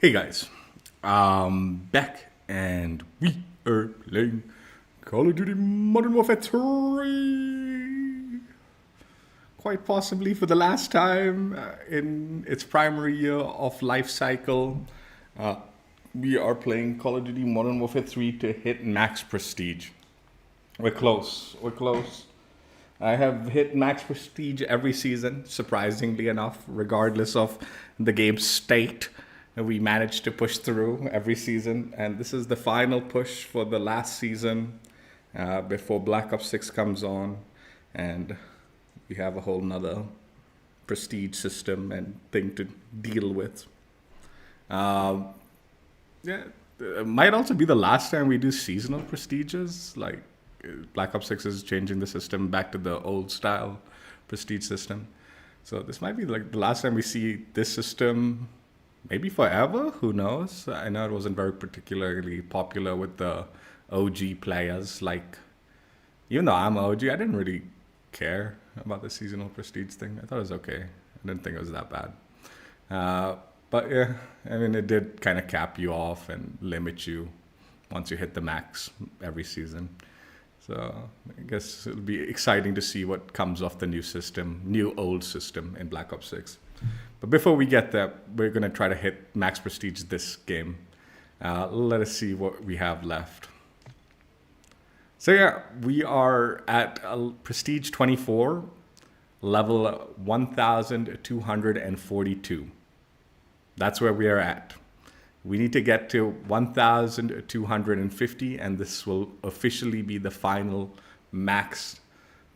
Hey guys, back and we are playing Call of Duty Modern Warfare 3. Quite possibly for the last time in its primary year of life cycle. Uh, we are playing Call of Duty Modern Warfare 3 to hit max prestige. We're close. We're close. I have hit max prestige every season, surprisingly enough, regardless of the game's state. We managed to push through every season, and this is the final push for the last season before Black Ops 6 comes on, and we have a whole nother prestige system and thing to deal with. Yeah, it might also be the last time we do seasonal prestiges. Like Black Ops 6 is changing the system back to the old style prestige system. So this might be like the last time we see this system, maybe forever, who knows? I know it wasn't very particularly popular with the OG players. Like, even though I'm OG, I didn't really care about the seasonal prestige thing. I thought it was okay. I didn't think it was that bad. But yeah, I mean, it did kind of cap you off and limit you once you hit the max every season. So I guess it'll be exciting to see what comes off the new old system in Black Ops 6. But before we get there, we're going to try to hit max prestige this game. Let us see what we have left. So yeah, we are at prestige 24, level 1,242. That's where we are at. We need to get to 1,250, and this will officially be the final max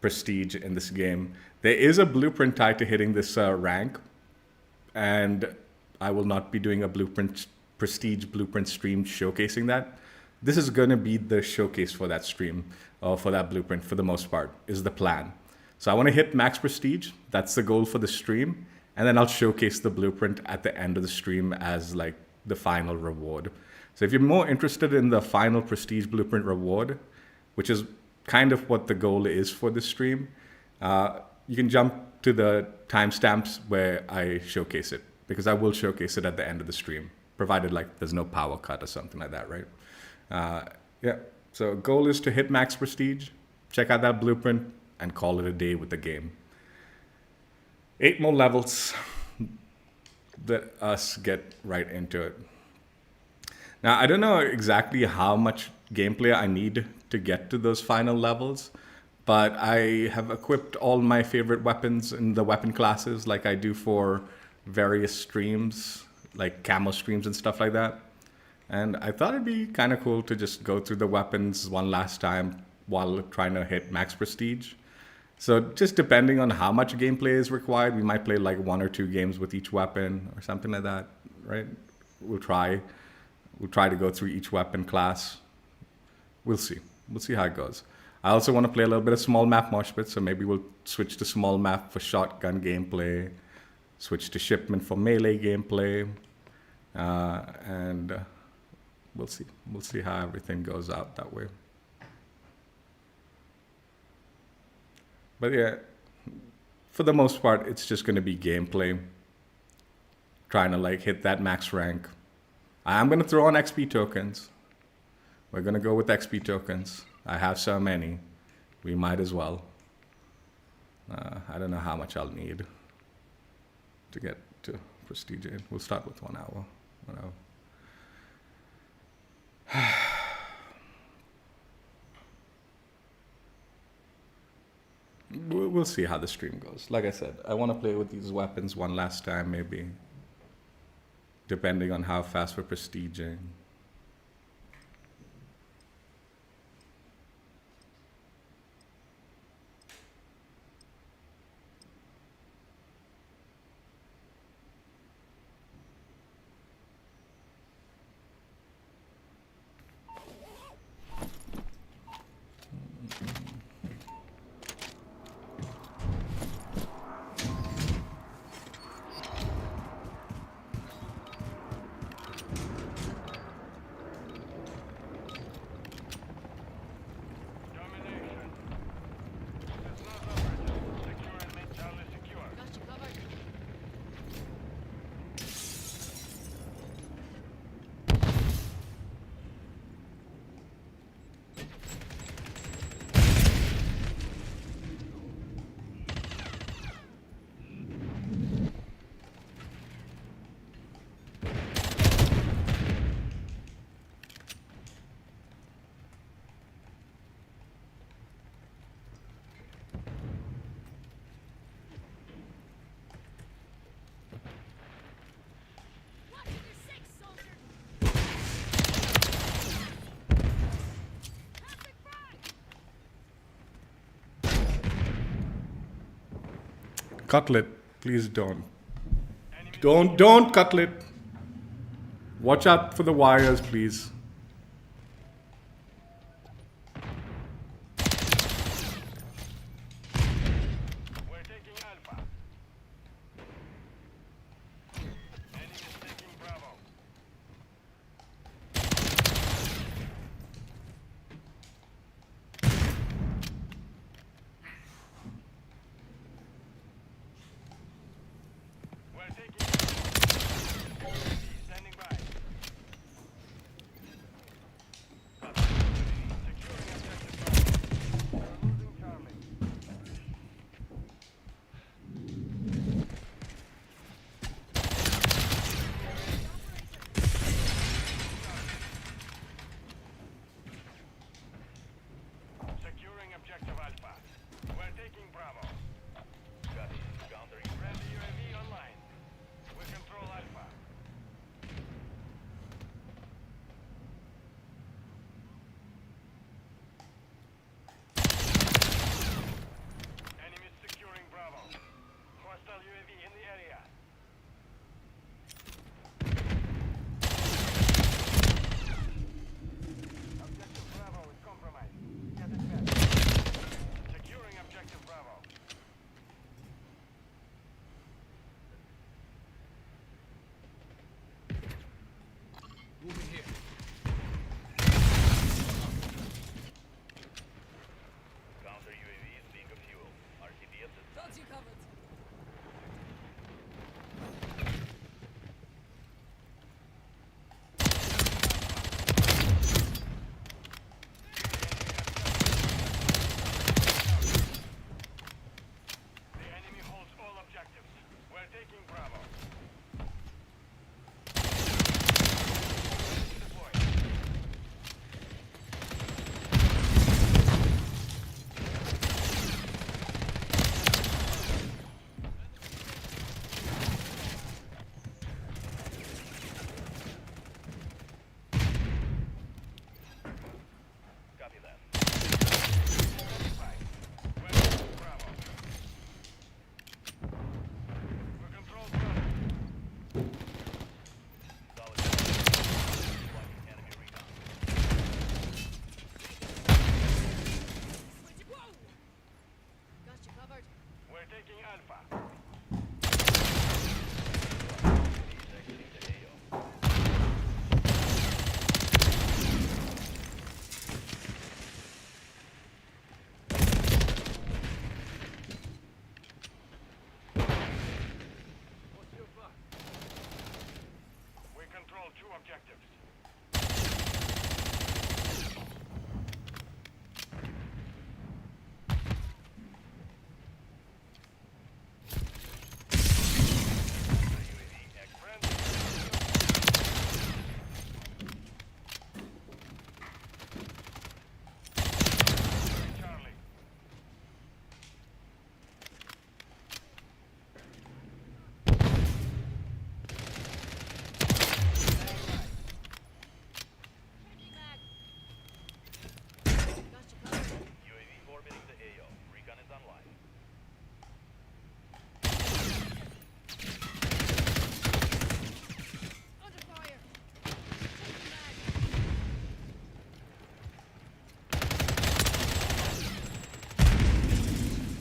prestige in this game. There is a blueprint tied to hitting this rank, and I will not be doing a prestige blueprint stream showcasing that. This is going to be the showcase for that stream, or for that blueprint for the most part, is the plan. So I want to hit max prestige. That's the goal for the stream. And then I'll showcase the blueprint at the end of the stream as like the final reward. So if you're more interested in the final prestige blueprint reward, which is kind of what the goal is for this stream, you can jump to the timestamps where I showcase it, because I will showcase it at the end of the stream, provided like there's no power cut or something like that, right? Yeah, so goal is to hit max prestige, check out that blueprint, and call it a day with the game. 8 more levels. Let us get right into it. Now, I don't know exactly how much gameplay I need to get to those final levels, but I have equipped all my favorite weapons in the weapon classes like I do for various streams, like camo streams and stuff like that. And I thought it'd be kind of cool to just go through the weapons one last time while trying to hit max prestige. So just depending on how much gameplay is required, we might play like 1 or 2 games with each weapon or something like that, right? We'll try to go through each weapon class. We'll see how it goes. I also want to play a little bit of small map mosh pit, so maybe we'll switch to small map for shotgun gameplay, switch to shipment for melee gameplay, and we'll see. We'll see how everything goes out that way. But yeah, for the most part, it's just going to be gameplay. Trying to like hit that max rank. I'm going to throw on XP tokens. We're going to go with XP tokens. I have so many. We might as well. I don't know how much I'll need to get to prestige 8. We'll start with 1 hour. 1 hour. We'll see how the stream goes. Like I said, I want to play with these weapons one last time, maybe, depending on how fast we're prestiging. Cutlet, please don't. Don't, Cutlet. Watch out for the wires, please. We're taking Alpha. Enemy is taking Bravo. We're taking standing by. Securing objective Bravo. We're losing Charlie. Securing objective Alpha. We're taking Bravo. Got it. Counter friendly UAV online. We control Alpha. Enemies securing Bravo. Hostile UAV in the area. Objective Bravo is compromised. Get it back. Securing objective Bravo. Moving here. Counter UAV is being a fuel. RTB assist. Got you covered. The enemy holds all objectives. We're taking Bravo. Deploy. Copy that. We're taking Bravo. We control Bravo. Solid. Blocking enemy recon. Whoa! Got you covered. We're taking Alpha. Exiting the AO. What's your plan? We control two objectives. UAV friendly. Charlie. Got you covered. UAV orbiting the AO. Recon is online. Under fire. Taking mag.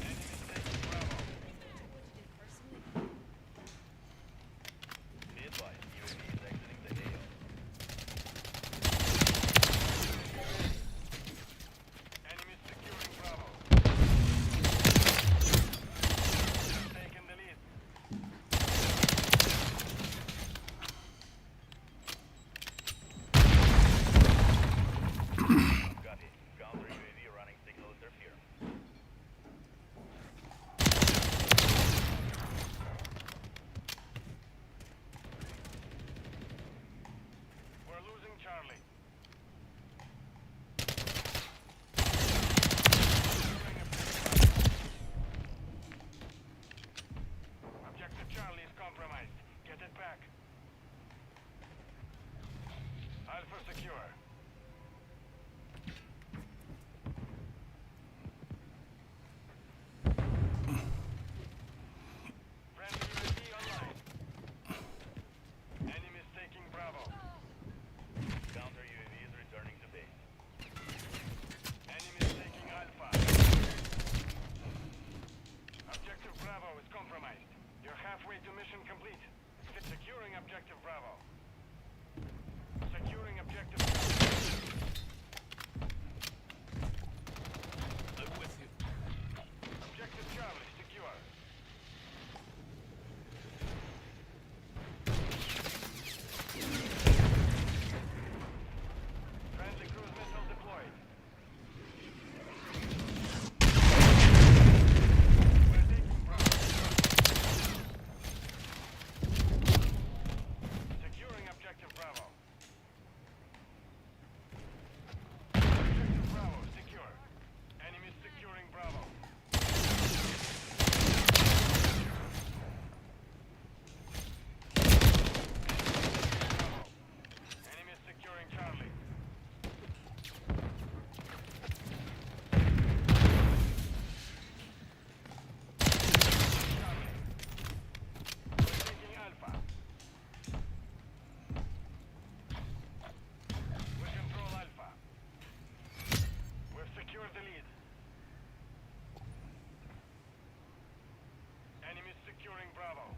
Enemy taking Bravo. What you did personally? Be advised, UAV is exiting the AO. Enemy securing Bravo. Taking the lead. Copy. Counter UAV running signal interference. We're losing Charlie. Objective Charlie is compromised. Get it back. Alpha secure. objective Bravo. Securing objective Bravo. I'm with you. Objective Charlie secure. Friendly cruise missile deployed. We're taking Bravo. Securing objective Bravo. Objective Bravo secure. Enemies securing Bravo. Enemies securing Charlie. Charlie. We're taking Alpha. We control Alpha. We've secured the lead. Enemies securing Bravo.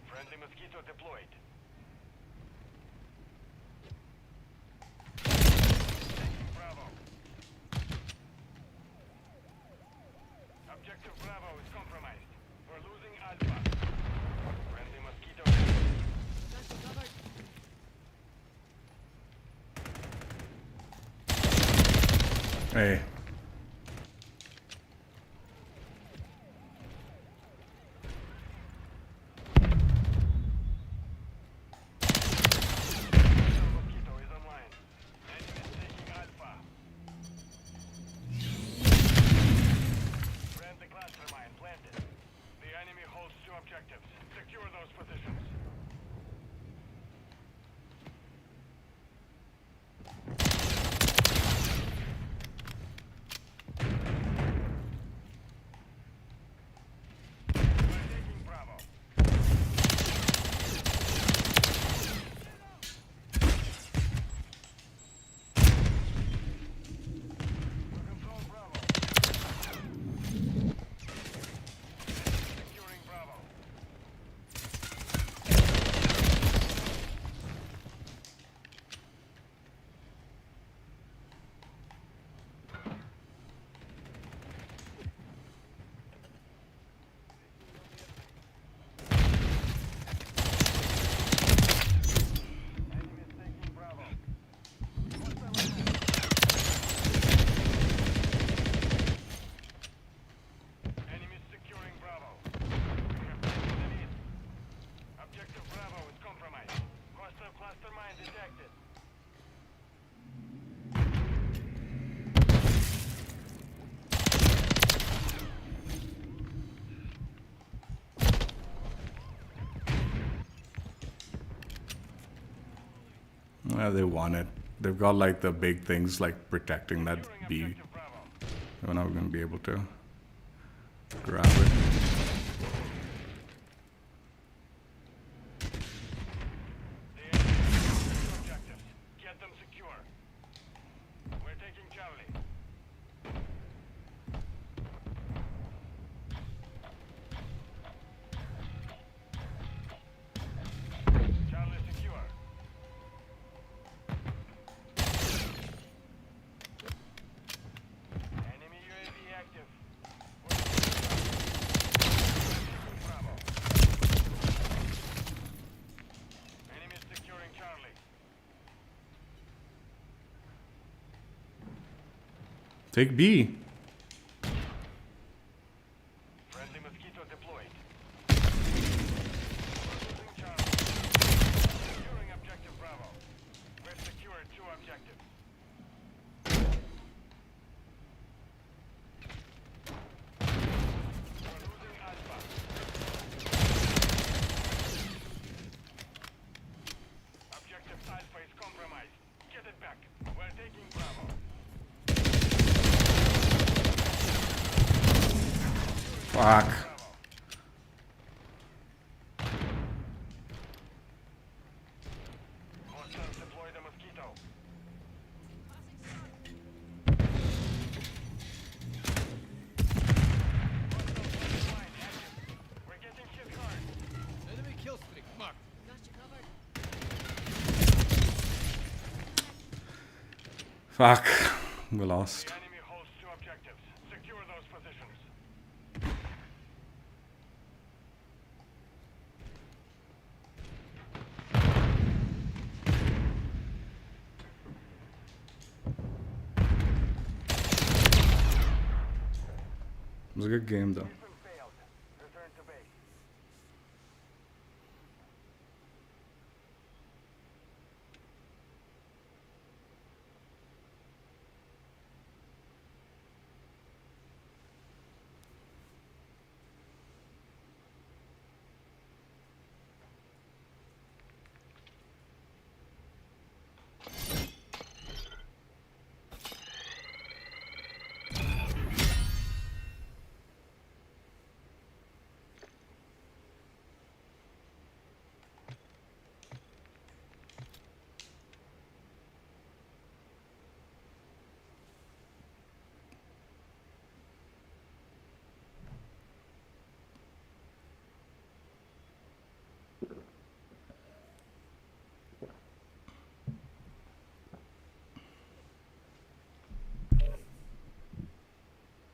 Friendly Mosquito deployed. Taking Bravo. Objective Bravo is compromised. We're losing Alpha. Friendly Mosquito. Got you covered. Hey. Mosquito is online. Enemy is taking Alpha. Friendly cluster mine planted. The enemy holds two objectives. Secure those positions. We're taking Bravo. We control Bravo. Securing Bravo. Enemy is taking Bravo. Enemy is securing Bravo. We have taken the lead. Objective Bravo is compromised. Hostile cluster mine detected. Well, they want it. They've got like the big things like protecting that Securing B. objective Bravo. We're not going to be able to grab it. The enemy has two objectives. Get them secure. We're taking Charlie. Charlie secure. Enemy UAV active. We're taking Bravo. Enemy securing Charlie. Take B. Friendly Mosquito deployed. We're losing Charlie. Securing objective Bravo. We've secured two objectives. We're losing Alpha. Objective Alpha is compromised. Get it back. We're taking Bravo. Fuck. Bravo. Hostiles deploy the Mosquito. Fuck. We lost. The enemy holds 2 objectives. Secure those positions. It was a good game though. Mission failed. Return to base.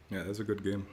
Yeah, that's a good game.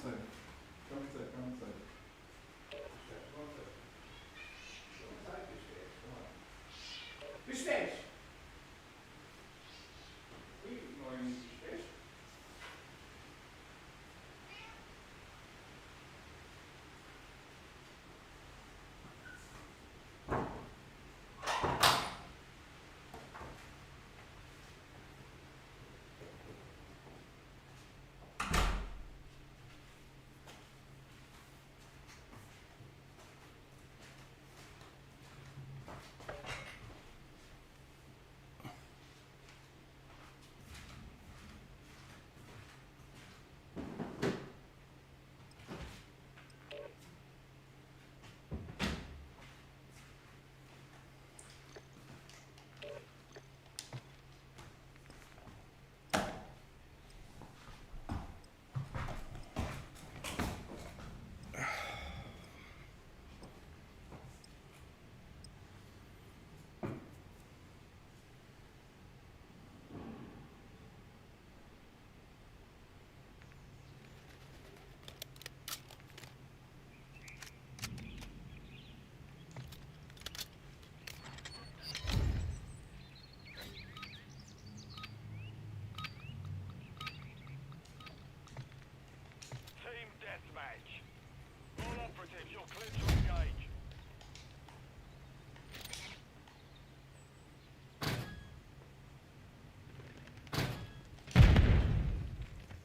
inside. Come inside. Come inside. Which stage? We ignoring this stage. Team deathmatch. All operatives, you're clear to engage.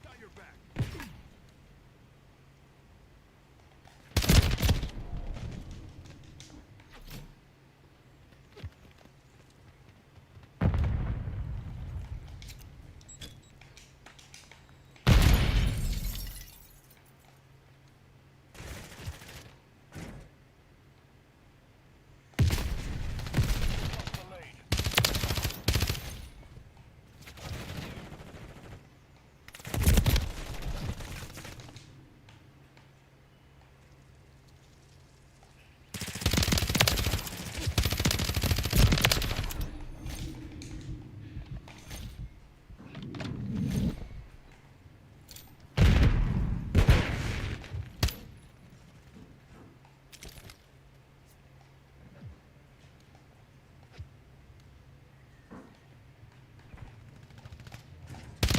Got your back. Lost the lead.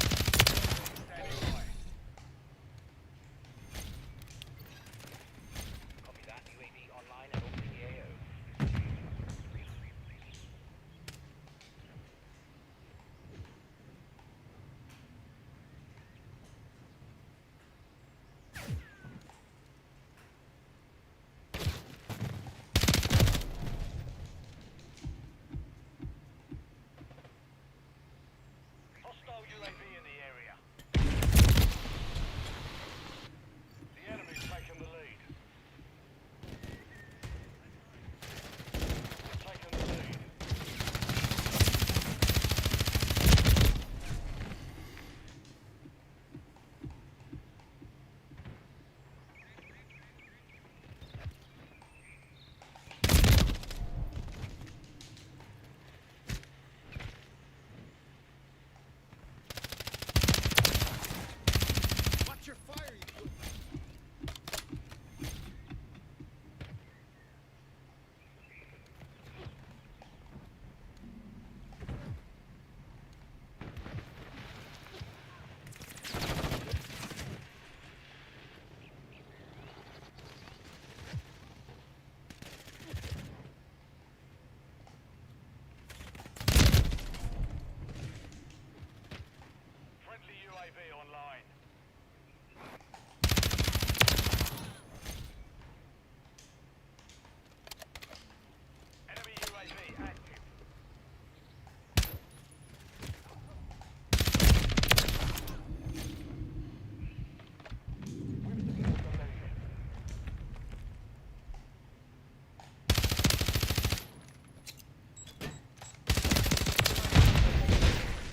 Standing by. Copy that. UAV online and over the AO. Hostile UAV in the area. The enemy's taken the lead. Taken the lead. Watch your fire, you. Friendly UAV online. Enemy UAV active. We've secured the lead.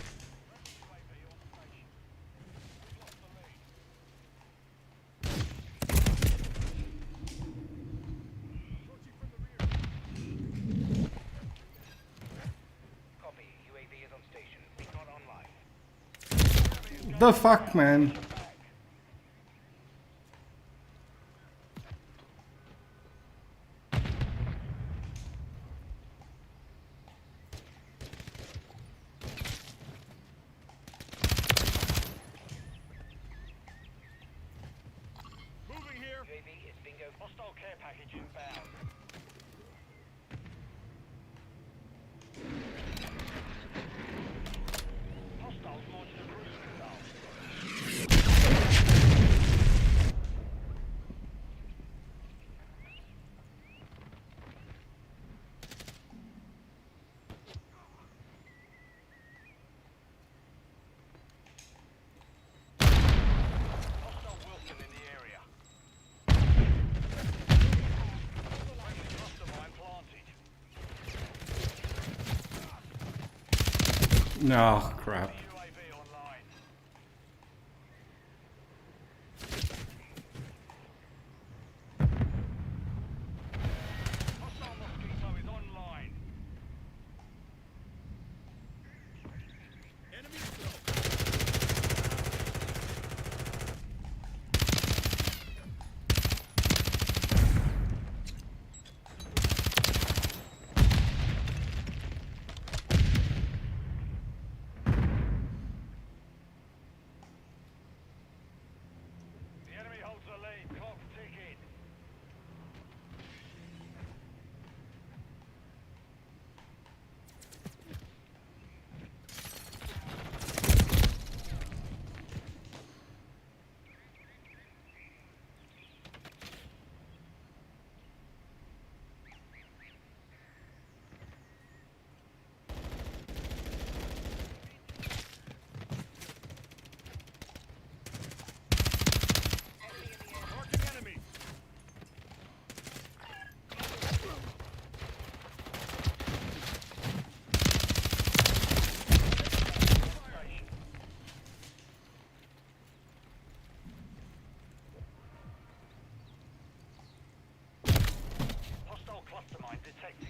UAV on station. We've lost the lead. Approaching from the rear. Copy. UAV is on station. Recon online. The fuck, man. Hostile care package inbound. Hostiles launched a cruise missile. Hostile Wilson in the area. Friendly cluster mine planted. No, crap. UAV online. Hostile Mosquito is online. Enemy still. The enemy holds the lead. Clock ticking. Marking enemy. Hostile cluster mine detected.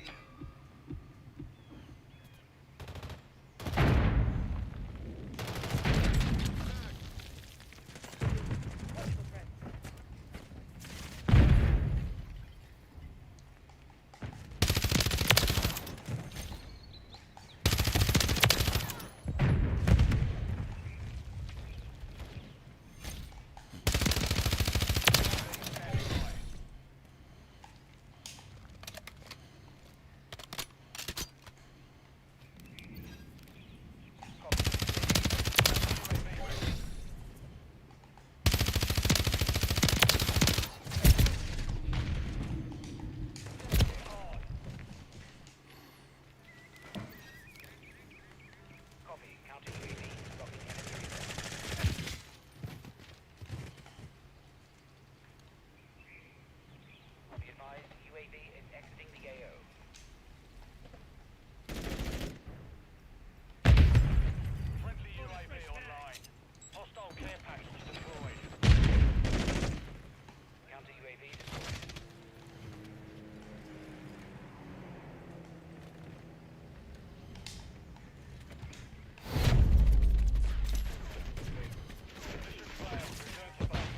Copy. Counter UAV. Blocking enemy. Be advised, UAV is exiting the AO. Friendly UAV online. Hostile care package deployed. Counter UAV deployed. Mission failed. Return to base.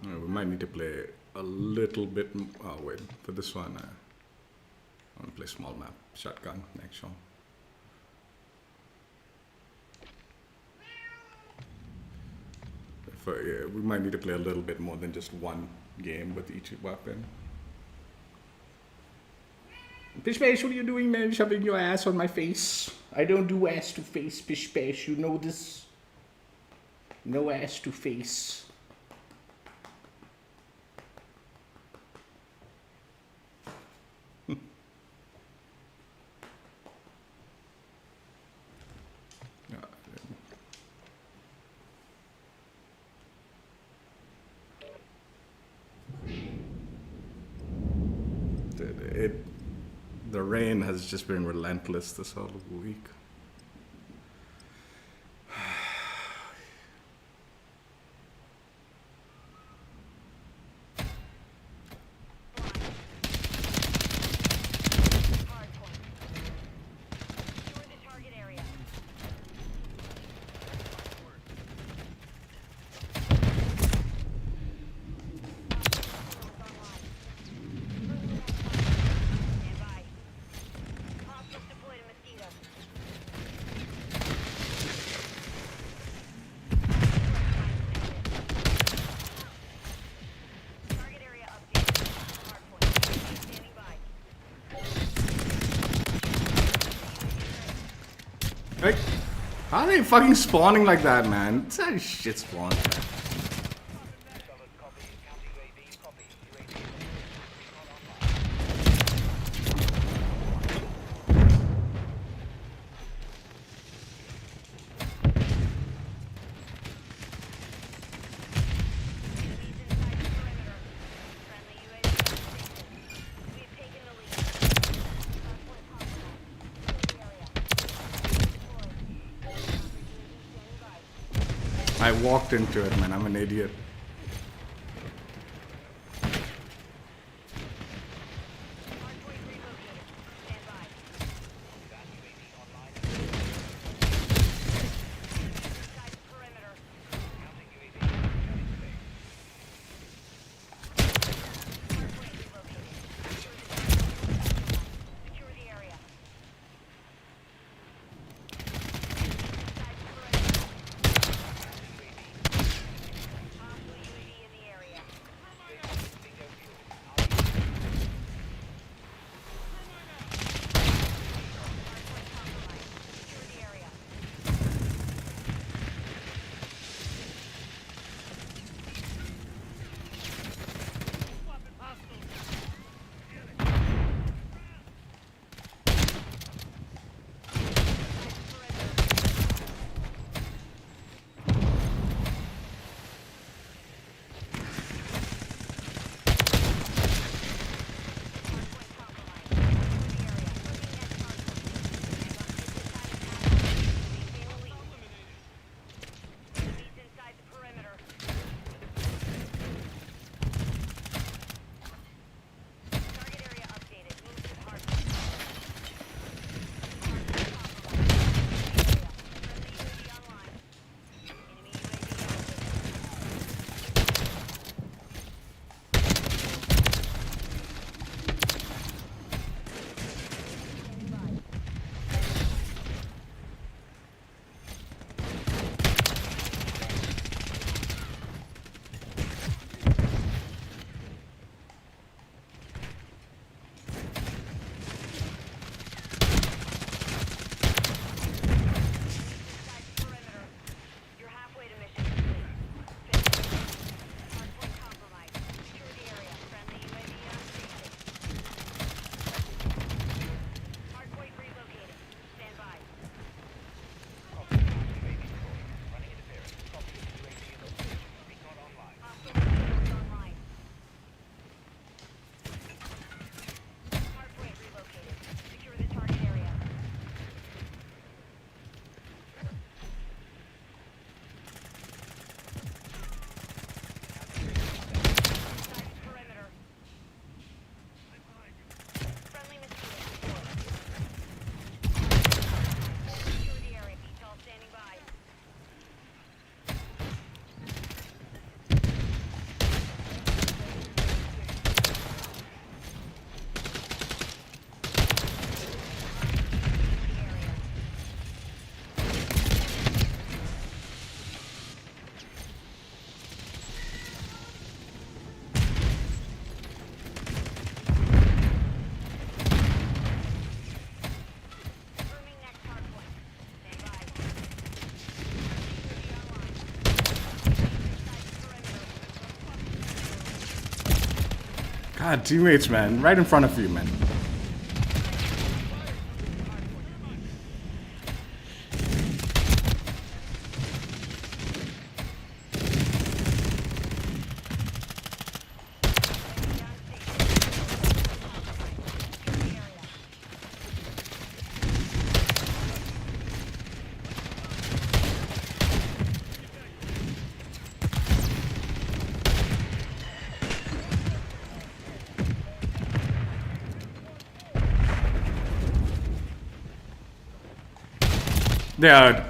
We might need to play a little bit. Oh, wait. For this one, I want to play small map shotgun next one. Yeah, we might need to play a little bit more than just one game with each weapon. Pish Bash, what are you doing, man? Shoving your ass on my face. I don't do ass to face, Pish Bash. You know this. No ass to face. The rain has just been relentless this whole week. Like, how are they fucking spawning like that, man? It's a shit spawn, man. Solid copy. Counter UAV. Copy. UAV is not online. I walked into it, man. I'm an idiot. God, teammates, man. Right in front of you, man. Dude.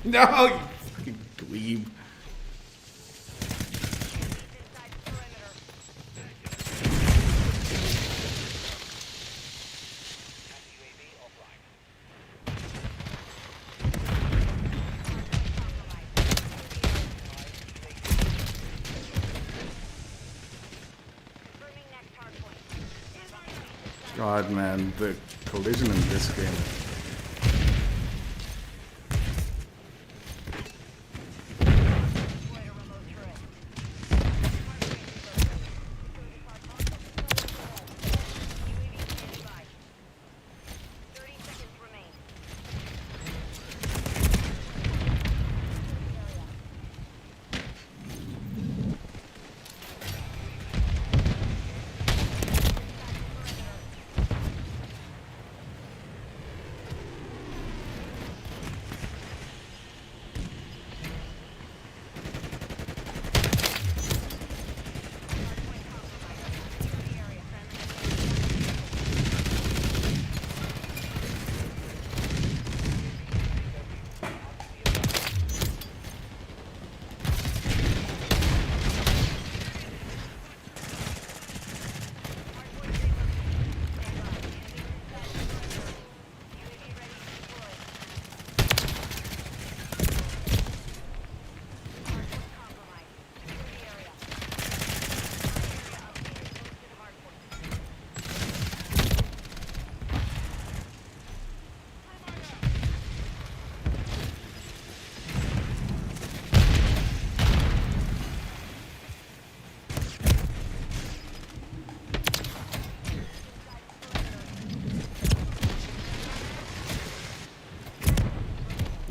No, you fucking dweeb. Inside perimeter. UAV offline. Confirming next hard point. God, man, the collision in this game. Deployed a remote turret. UAV standing by. 30 seconds remain.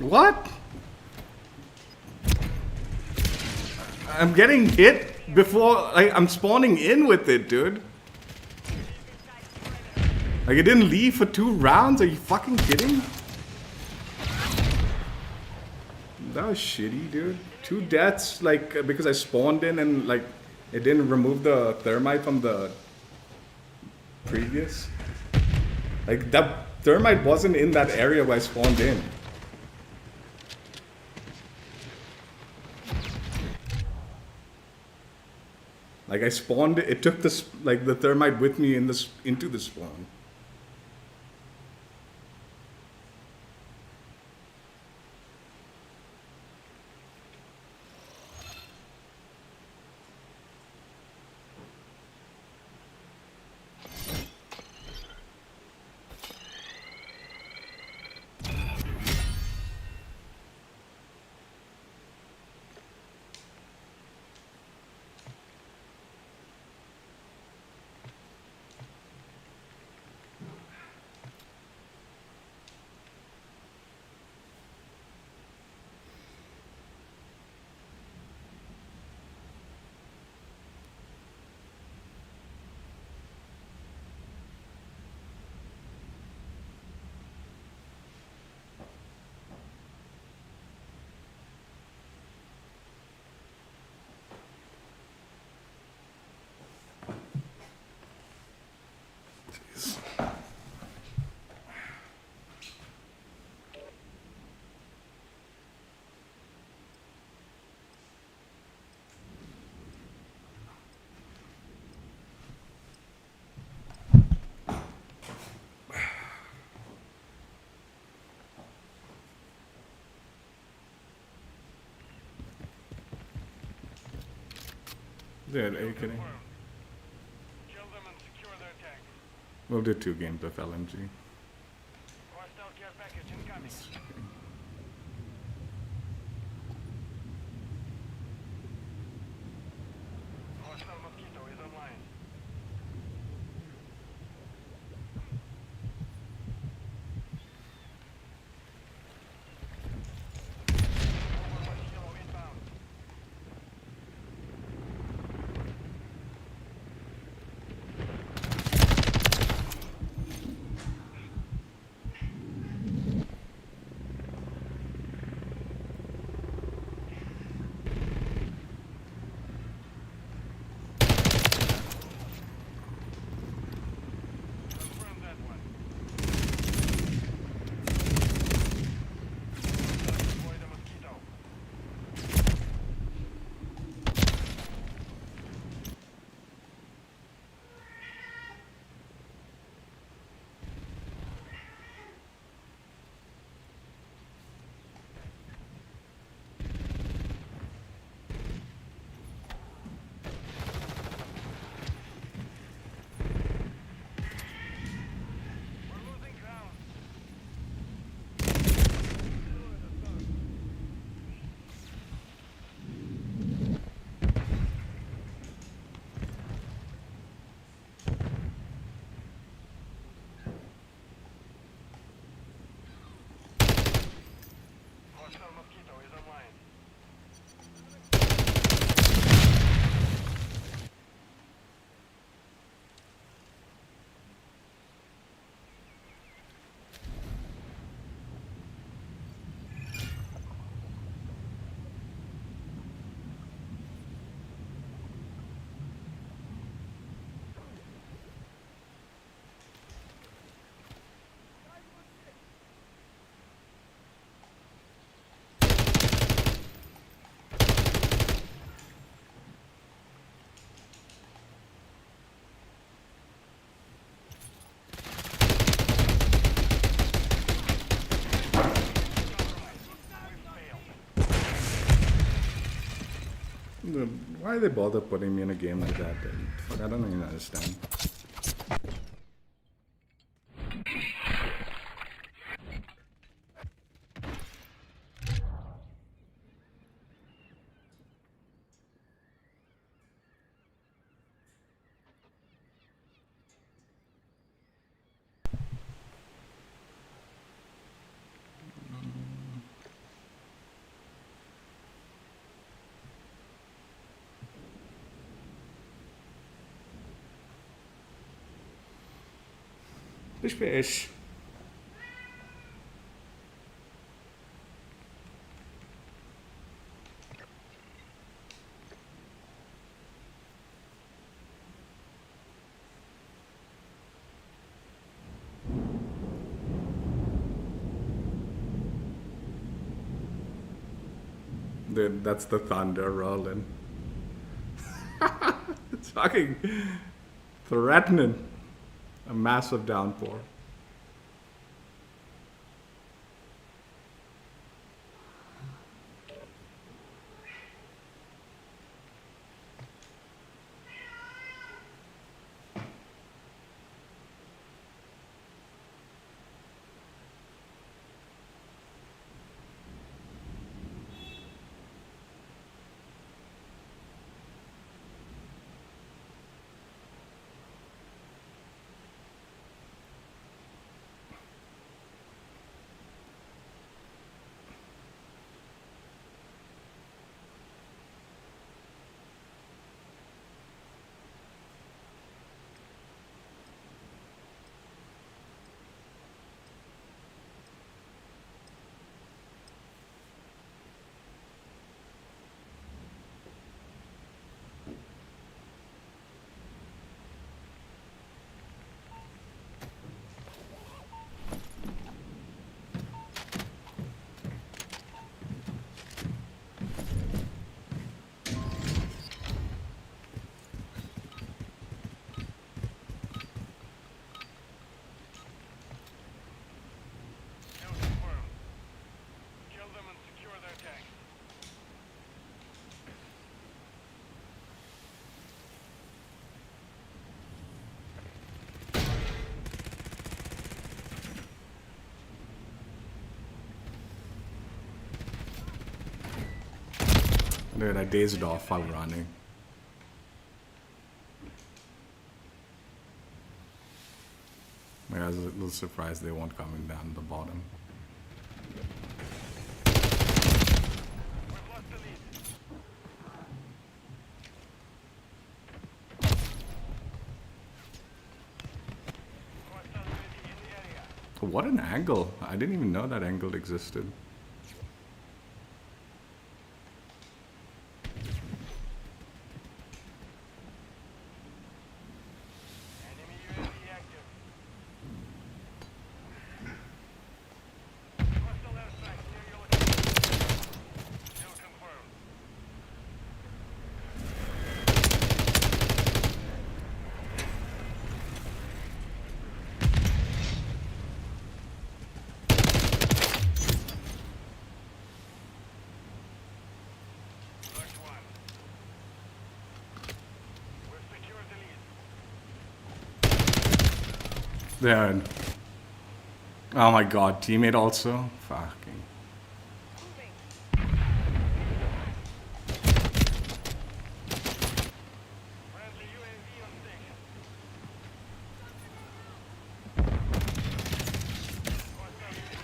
What? I'm getting hit before I'm spawning in with it, dude. Like, it didn't leave for 2 rounds? Are you fucking kidding? That was shitty, dude. 2 deaths, like, because I spawned in and, like, it didn't remove the thermite from the previous. Like, that thermite wasn't in that area where I spawned in. Like, I spawned, it took this, like, the thermite with me in this, into the spawn. Dude, are you kidding? Kill them and secure their tank. We'll do 2 games of LMG. Hostile care package incoming. Hostile mosquito is online. Mosquito inbound. Why they bother putting me in a game like that? Then? Fuck, I don't even understand. Fish. Dude, that's the thunder rolling. It's fucking threatening. A massive downpour. Kill confirmed. Kill them and secure their tank. Dude, I dazed off while running. I was a little surprised they weren't coming down the bottom. We've lost the lead. Hostile UAV in the area. What an angle! I didn't even know that angle existed. Enemy UAV active. Hostile airstrike near your location. Kill confirmed. First one. We've secured the lead. There. Oh my god, teammate also? Fucking. Friendly UAV on station. Hostile UAV.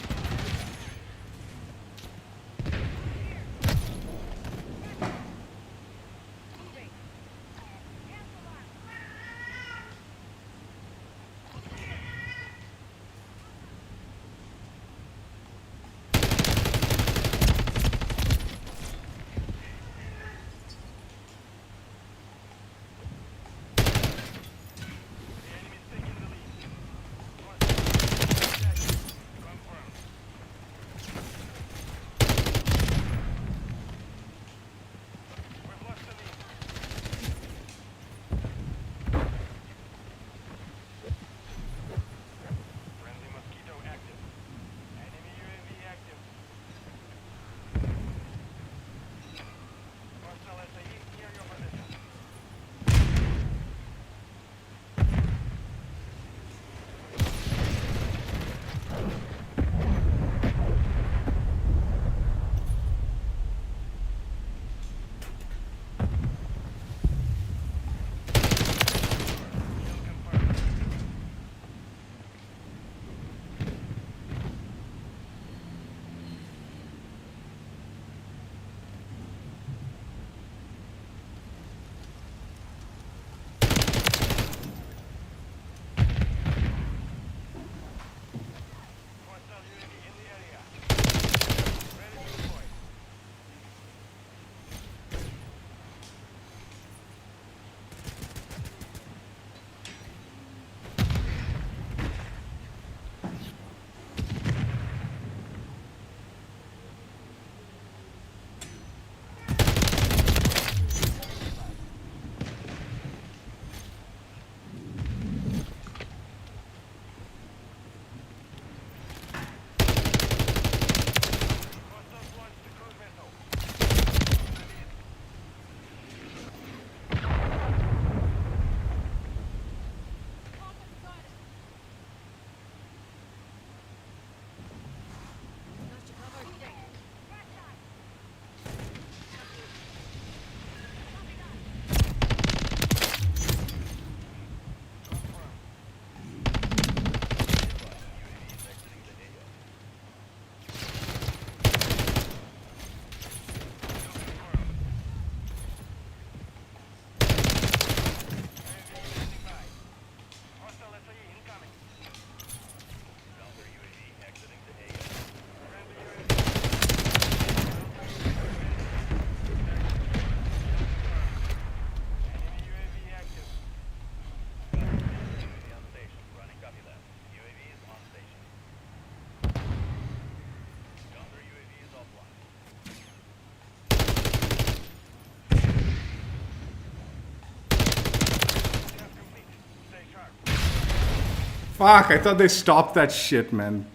Fuck, I thought they stopped that shit, man.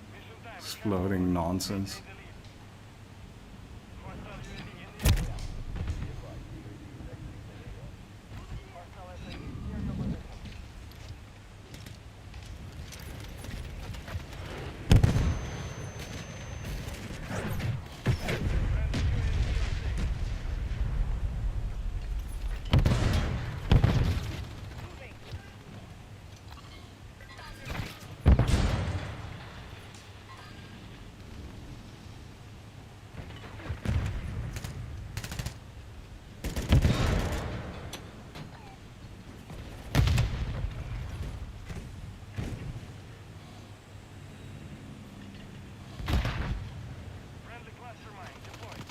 Exploding nonsense. Friendly cluster mine deployed.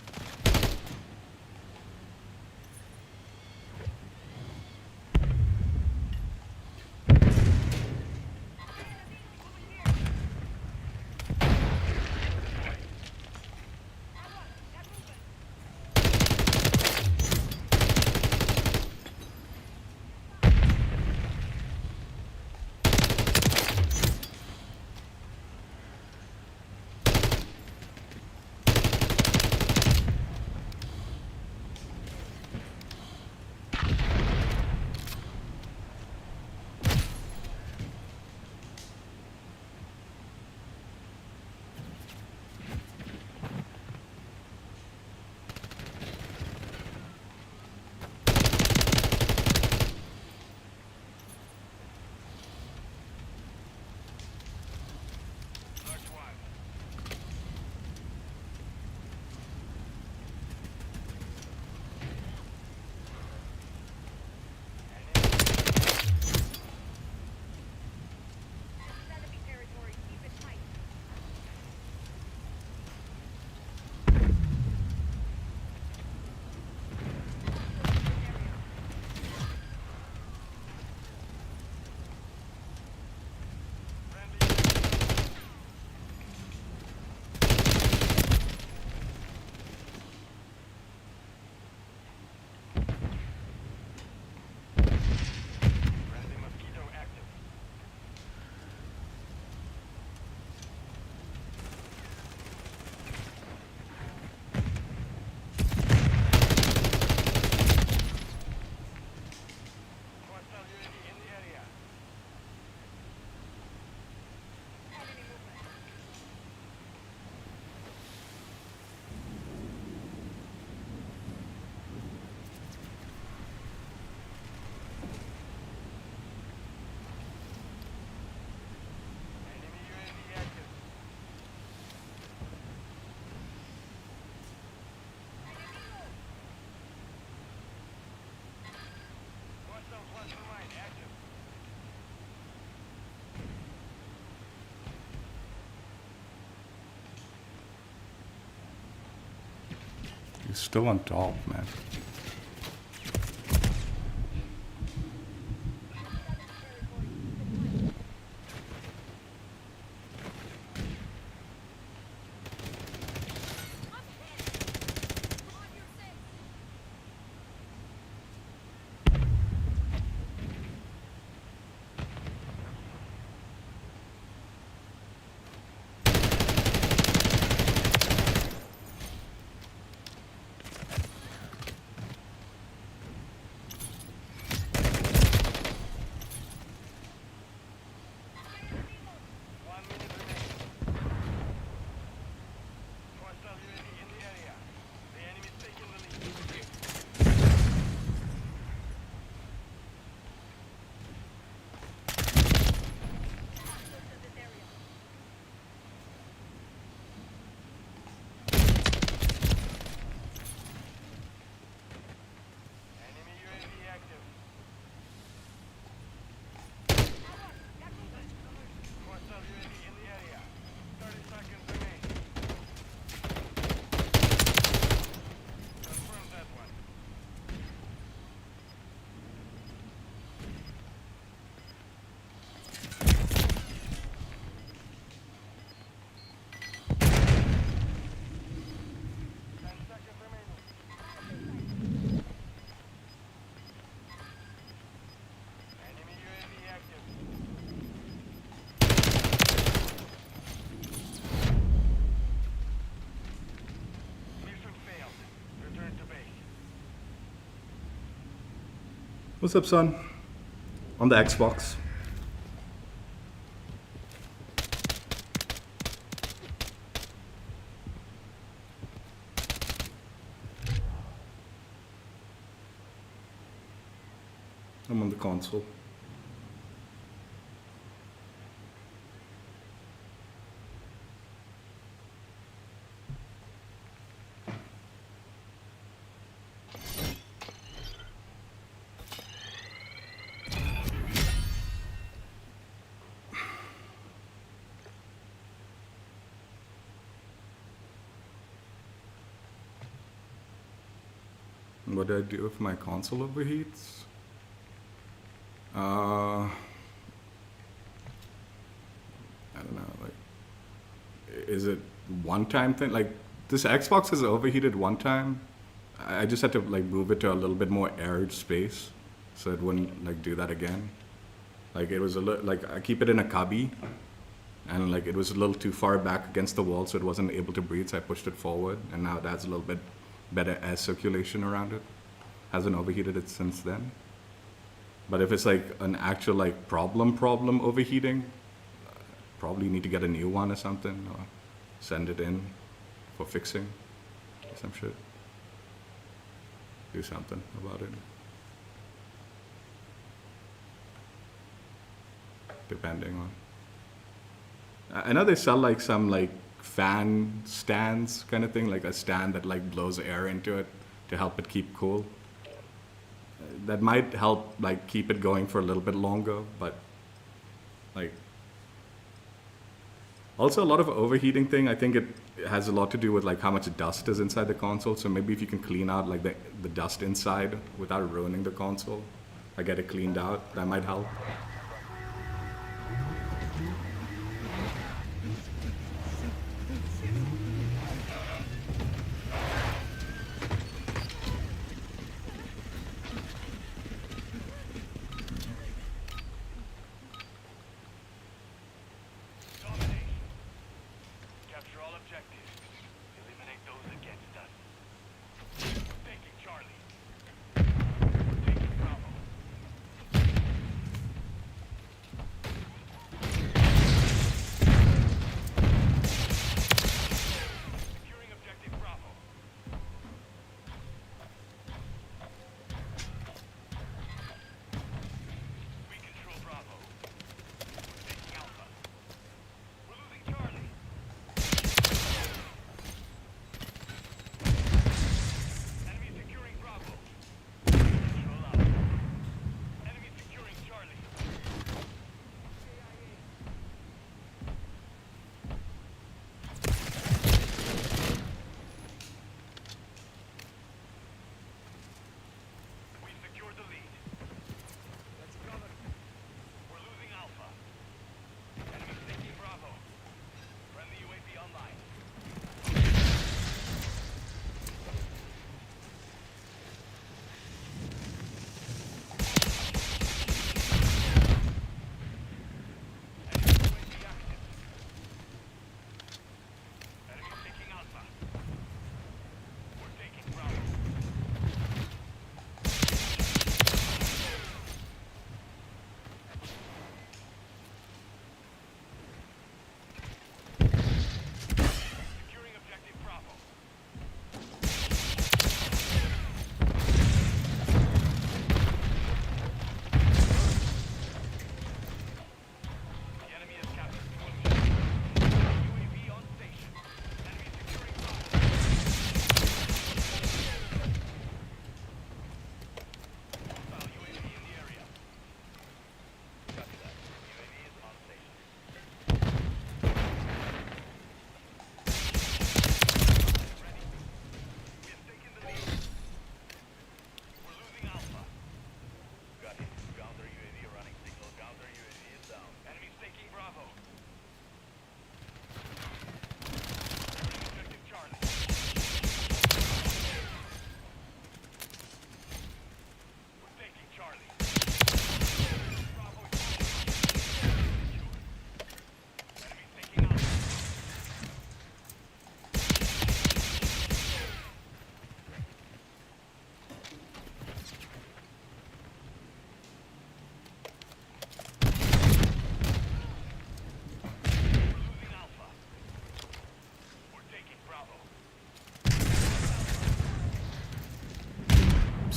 Mark one. Enemy territory. Keep it tight. Friendly mosquito active. Hostile UAV in the area. Enemy movement. Enemy UAV active. Hostile cluster mine active. He's still on top, man. What's up, son? On the Xbox. I'm on the console. What do I do if my console overheats? I don't know, like, is it one-time thing? Like, this Xbox has overheated one time. I just had to like move it to a little bit more aired space so it wouldn't like do that again. Like it was like I keep it in a cubby, and like it was a little too far back against the wall, so it wasn't able to breathe. So I pushed it forward, and now it has a little bit better air circulation around it. Hasn't overheated it since then. But if it's like an actual like problem overheating, probably need to get a new one or something, or send it in for fixing some shit. Do something about it. Depending on. I know they sell like some like fan stands kind of thing, like a stand that like blows air into it to help it keep cool. That might help like keep it going for a little bit longer, but like also a lot of overheating thing, I think it has a lot to do with like how much dust is inside the console. So maybe if you can clean out like the dust inside without ruining the console, like get it cleaned out, that might help. Domination. Capture all objectives. Eliminate those against us. Taking Charlie. Taking Bravo.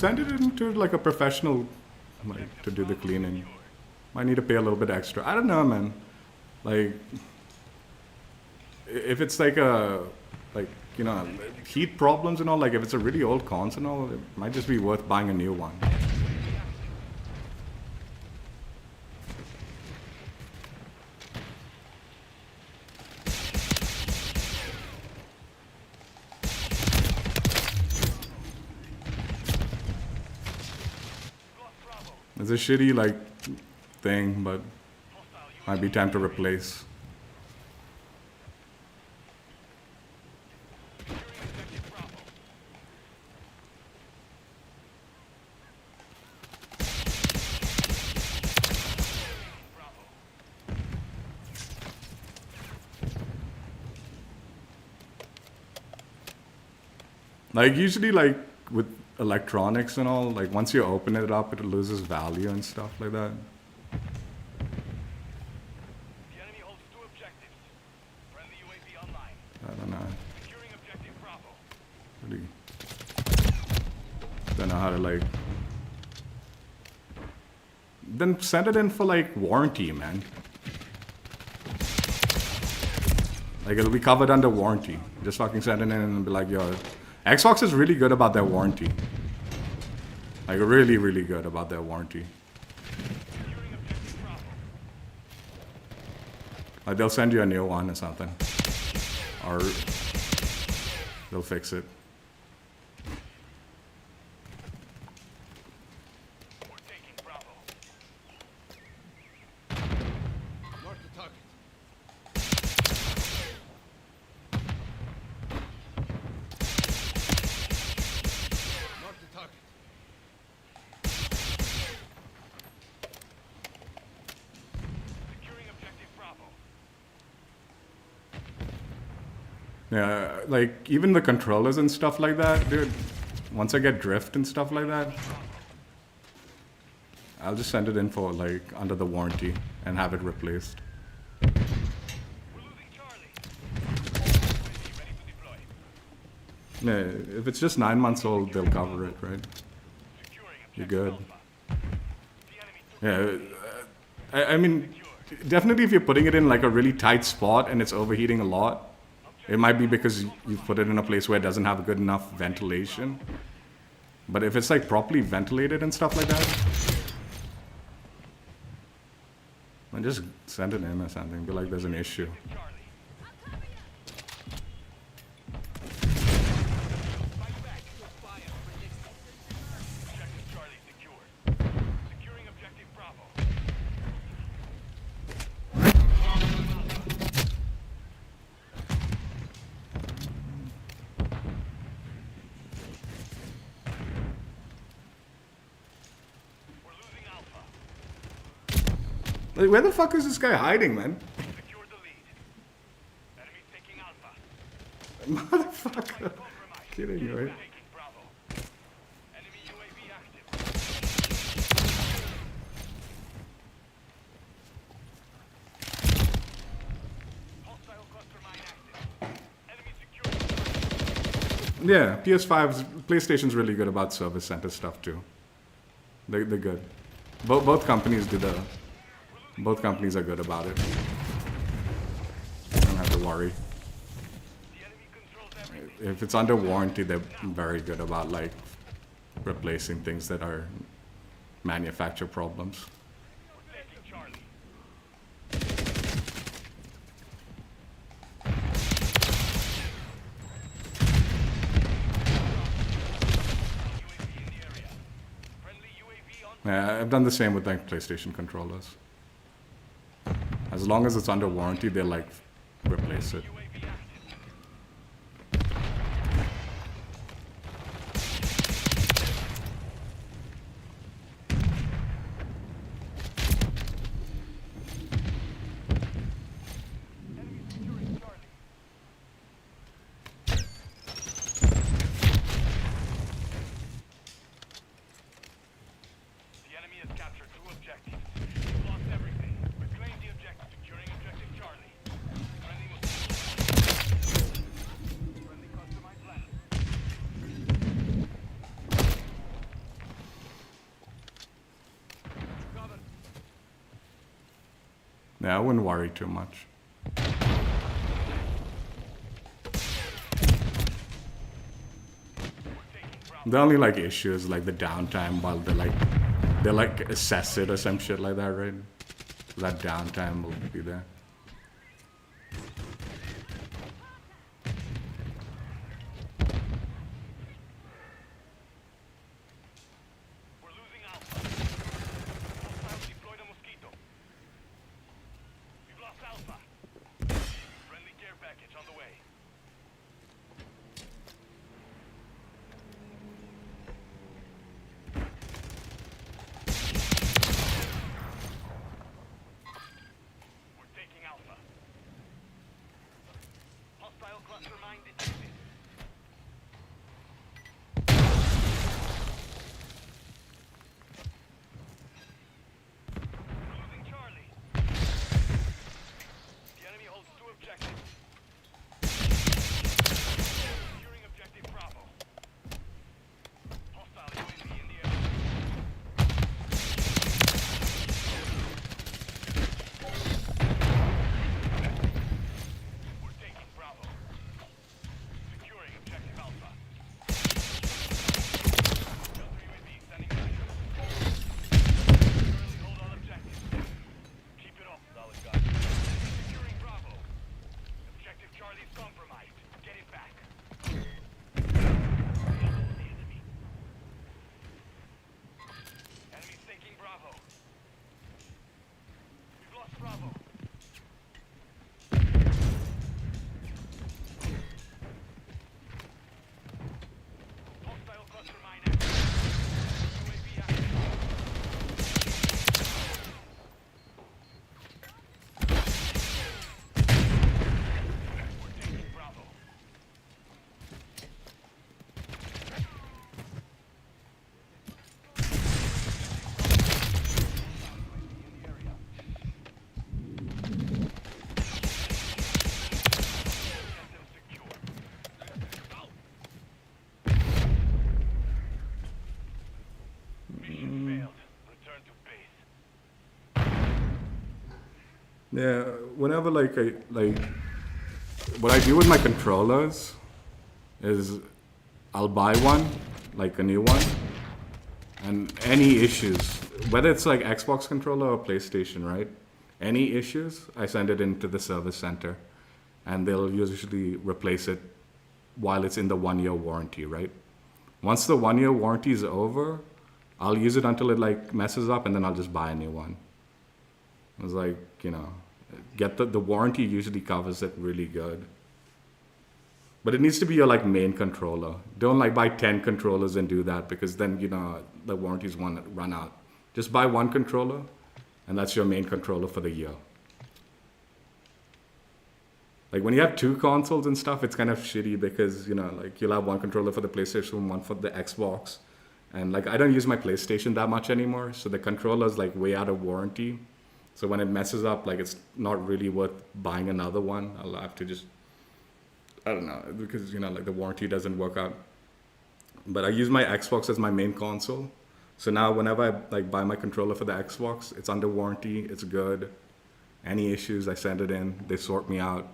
send it into like a professional, like, to do the cleaning. Might need to pay a little bit extra. I don't know, man. Like, if it's like you know, heat problems and all, like if it's a really old console and all, it might just be worth buying a new one. It's a shitty like thing, but might be time to replace. Like usually like with electronics and all, like once you open it up, it loses value and stuff like that. The enemy holds 2 objectives. Friendly UAV online. I don't know. Securing objective Bravo. Really don't know how to like. Then send it in for like warranty, man. Like it'll be covered under warranty. Just fucking send it in and be like, yo, Xbox is really good about their warranty. Like really, really good about their warranty. Securing objective Bravo. Like they'll send you a new one or something. Or they'll fix it. We're taking Bravo. Mark the target. Mark the target. Securing objective Bravo. Yeah, like even the controllers and stuff like that, dude. Once I get drift and stuff like that, I'll just send it in for like under the warranty and have it replaced. We're losing Charlie. UAV ready to deploy. Yeah, if it's just 9 months old, they'll cover it, right? Securing You're objective good. Alpha. The enemy took Yeah, I mean, definitely if you're putting it in like a really tight spot and it's overheating a lot, it might be because you put it in a place where it doesn't have good enough ventilation. But if it's like properly ventilated and stuff like that, then just send it in or something. Be like, there's an issue. Charlie. Objective Charlie secured. Securing objective Bravo. We're losing Alpha. Like, where the fuck is this guy hiding, man? Secured the lead. Enemy taking Alpha. Motherfucker. Compromised. Kidding, right? Taking Bravo. Enemy UAV active. Hostile cluster mine active. Enemy secured. Yeah, PS5's, PlayStation's really good about service center stuff too. They're good. Both companies do the. Both companies are good about it. You don't have to worry. The enemy controls everything. If it's under warranty, they're very good about like replacing things that are manufacturer problems. We're taking Charlie. UAV in the area. Friendly UAV on. Yeah, I've done the same with like PlayStation controllers. As long as it's under warranty, they like replace it. UAV active. Enemy securing Charlie. The enemy has captured 2 objectives. We've lost everything. Reclaim the objective. Securing objective Charlie. Friendly missile. Yeah, I wouldn't worry too much. The only like issue is like the downtime while they like assess it or some shit like that, right? That downtime will be there. We're losing Alpha. Hostiles deployed a mosquito. We've lost Alpha. Friendly care package on the way. We're taking Alpha. Hostile cluster mine detected. We're losing Charlie. The enemy holds 2 objectives. Securing objective Bravo. Hostile UAV in the air. We're taking Bravo. Securing objective Alpha. Delta UAV standing by. Currently hold all objectives. Keep it up, solid guy. Securing Bravo. Objective Charlie's compromised. Get it back. Follow the enemy. Enemy's taking Bravo. We've lost Bravo. Hostile cluster mine active. UAV active. We're taking Bravo. In the area. Get them secure. Mission failed. Return to base. Yeah, whenever what I do with my controllers is I'll buy one, like a new one, and any issues, whether it's like Xbox controller or PlayStation, right? Any issues, I send it into the service center, and they'll usually replace it while it's in the 1-year warranty, right? Once the 1-year warranty is over, I'll use it until it like messes up, and then I'll just buy a new one. It's like, you know, get the warranty usually covers it really good. But it needs to be your like main controller. Don't like buy 10 controllers and do that, because then, you know, the warranties run out. Just buy one controller, and that's your main controller for the year. Like when you have 2 consoles and stuff, it's kind of shitty because, you know, like you'll have one controller for the PlayStation, one for the Xbox. And like I don't use my PlayStation that much anymore, so the controller's like way out of warranty. So when it messes up, like it's not really worth buying another one. I'll have to just, I don't know, because, you know, like the warranty doesn't work out. But I use my Xbox as my main console. So now whenever I like buy my controller for the Xbox, it's under warranty, it's good. Any issues, I send it in, they sort me out.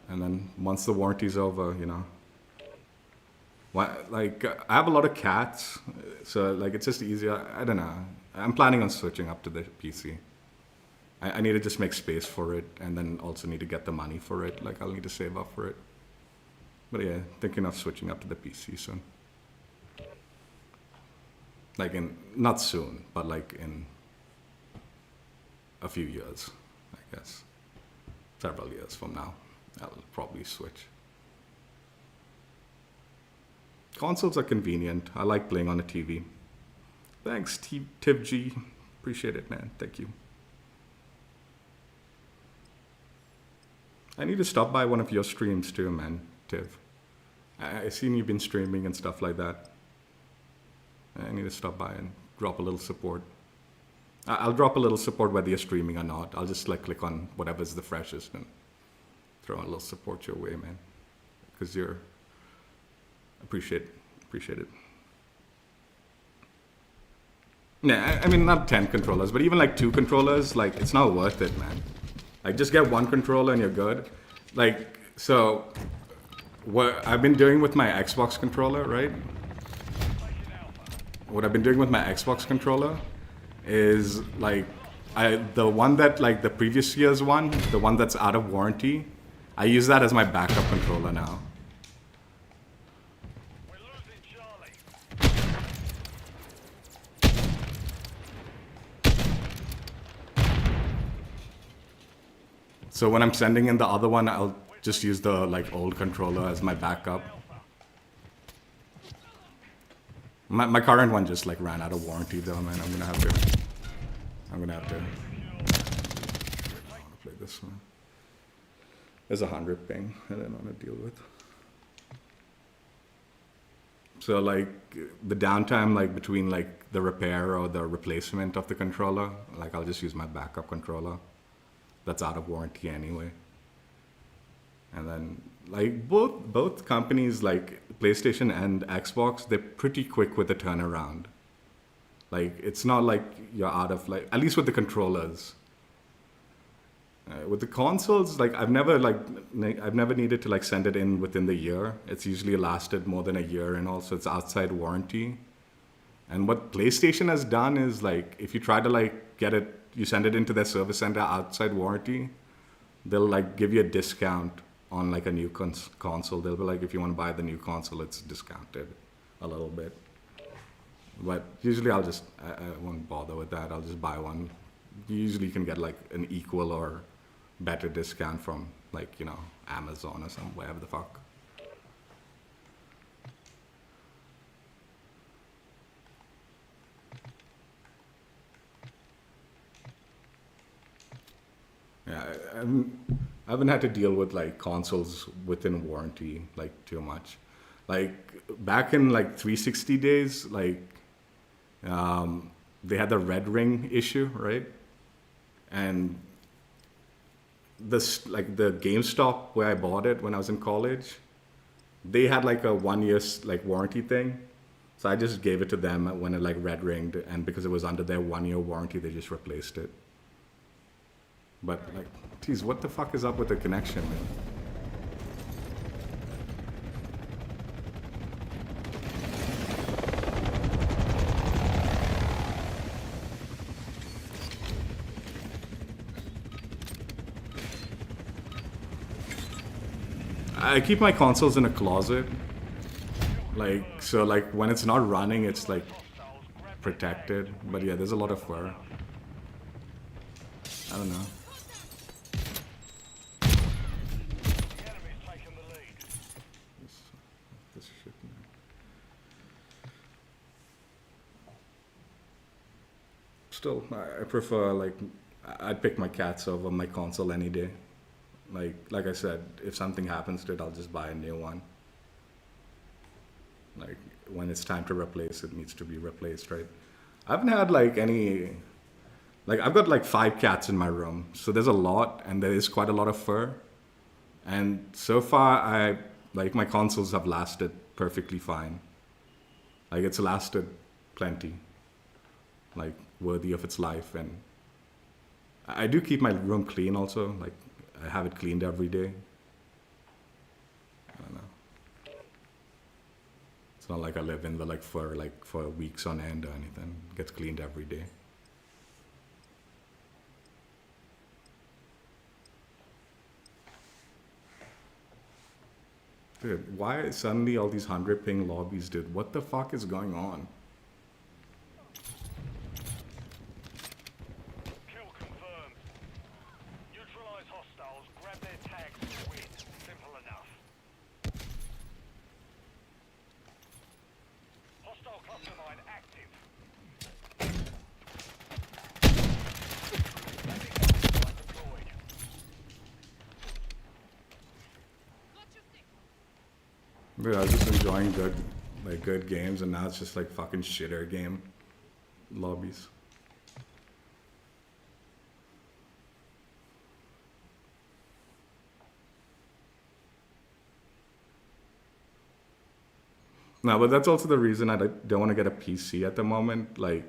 And then once the warranty's over, you know. Like I have a lot of cats, so like it's just easier. I don't know. I'm planning on switching up to the PC. I need to just make space for it, and then also need to get the money for it. Like I'll need to save up for it. But yeah, thinking of switching up to the PC soon. Like not soon, but like in a few years, I guess. Several years from now, I'll probably switch. Consoles are convenient. I like playing on a TV. Thanks, Tiv G. Appreciate it, man. Thank you. I need to stop by one of your streams too, man, Tiv. I've seen you've been streaming and stuff like that. I need to stop by and drop a little support. I'll drop a little support whether you're streaming or not. I'll just like click on whatever's the freshest and throw a little support your way, man. Because you're appreciate it. Yeah, I mean, not 10 controllers, but even like 2 controllers, like, it's not worth it, man. Like, just get 1 controller and you're good. Like, so, what I've been doing with my Xbox controller, right? What I've been doing with my Xbox controller is, like, the one that, like, the previous year's one, the one that's out of warranty, I use that as my backup controller now. We're losing Charlie. So when I'm sending in the other one, I'll just use the, like, old controller as my backup. My current one just, like, ran out of warranty though, man. I'm gonna have to I don't want to play this one. There's 100 ping I didn't want to deal with. So, like, the downtime, like, between, like, the repair or the replacement of the controller, like, I'll just use my backup controller that's out of warranty anyway. And then, like, both companies, like PlayStation and Xbox, they're pretty quick with the turnaround. Like, it's not like you're out of, like, at least with the controllers. With the consoles, like, I've never needed to, like, send it in within the year. It's usually lasted more than a year, and also it's outside warranty. And what PlayStation has done is, like, if you try to, like, get it, you send it into their service center outside warranty, they'll, like, give you a discount on, like, a new console. They'll be like, if you want to buy the new console, it's discounted a little bit. But usually I won't bother with that. I'll just buy one. Usually you can get, like, an equal or better discount from, like, you know, Amazon or wherever the fuck. Yeah, I haven't had to deal with, like, consoles within warranty, like, too much. Like, back in, like, 360 days, like, they had the red ring issue, right? And this, like, the GameStop where I bought it when I was in college, they had, like, a 1 year, like, warranty thing. So I just gave it to them when it, like, red ringed, and because it was under their 1 year warranty, they just replaced it. But, like, geez, what the fuck is up with the connection, man? I keep my consoles in a closet. Like, so, like, when it's not running, it's, like, protected. But yeah, there's a lot of fur. I don't know. The enemy's taken the lead. This shit, man. Still, I prefer, like, I'd pick my cats over my console any day. Like I said, if something happens to it, I'll just buy a new one. Like, when it's time to replace, it needs to be replaced, right? I haven't had, like, any... Like, I've got, like, 5 cats in my room, so there's a lot, and there is quite a lot of fur. And so far, my consoles have lasted perfectly fine. Like, it's lasted plenty. Like, worthy of its life. And I do keep my room clean also. Like, I have it cleaned every day. I don't know. It's not like I live in the, like, fur, like, for weeks on end or anything. It gets cleaned every day. Dude, why suddenly all these 100 ping lobbies, dude? What the fuck is going on? Kill confirmed. Neutralize hostiles, grab their tags and win. Simple enough. Hostile cluster mine active. Deployed. Dude, I was just enjoying good games, and now it's just, like, fucking shitter game lobbies. No, but that's also the reason I don't want to get a PC at the moment. Like,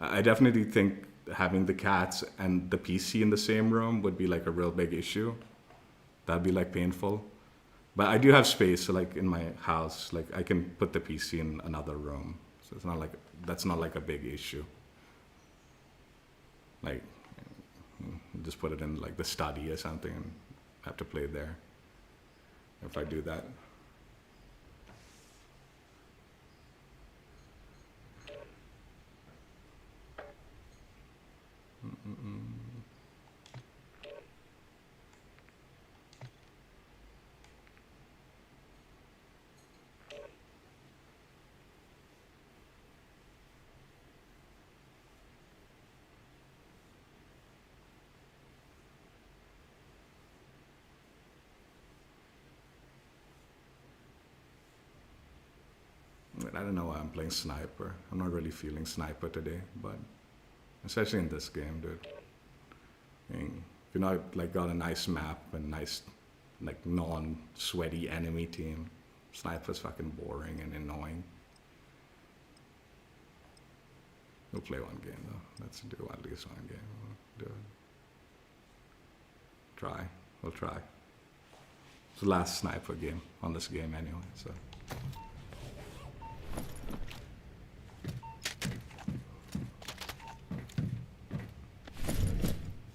I definitely think having the cats and the PC in the same room would be like a real big issue. That'd be like painful. But I do have space, so like in my house, like I can put the PC in another room. So it's not like that's not like a big issue. Like just put it in like the study or something and have to play there. If I do that. I don't know why I'm playing sniper. I'm not really feeling sniper today, but especially in this game, dude. I mean, if you're not like got a nice map and nice like non-sweaty enemy team, sniper's fucking boring and annoying. We'll play one game though. Let's do at least one game. We'll do it. Try. We'll try. It's the last sniper game on this game anyway, so.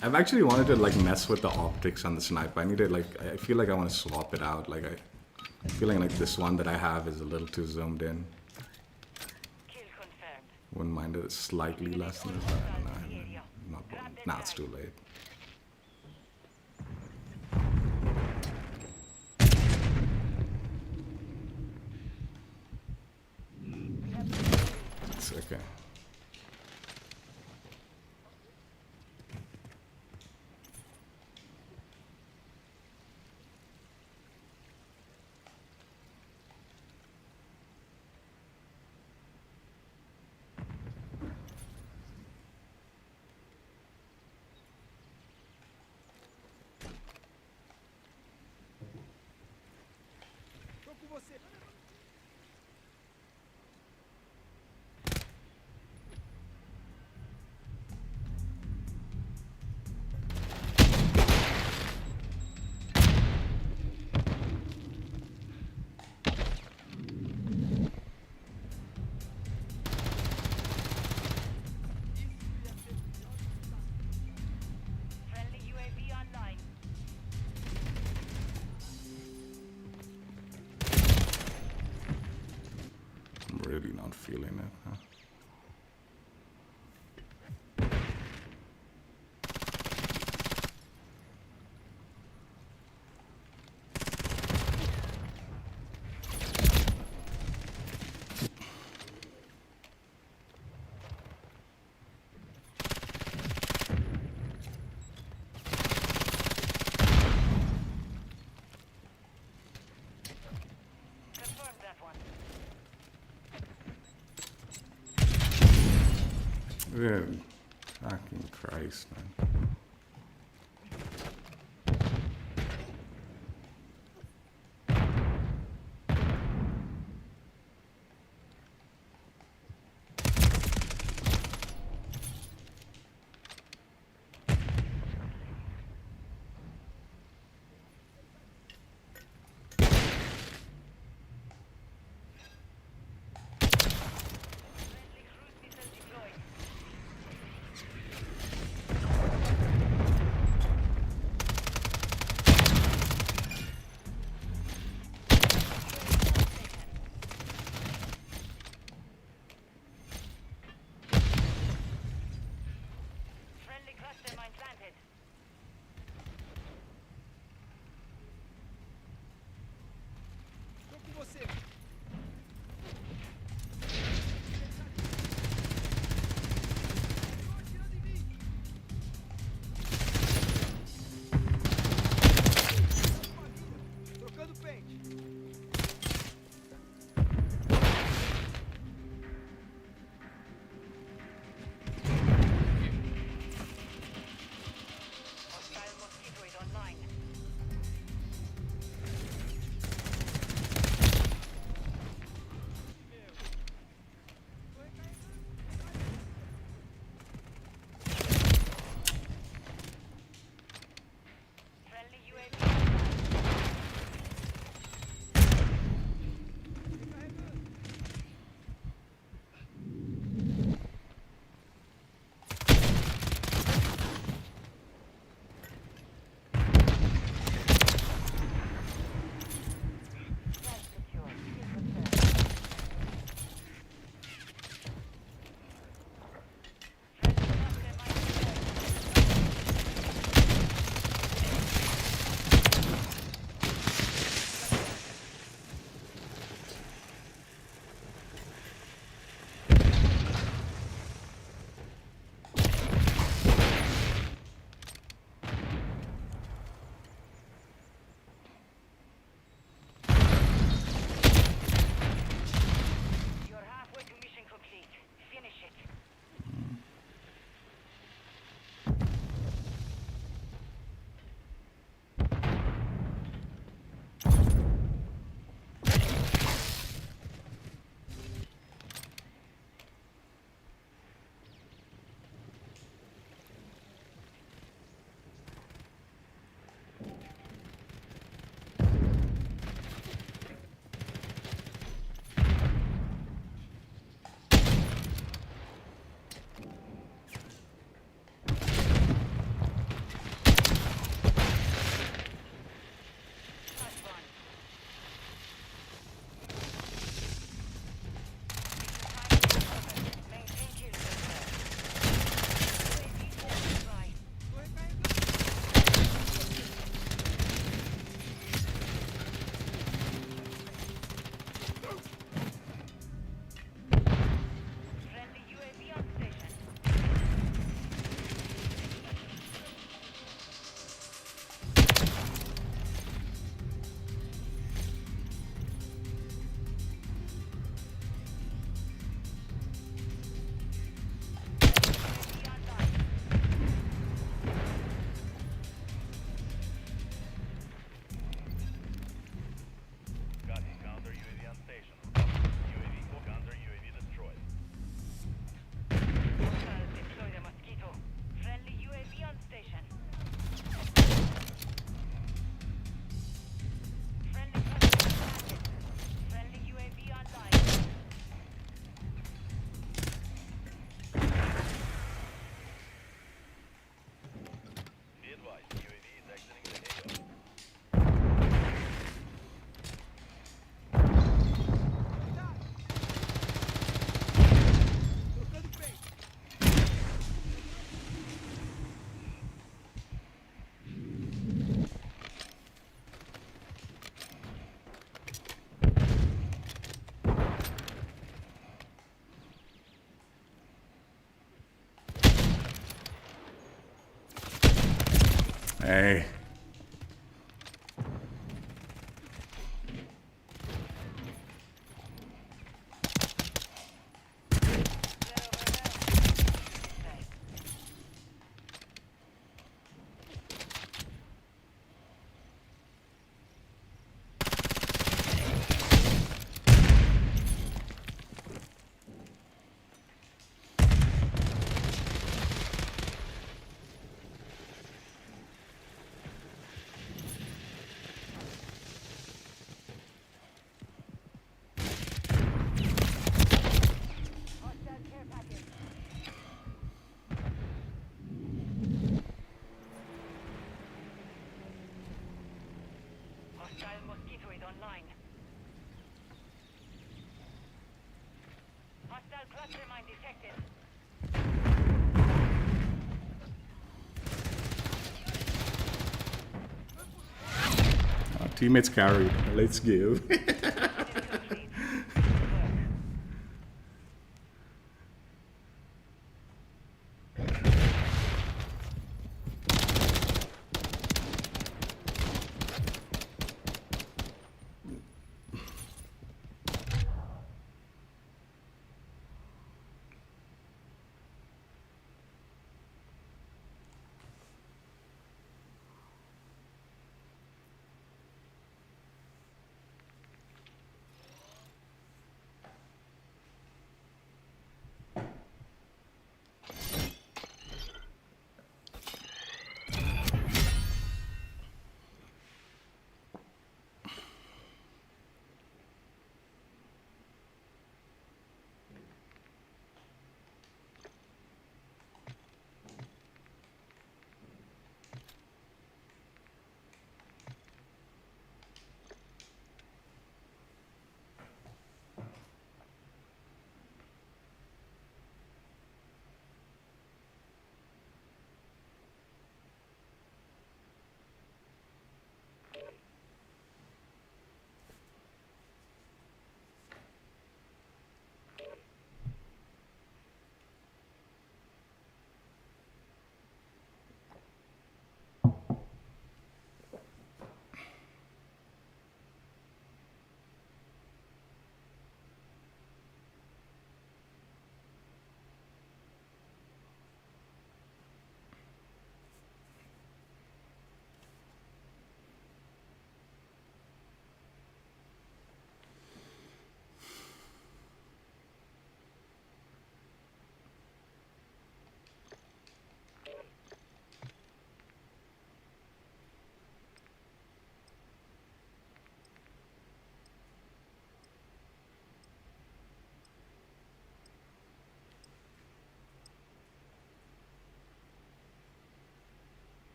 I've actually wanted to like mess with the optics on the sniper. I need to like, I feel like I want to swap it out. Like I'm feeling like this one that I have is a little too zoomed in. Kill confirmed. Wouldn't mind it slightly less than this, but I don't know. Now it's too late. It's okay. Tô com você. Friendly UAV online. I'm really not feeling it. Huh? Confirm that one. Dude, fucking Christ, man. Friendly cruise missile deployed. Friendly cluster mine planted. Tô com você. Tô atirando em mim. Trocando pente. Hey. Hostile care package. Hostile mosquito is online. Hostile cluster mine detected. Our teammates carried. Let's give. Complete.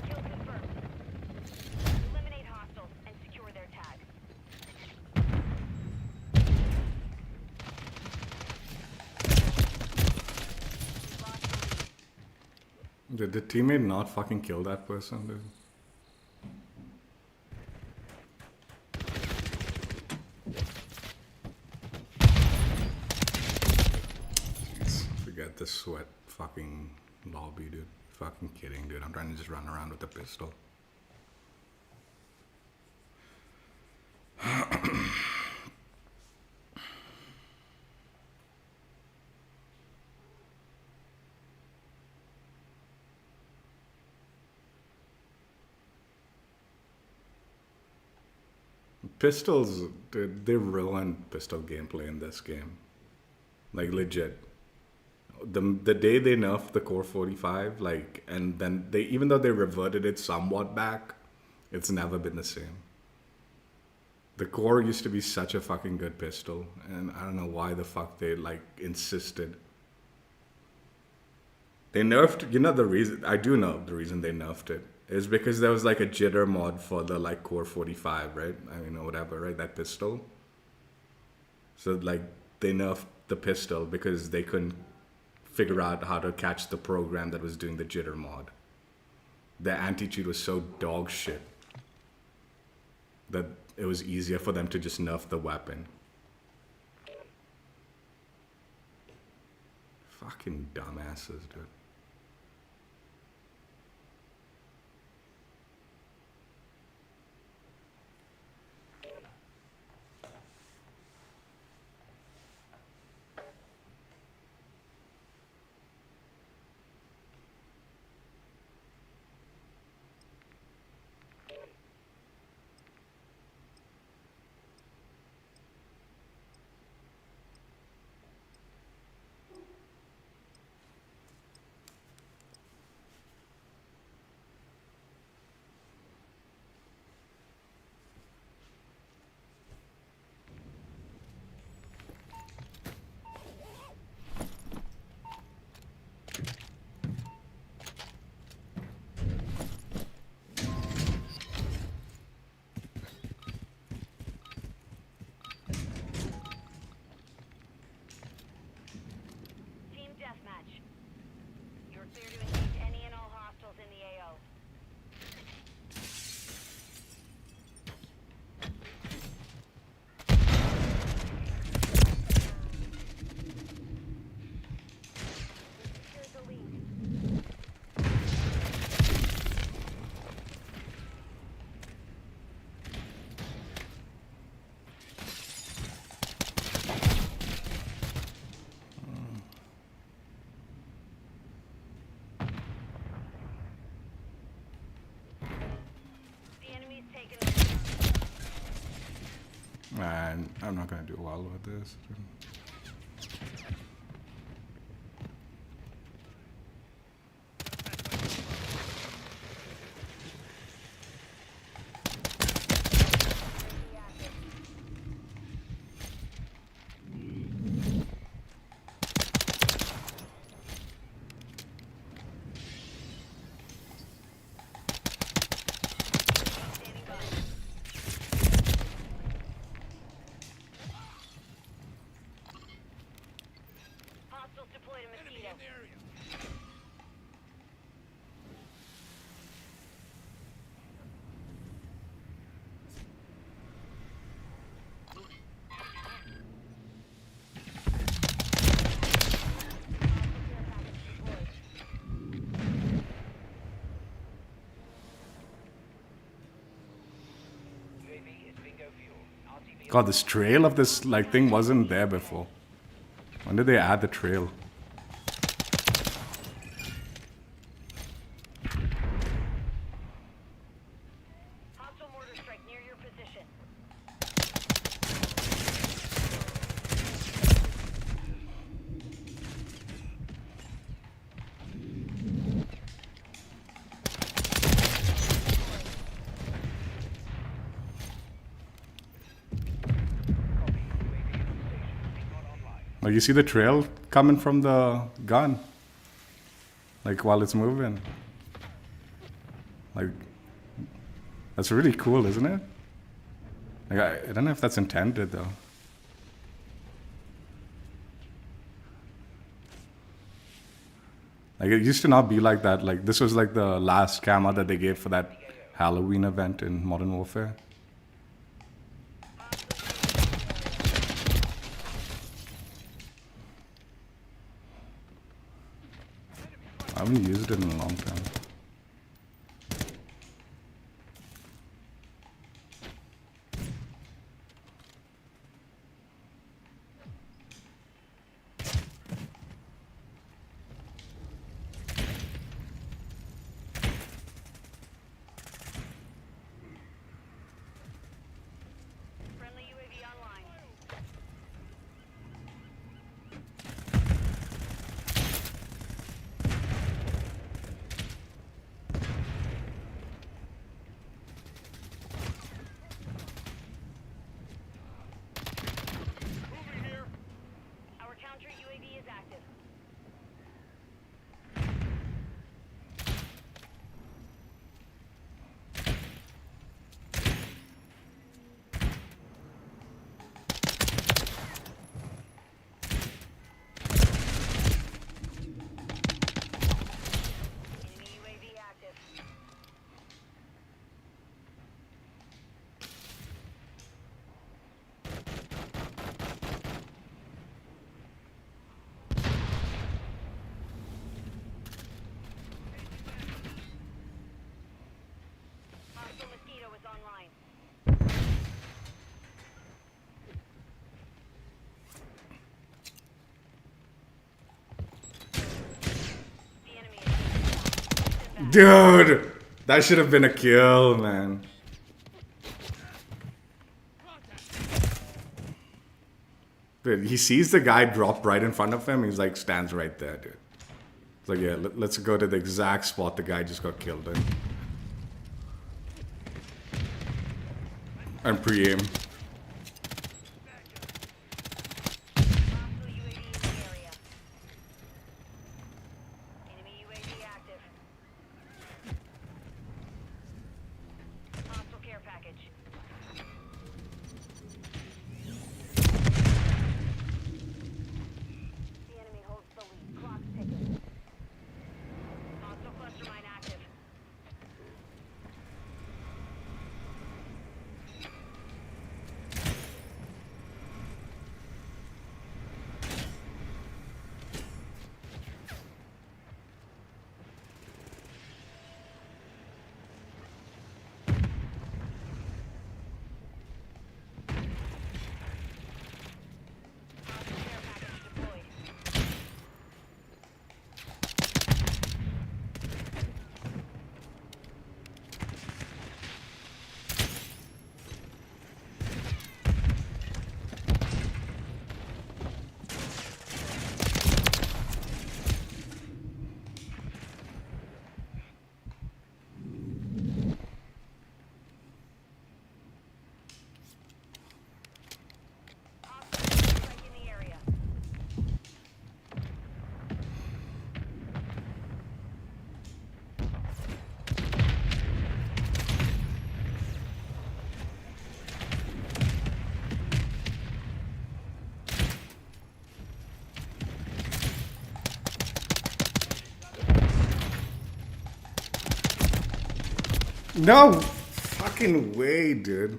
Kill confirmed. Eliminate hostiles and secure their tag. Lost the lead. Did the teammate not fucking kill that person, dude? Jeez, forget this sweat fucking lobby, dude. Fucking kidding, dude. I'm trying to just run around with a pistol. Pistols, dude, they ruined pistol gameplay in this game. Like legit. The day they nerfed the Core 45, like, and then they, even though they reverted it somewhat back, it's never been the same. The Core used to be such a fucking good pistol, and I don't know why the fuck they like insisted. They nerfed, you know the reason, I do know the reason they nerfed it is because there was like a jitter mod for the like Core 45, right? I mean, or whatever, right? That pistol. So like they nerfed the pistol because they couldn't figure out how to catch the program that was doing the jitter mod. Their anti-cheat was so dog shit that it was easier for them to just nerf the weapon. Fucking dumbasses, dude. Team deathmatch. You're clear to engage any and all hostiles in the AO. Secure the lead. The enemy's taken the lead. Man, I'm not gonna do well with this. Standing by. Hostiles deployed a Enemy mosquito. in the area. God, this trail of this like thing wasn't there before. When did they add the trail? Hostile mortar strike near your position. Like you see the trail coming from the gun, like while it's moving. Like that's really cool, isn't it? Like I don't know if that's intended though. Like it used to not be like that. Like this was like the last camo that they gave for that Halloween event in Modern Warfare. I haven't used it in a long time. Friendly UAV online. Dude, that should have been a kill, man. Dude, he sees the guy drop right in front of him. He's like, stands right there, dude. It's like, yeah, let's go to the exact spot the guy just got killed in. And pre-aim. Hostile UAV in the area. Enemy UAV active. Hostile care package. The enemy holds the lead. Clock's ticking. Hostile cluster mine active. Hostile care package deployed. Hostile strike in the area. No fucking way, dude.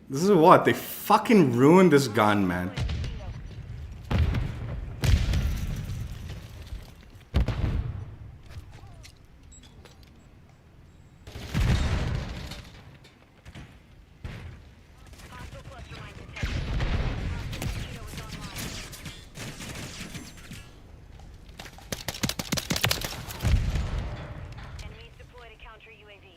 This is what? They fucking ruined this gun, man. Hostile cluster mine detected. Hostile torpedo is online. Enemies deployed a counter UAV.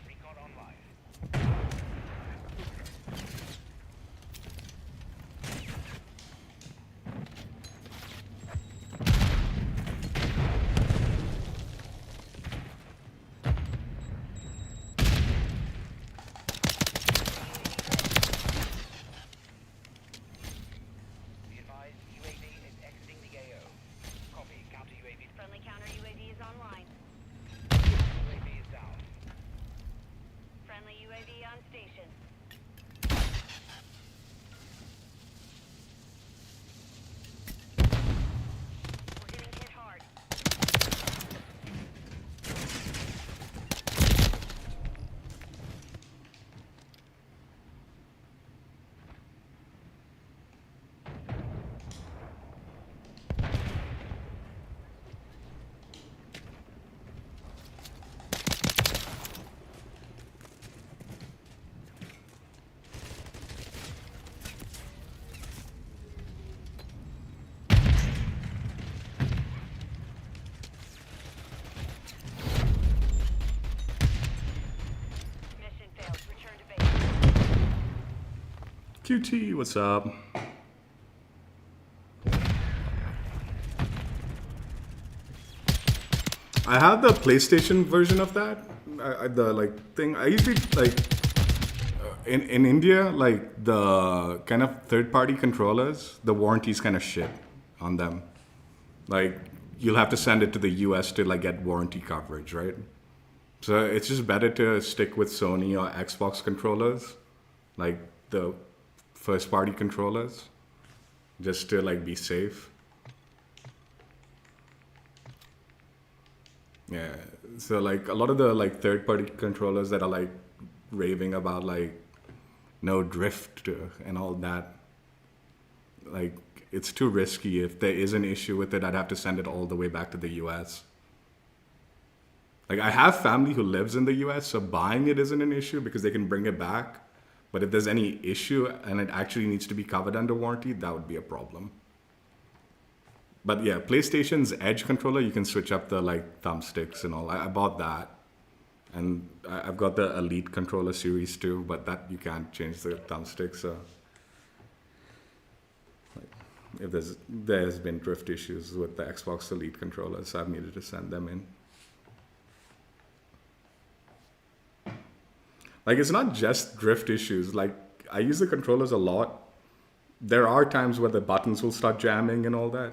Recon online. Be advised, UAV is exiting the AO. Copy. Counter UAV. Friendly counter UAV is online. UAV is down. Friendly UAV on station. We're getting hit hard. Mission failed. Return to base. QT, what's up? I have the PlayStation version of that. The like thing. I usually like in India, like the kind of third-party controllers, the warranty's kind of shit on them. Like you'll have to send it to the US to like get warranty coverage, right? So it's just better to stick with Sony or Xbox controllers, like the first-party controllers, just to like be safe. Yeah. So like a lot of the like third-party controllers that are like raving about like no drift and all that, like it's too risky. If there is an issue with it, I'd have to send it all the way back to the US. Like, I have family who lives in the US, so buying it isn't an issue because they can bring it back. But if there's any issue and it actually needs to be covered under warranty, that would be a problem. But yeah, PlayStation's Edge controller, you can switch up the like thumbsticks and all. I bought that. And I've got the Elite controller series too, but that you can't change the thumbsticks. So like, if there's been drift issues with the Xbox Elite controllers, so I've needed to send them in. Like, it's not just drift issues. Like, I use the controllers a lot. There are times where the buttons will start jamming and all that.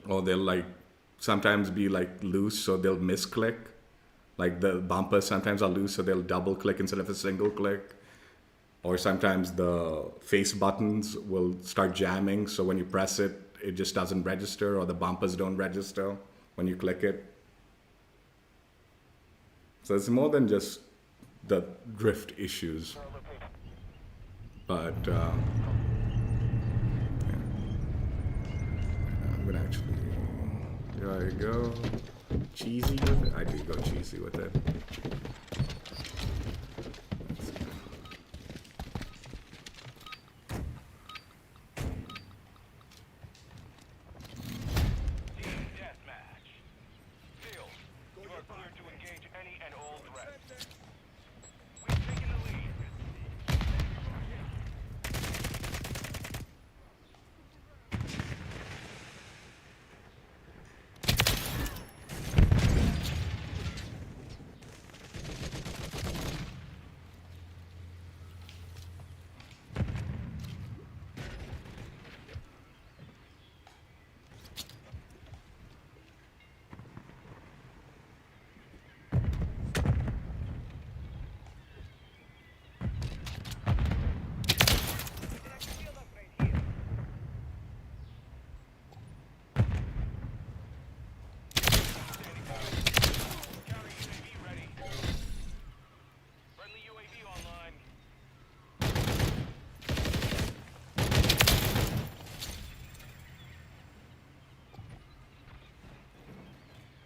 Or they'll, like, sometimes be, like, loose, so they'll misclick. Like, the bumpers sometimes are loose, so they'll double click instead of a single click. Or sometimes the face buttons will start jamming, so when you press it, it just doesn't register, or the bumpers don't register when you click it. So it's more than just the drift issues, but yeah. I'm gonna actually, do I go cheesy with it? I do go cheesy with it. Deathmatch. Field, you are clear to engage any and all threats. We've taken the lead. Counter UAV ready. Friendly UAV online.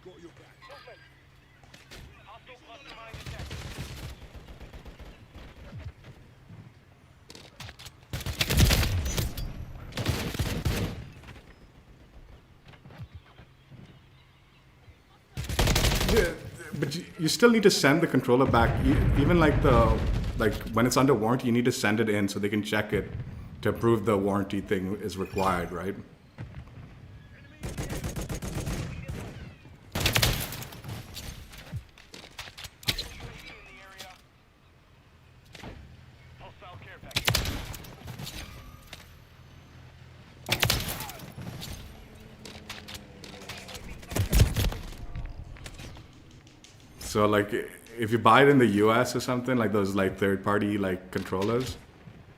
Got your back. Hostile cluster mine detected. Yeah, but you still need to send the controller back. Even like when it's under warranty, you need to send it in so they can check it to prove the warranty thing is required, right? UAV in the area. Hostile care package. So like, if you buy it in the US or something, like those like third-party like controllers,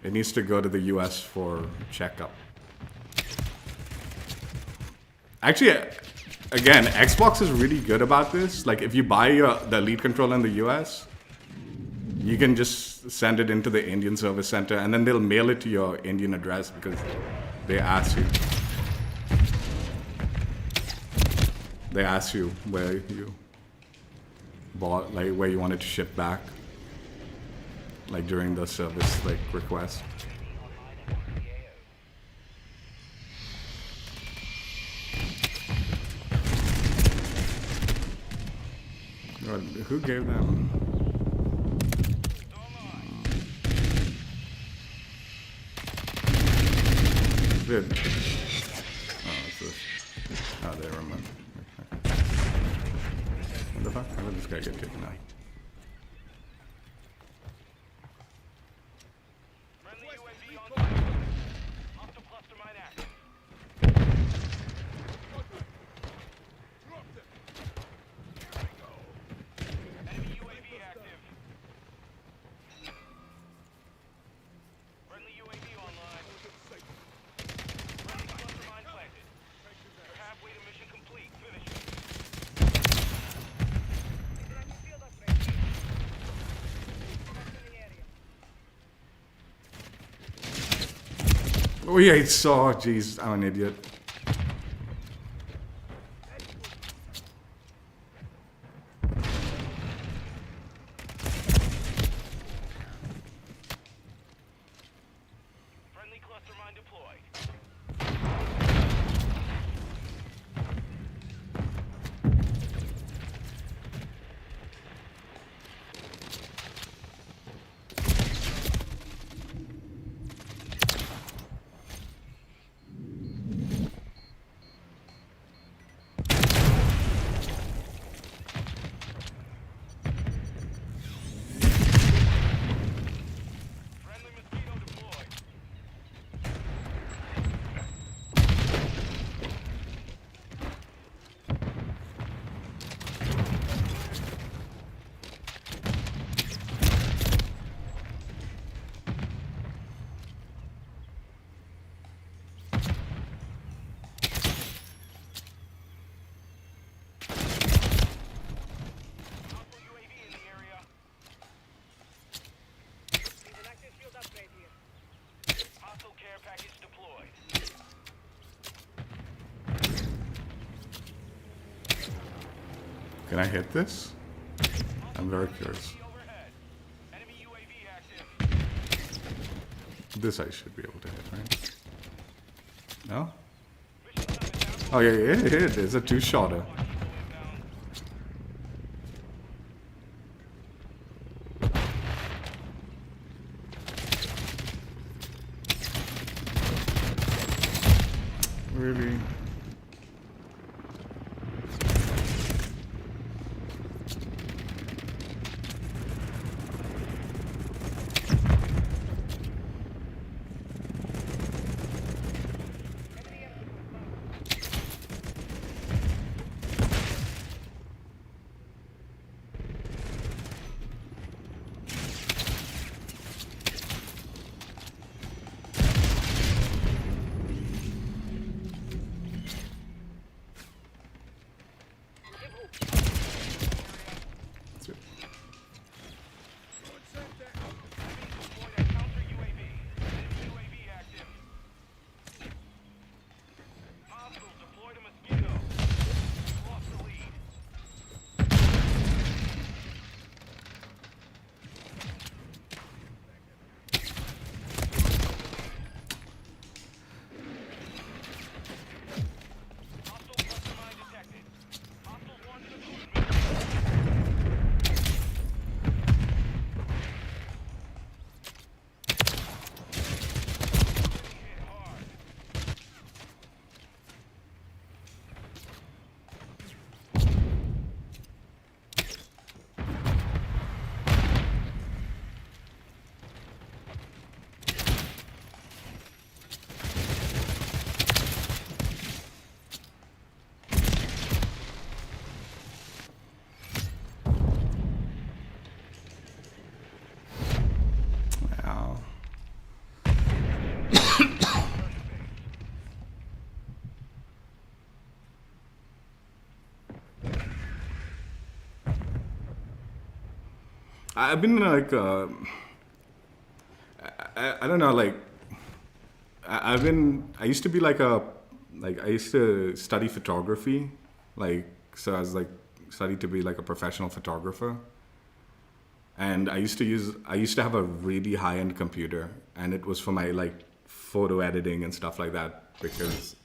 it needs to go to the US for checkup. Actually, again, Xbox is really good about this. Like, if you buy the Elite controller in the US, you can just send it into the Indian service center, and then they'll mail it to your Indian address because they ask you. They ask you where you bought, like where you wanted to ship back, like during the service like request. God, who gave them? Good. Oh, it's this. Oh, they remember. What the fuck? How did this guy get taken out? Friendly UAV on site. Hostile cluster mine active. Enemy UAV active. Friendly UAV online. Friendly cluster mine planted. You're halfway to mission complete. Finish it. Field upgrade. That's in the area. Oh yeah, it's so. Jeez, I'm an idiot. Can I hit this? I'm very curious. Overhead. Enemy UAV active. This I should be able to hit, right? No? Oh yeah, yeah, it hit. It's a two-shotter. Really? That's it. Deployed a counter UAV. Enemy UAV active. Hostiles deployed a mosquito. Lost the lead. Hostile cluster mine detected. Hostile launched a cruise missile. Hit hard. Ow. I've been like, I don't know, like, I used to be like I used to study photography, like, so I was like, studied to be like a professional photographer. And I used to have a really high-end computer, and it was for my like photo editing and stuff like that, because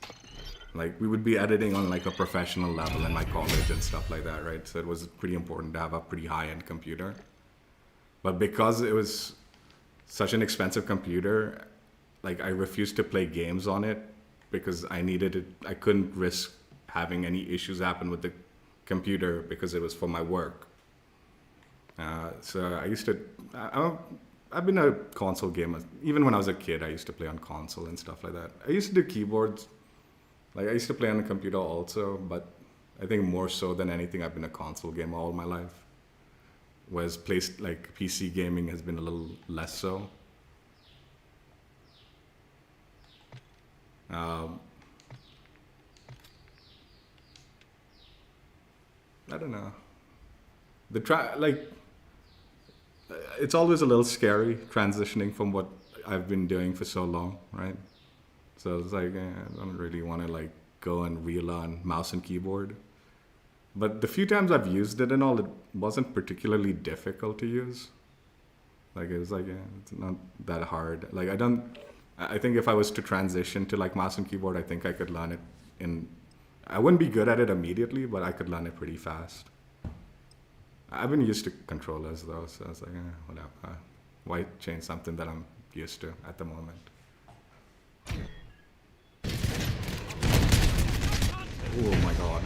like we would be editing on like a professional level in my college and stuff like that, right? So it was pretty important to have a pretty high-end computer. But because it was such an expensive computer, like I refused to play games on it because I needed it. I couldn't risk having any issues happen with the computer because it was for my work. So I used to, I've been a console gamer. Even when I was a kid, I used to play on console and stuff like that. I used to do keyboards. Like I used to play on the computer also, but I think more so than anything, I've been a console gamer all my life. Whereas like PC gaming has been a little less so. I don't know. It's always a little scary transitioning from what I've been doing for so long, right? So it's like I don't really want to like go and relearn mouse and keyboard. But the few times I've used it and all, it wasn't particularly difficult to use. Like it was like it's not that hard. Like I think if I was to transition to like mouse and keyboard, I think I could learn it I wouldn't be good at it immediately, but I could learn it pretty fast. I've been used to controllers though, so I was like, whatever. Why change something that I'm used to at the moment? Oh my god.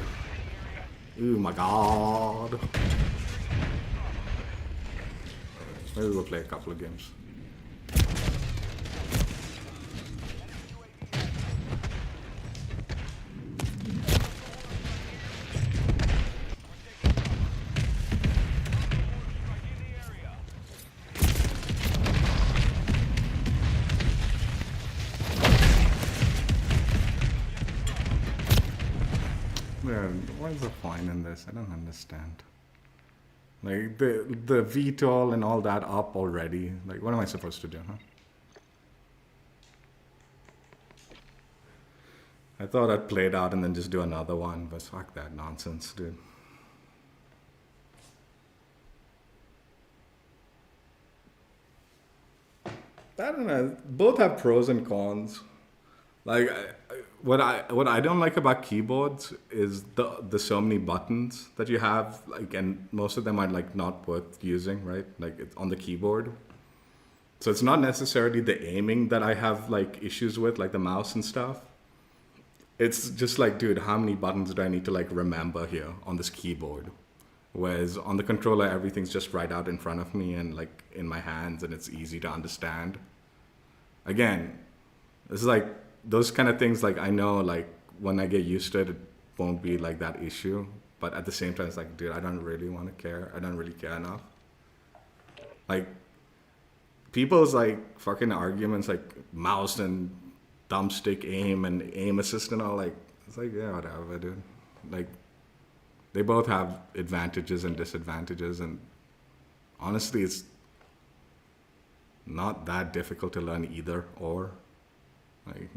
Oh my god. Maybe we'll play a couple of games. What is the point in this? I don't understand. Like the VTOL and all that up already. Like what am I supposed to do, huh? I thought I'd play it out and then just do another one, but fuck that nonsense, dude. don't know. Both have pros and cons. Like what I don't like about keyboards is the so many buttons that you have. Like, and most of them are like not worth using, right? Like it's on the keyboard. So it's not necessarily the aiming that I have like issues with, like the mouse and stuff. It's just like, dude, how many buttons do I need to like remember here on this keyboard? Whereas on the controller, everything's just right out in front of me and like in my hands, and it's easy to understand. Again, this is like those kind of things. Like I know, like when I get used to it, it won't be like that issue. But at the same time, it's like, dude, I don't really want to care. I don't really care enough. Like people's like fucking arguments, like mouse and thumbstick aim and aim assist and all. Like it's like, yeah, whatever, dude. Like they both have advantages and disadvantages, and honestly, it's not that difficult to learn either or. Like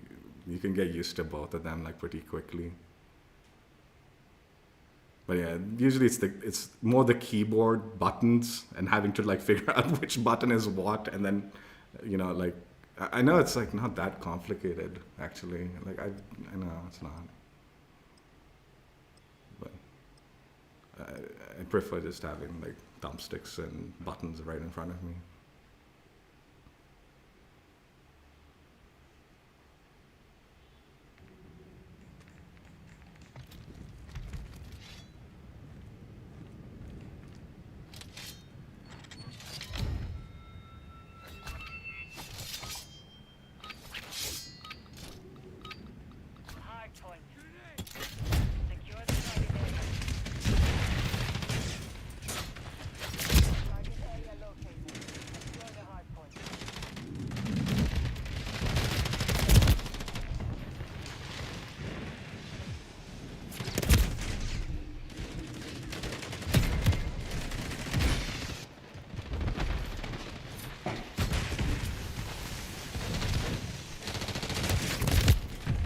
you can get used to both of them like pretty quickly. But yeah, usually it's more the keyboard buttons and having to like figure out which button is what, and then like I know it's like not that complicated actually. Like I know it's not. I prefer just having like thumbsticks and buttons right in front of me. Hard point. Secure the target area. Target area located. Secure the hard point.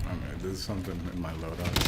I mean, there's something in my loadout.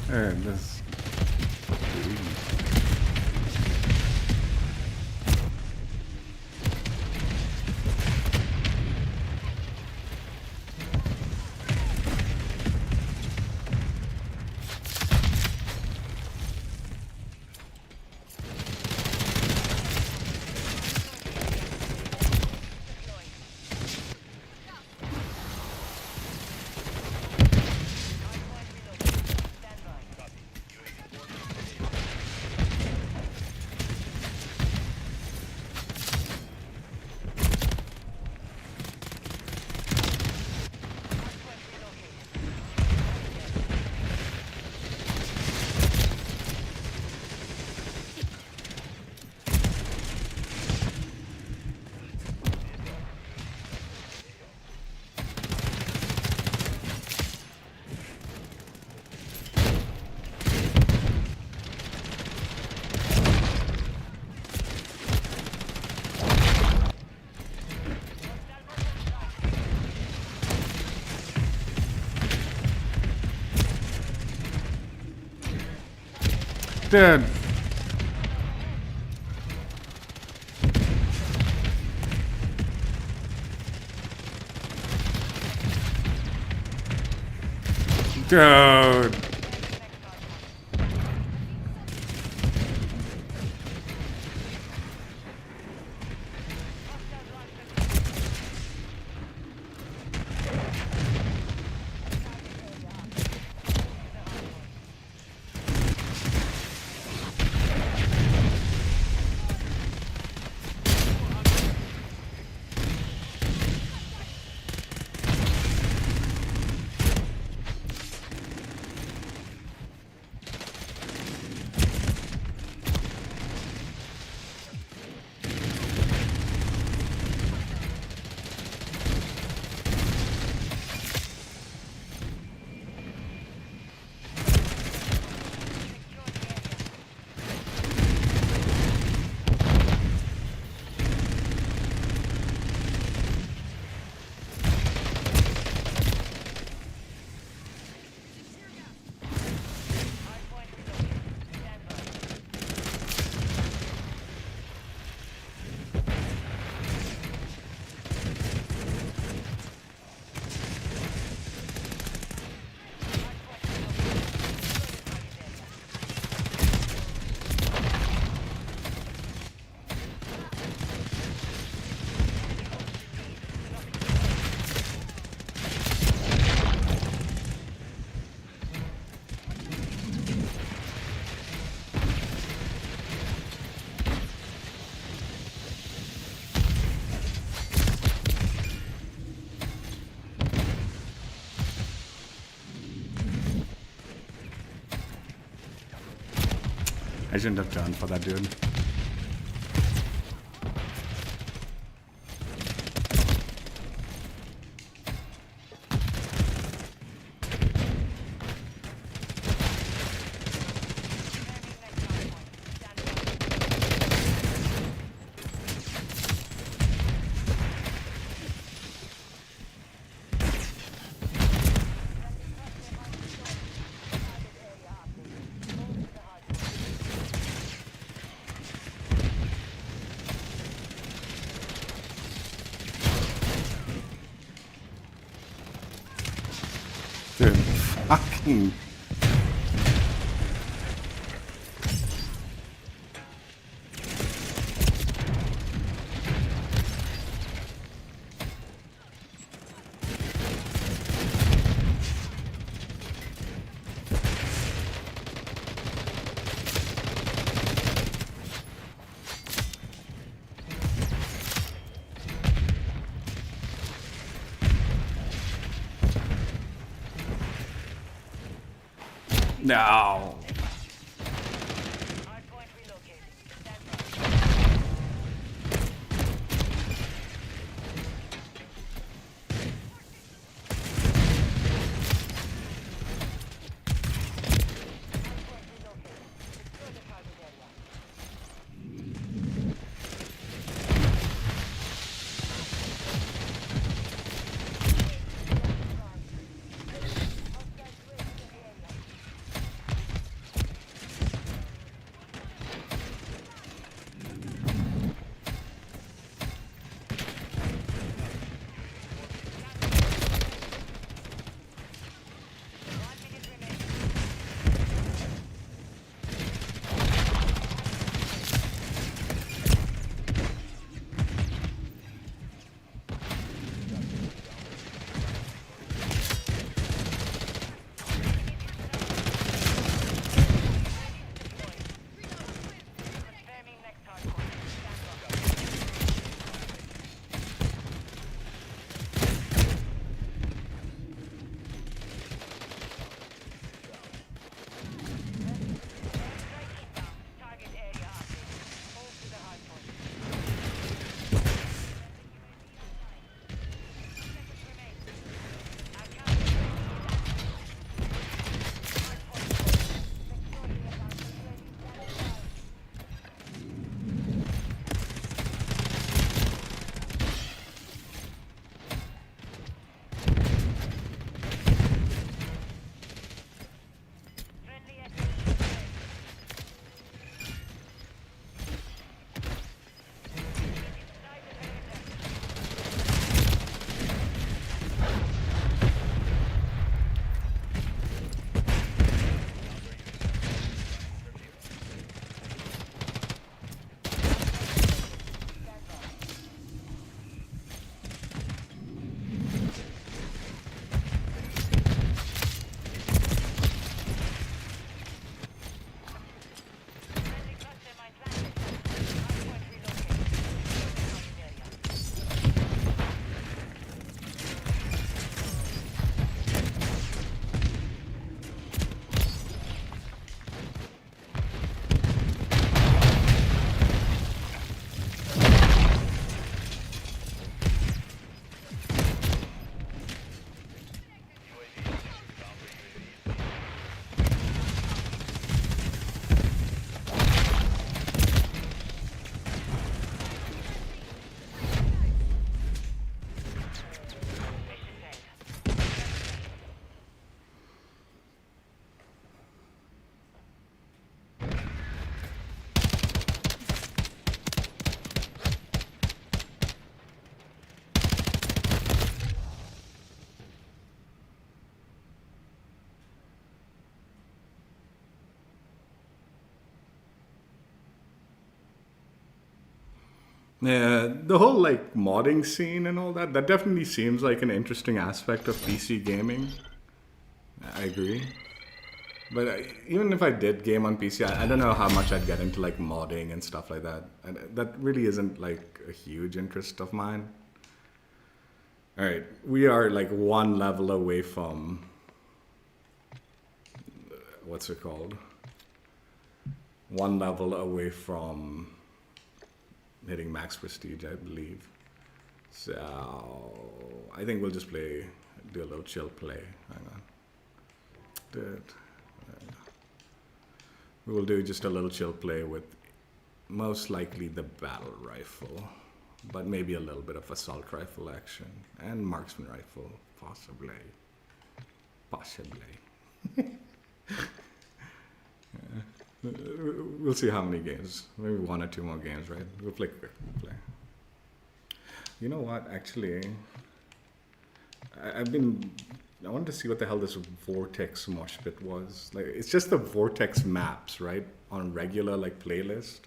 Clearing next hard point. Stand by. And this. Stand by. Hardpoint relocated. Dude. Dude. shouldn't have turned for that dude. Dude, fucking... No. Hardpoint relocated. Stand by. Hardpoint relocated. Secure the target area. Hostile threat in the area. Confirming next hardpoint. Stand by. Target area updated. Move to the hardpoint. Seconds remain. Our counter is hardpoint. Security account is ready. Stand by. Friendly FAE is ready. Inside the perimeter. Stand by. Friendly cluster mine planted. Hardpoint relocated. Secure the target area. Mission failed. Yeah, the whole like modding scene and all that, that definitely seems like an interesting aspect of PC gaming. I agree. But even if I did game on PC, I don't know how much I'd get into like modding and stuff like that. And that really isn't like a huge interest of mine. All right, we are like one level away from what's it called? one level away from hitting max prestige, I believe. So I think we'll just do a little chill play. Hang on. We will do just a little chill play with most likely the battle rifle, but maybe a little bit of assault rifle action and marksman rifle, possibly. We'll see how many games. Maybe 1 or 2 more games, right? We'll play quick. You know what? Actually, I wanted to see what the hell this Vortex mosh pit was. Like, it's just the Vortex maps, right? On regular like playlist.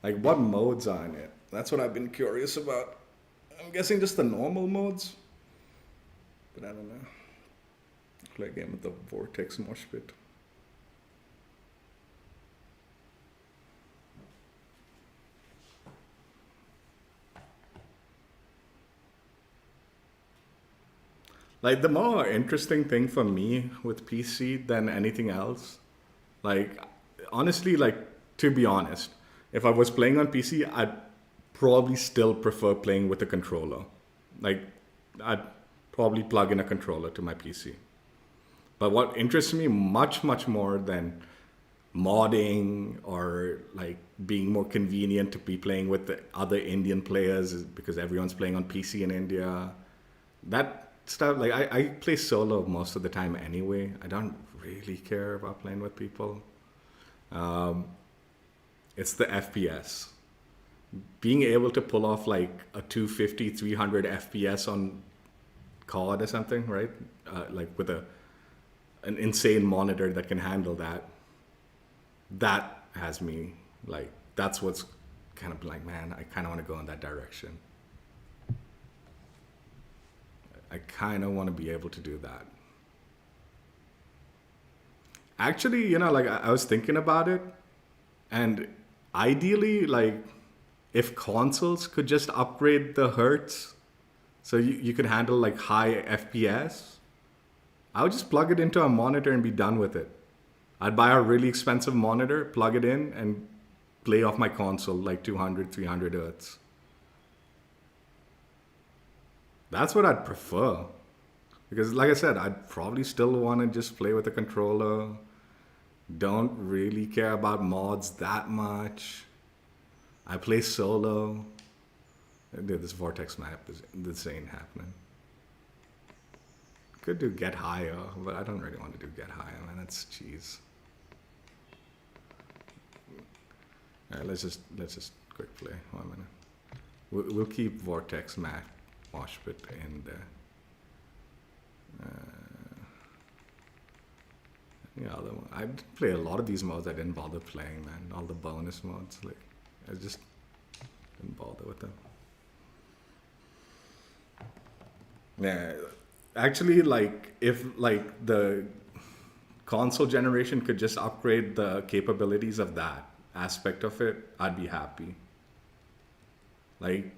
Like, what modes are in it? That's what I've been curious about. I'm guessing just the normal modes, but I don't know. Play a game with the Vortex mosh pit. Like, the more interesting thing for me with PC than anything else, like, honestly, like, to be honest, if I was playing on PC, I'd probably still prefer playing with a controller. Like, I'd probably plug in a controller to my PC. But what interests me much, much more than modding or like being more convenient to be playing with the other Indian players is because everyone's playing on PC in India. That stuff, like I play solo most of the time anyway. I don't really care about playing with people. It's the FPS. Being able to pull off like a 250, 300 FPS on COD or something, right? Like with an insane monitor that can handle that. That has me, like, that's what's kind of like, man, I kind of want to go in that direction. I kind of want to be able to do that. Actually, you know, like I was thinking about it, and ideally, like, if consoles could just upgrade the hertz so you could handle like high FPS, I would just plug it into a monitor and be done with it. I'd buy a really expensive monitor, plug it in, and play off my console like 200, 300 hertz. That's what I'd prefer. Because like I said, I'd probably still want to just play with a controller. Don't really care about mods that much. I play solo. Dude, this Vortex map is insane happening. Could do get higher, but I don't really want to do get higher, man. That's cheese. All right, let's just quick play. 1 minute. We'll keep Vortex mosh pit in there. Yeah, other one. I play a lot of these modes I didn't bother playing, man. All the bonus modes, like, I just didn't bother with them. Yeah, actually, like, if like the console generation could just upgrade the capabilities of that aspect of it, I'd be happy. Like,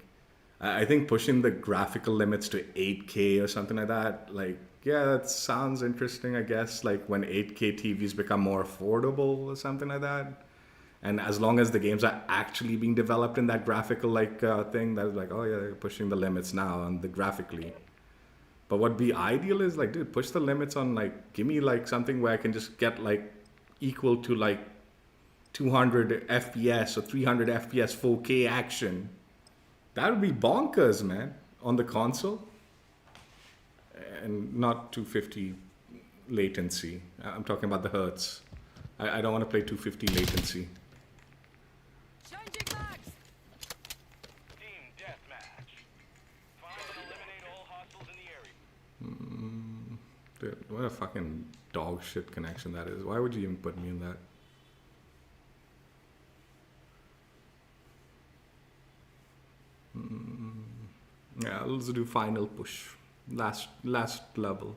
I think pushing the graphical limits to 8K or something like that, like, yeah, that sounds interesting, I guess, like when 8K TVs become more affordable or something like that. And as long as the games are actually being developed in that graphical like thing, that's like, oh yeah, they're pushing the limits now on the graphically. But what'd be ideal is like, dude, push the limits on, like, give me like something where I can just get like equal to like 200 FPS or 300 FPS 4K action. That would be bonkers, man, on the console. And not 250 latency. I'm talking about the hertz. I don't want to play 250 latency. Changing mags! Team deathmatch. Find and eliminate all hostiles in the area. Dude, what a fucking dog shit connection that is. Why would you even put me in that? Yeah, let's do final push. Last level.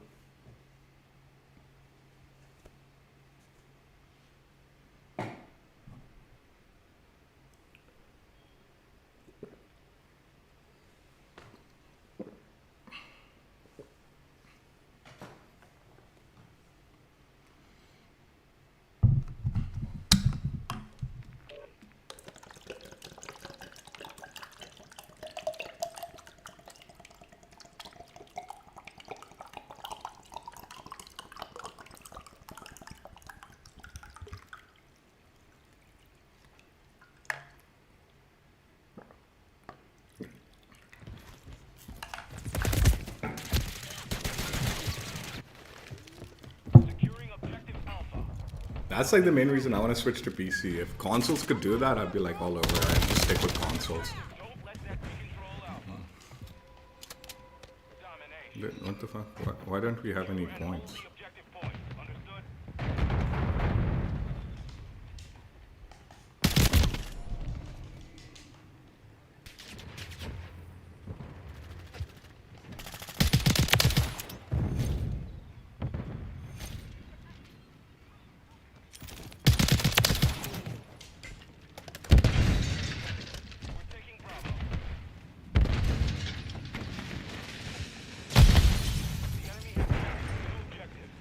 That's like the main reason I want to switch to PC. If consoles could do that, I'd be like all over it. I'd just stick with consoles. Don't let that be control Alpha. Domination. What the fuck? Why don't we have any points? The objective point. Understood? We're taking Bravo. The enemy has captured two objectives.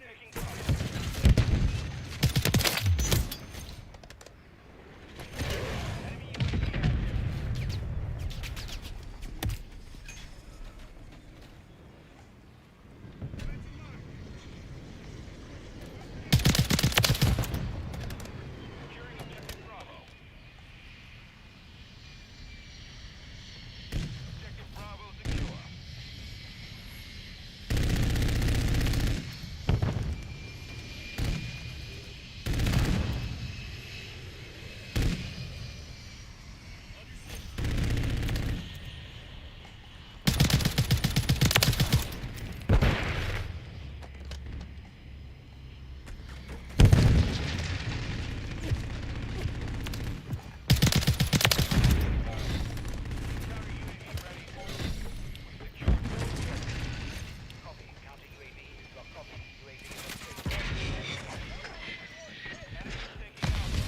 taking Bravo. Enemy UAV active. Securing objective Bravo. Objective Bravo secure. Counter UAV ready. Secure full objective. Copy. Counter UAV. Got copy. UAV is Enemy taking Alpha.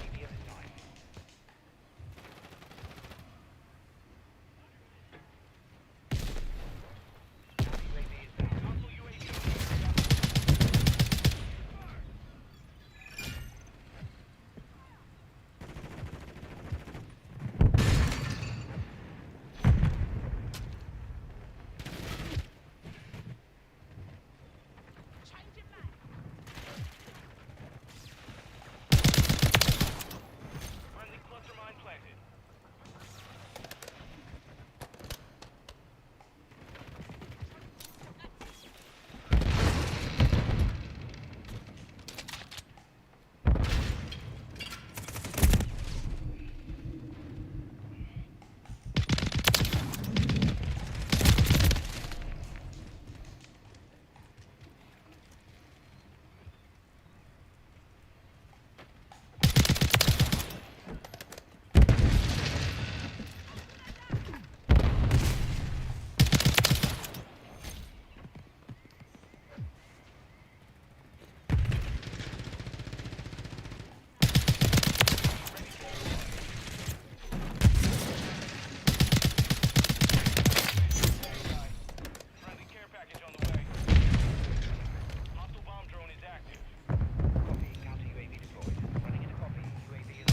RTB at time. Counter UAV is down. Console UAV. Friendly cluster mine planted. Friendly care package on the way. Hostile bomb drone is active. Copy. Counter UAV deployed. Running into copy. UAV is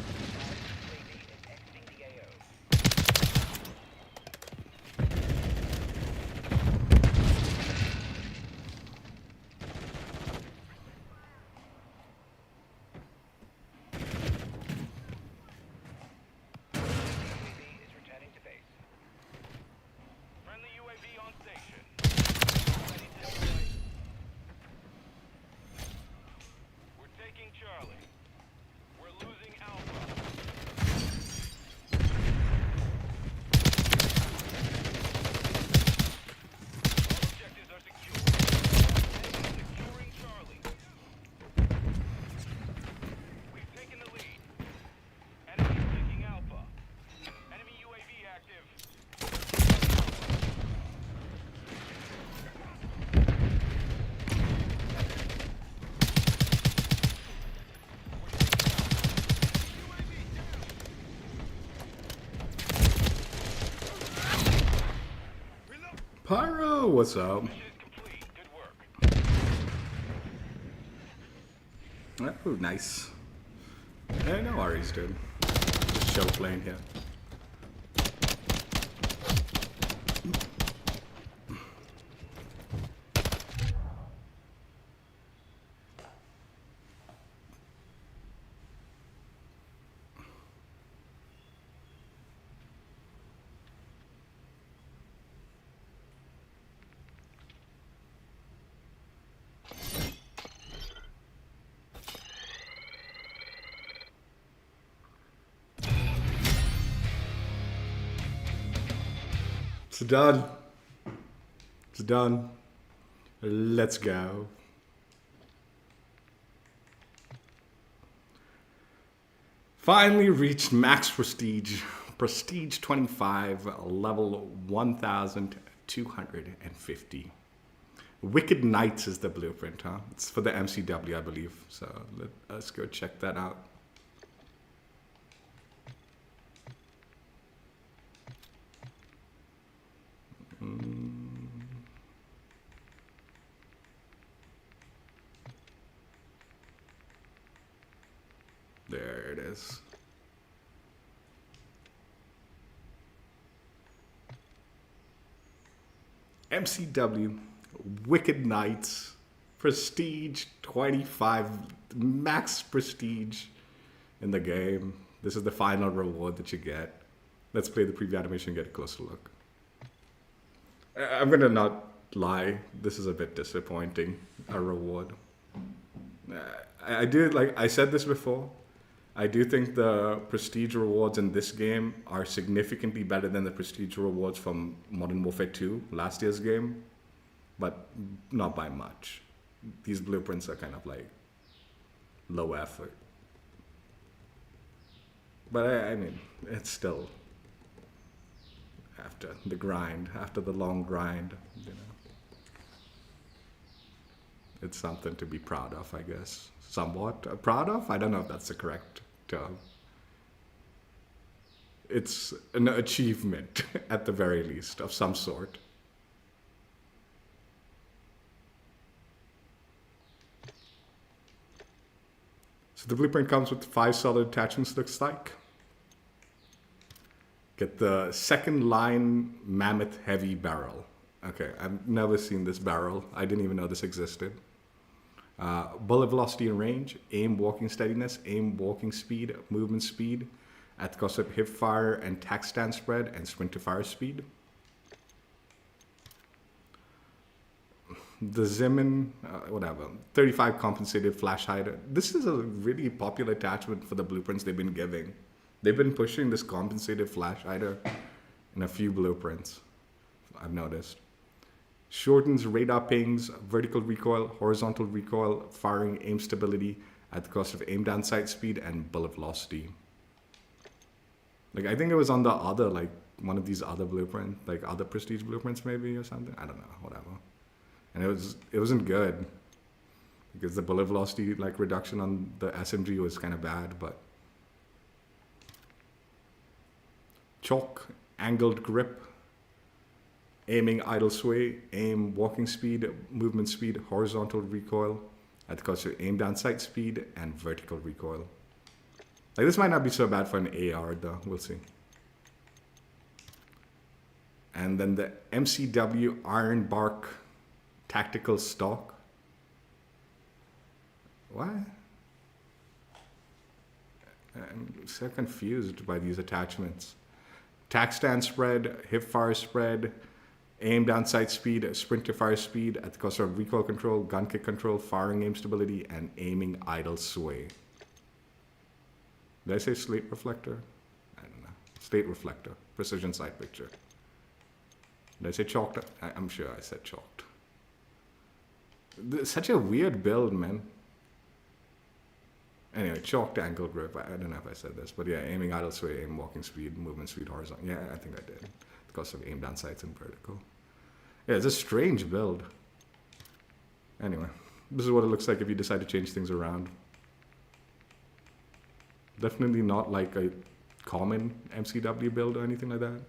UAV is exiting the AO. UAV is returning to base. Friendly UAV on station. Ready to deploy. We're taking Charlie. We're losing Alpha. All objectives are secure. Enemy securing Charlie. We've taken the lead. Enemy is taking Alpha. Enemy UAV active. Pyro, what's up? Mission is complete. Good work. Oh, nice. No worries, dude. Just show playing here. done. It's done. Let's go. Finally reached max prestige. Prestige 25, level 1250. Wicked Nights is the blueprint, huh? It's for the MCW, I believe. So let's go check that out. There it is. MCW Wicked Nights Prestige 25, max prestige in the game. This is the final reward that you get. Let's play the preview animation and get a closer look. I'm gonna not lie, this is a bit disappointing, a reward. I do, like I said this before, I do think the prestige rewards in this game are significantly better than the prestige rewards from Modern Warfare 2, last year's game, but not by much. These blueprints are kind of like low effort. But I mean, it's still after the grind, after the long grind, you know. It's something to be proud of, I guess. Somewhat proud of? I don't know if that's the correct term. It's an achievement, at the very least, of some sort. So the blueprint comes with 5 solid attachments, looks like. Get the second line Mammoth Heavy Barrel. Okay, I've never seen this barrel. I didn't even know this existed. Bullet velocity and range, aim walking steadiness, aim walking speed, movement speed, at the cost of hip fire and tack stand spread, and sprint to fire speed. The Zeman, whatever, 35 compensated flash hider. This is a really popular attachment for the blueprints they've been giving. They've been pushing this compensated flash hider in a few blueprints, I've noticed. Shortens radar pings, vertical recoil, horizontal recoil, firing aim stability at the cost of aim down sight speed and bullet velocity. Like, I think it was on the other, like, one of these other blueprints, like other prestige blueprints maybe or something. I don't know, whatever. And it wasn't good because the bullet velocity, like, reduction on the SMG was kind of bad, but chalk, angled grip, aiming idle sway, aim walking speed, movement speed, horizontal recoil at the cost of aim down sight speed and vertical recoil. Like, this might not be so bad for an AR though, we'll see. And then the MCW Iron Bark Tactical Stock. What? I'm so confused by these attachments. Tack stand spread, hip fire spread, aim down sight speed, sprint to fire speed at the cost of recoil control, gun kick control, firing aim stability, and aiming idle sway. Did I say slate reflector? I don't know. Slate reflector, precision sight picture. Did I say chalked? I'm sure I said chalked. Such a weird build, man. Anyway, chalked angle grip. I don't know if I said this, but yeah, aiming idle sway, aim walking speed, movement speed, horizontal. Yeah, I think I did. Because of aim down sights and vertical. Yeah, it's a strange build. Anyway, this is what it looks like if you decide to change things around. Definitely not like a common MCW build or anything like that.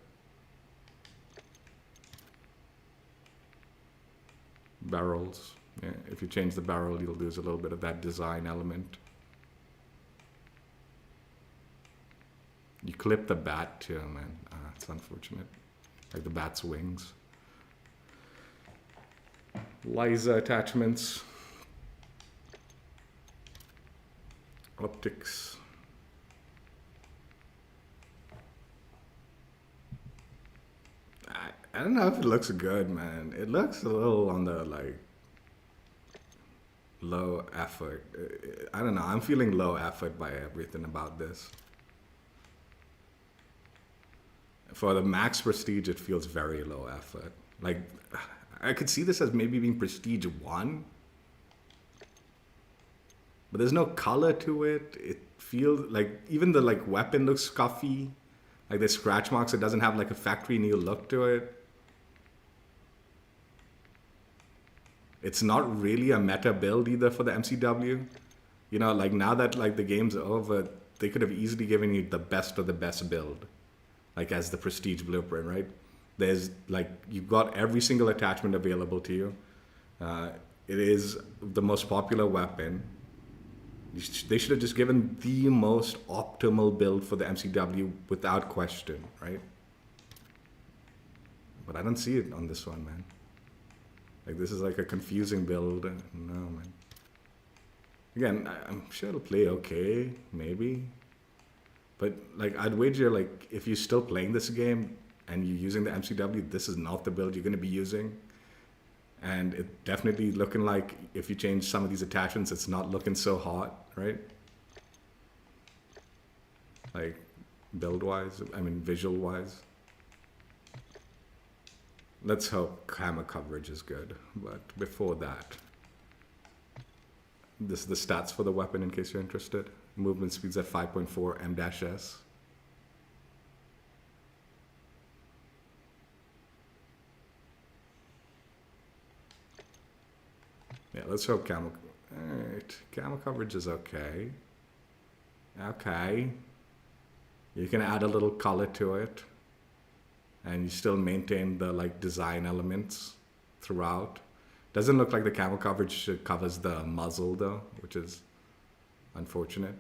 Barrels. Yeah, if you change the barrel, you'll lose a little bit of that design element. You clip the bat too, man. It's unfortunate. Like the bat's wings. Liza attachments. Optics. I don't know if it looks good, man. It looks a little on the, like, low effort. I don't know. I'm feeling low effort by everything about this. For the max prestige, it feels very low effort. Like, I could see this as maybe being prestige 1. But there's no color to it. It feels like even the like weapon looks scuffy. Like there's scratch marks. It doesn't have like a factory new look to it. It's not really a meta build either for the MCW. You know, like now that like the game's over, they could have easily given you the best of the best build. Like as the prestige blueprint, right? There's like, you've got every single attachment available to you. It is the most popular weapon. They should have just given the most optimal build for the MCW without question, right? But I don't see it on this one, man. Like this is like a confusing build. No, man. Again, I'm sure it'll play okay, maybe. But like I'd wager like if you're still playing this game and you're using the MCW, this is not the build you're going to be using. And it definitely looking like if you change some of these attachments, it's not looking so hot, right? Like build-wise, I mean visual-wise. Let's hope Camo Coverage is good. But before that, this is the stats for the weapon in case you're interested. Movement speeds at 5.4 M-S. Yeah, let's hope Camo... Alright, Camo Coverage is okay. Okay. You can add a little color to it. And you still maintain the like design elements throughout. Doesn't look like the Camo Coverage covers the muzzle though, which is unfortunate.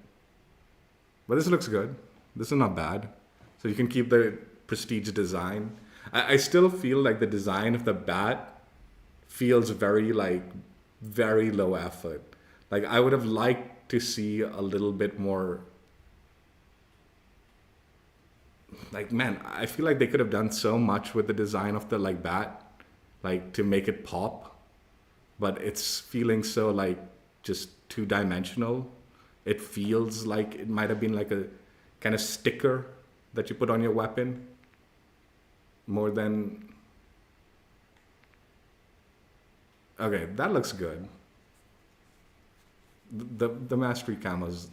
But this looks good. This is not bad. So you can keep the prestige design. I still feel like the design of the bat feels very low effort. Like I would have liked to see a little bit more. Like, man, I feel like they could have done so much with the design of the like bat, like to make it pop, but it's feeling so like just two-dimensional. It feels like it might have been like a kind of sticker that you put on your weapon more than... Okay, that looks good. The Mastery Camo's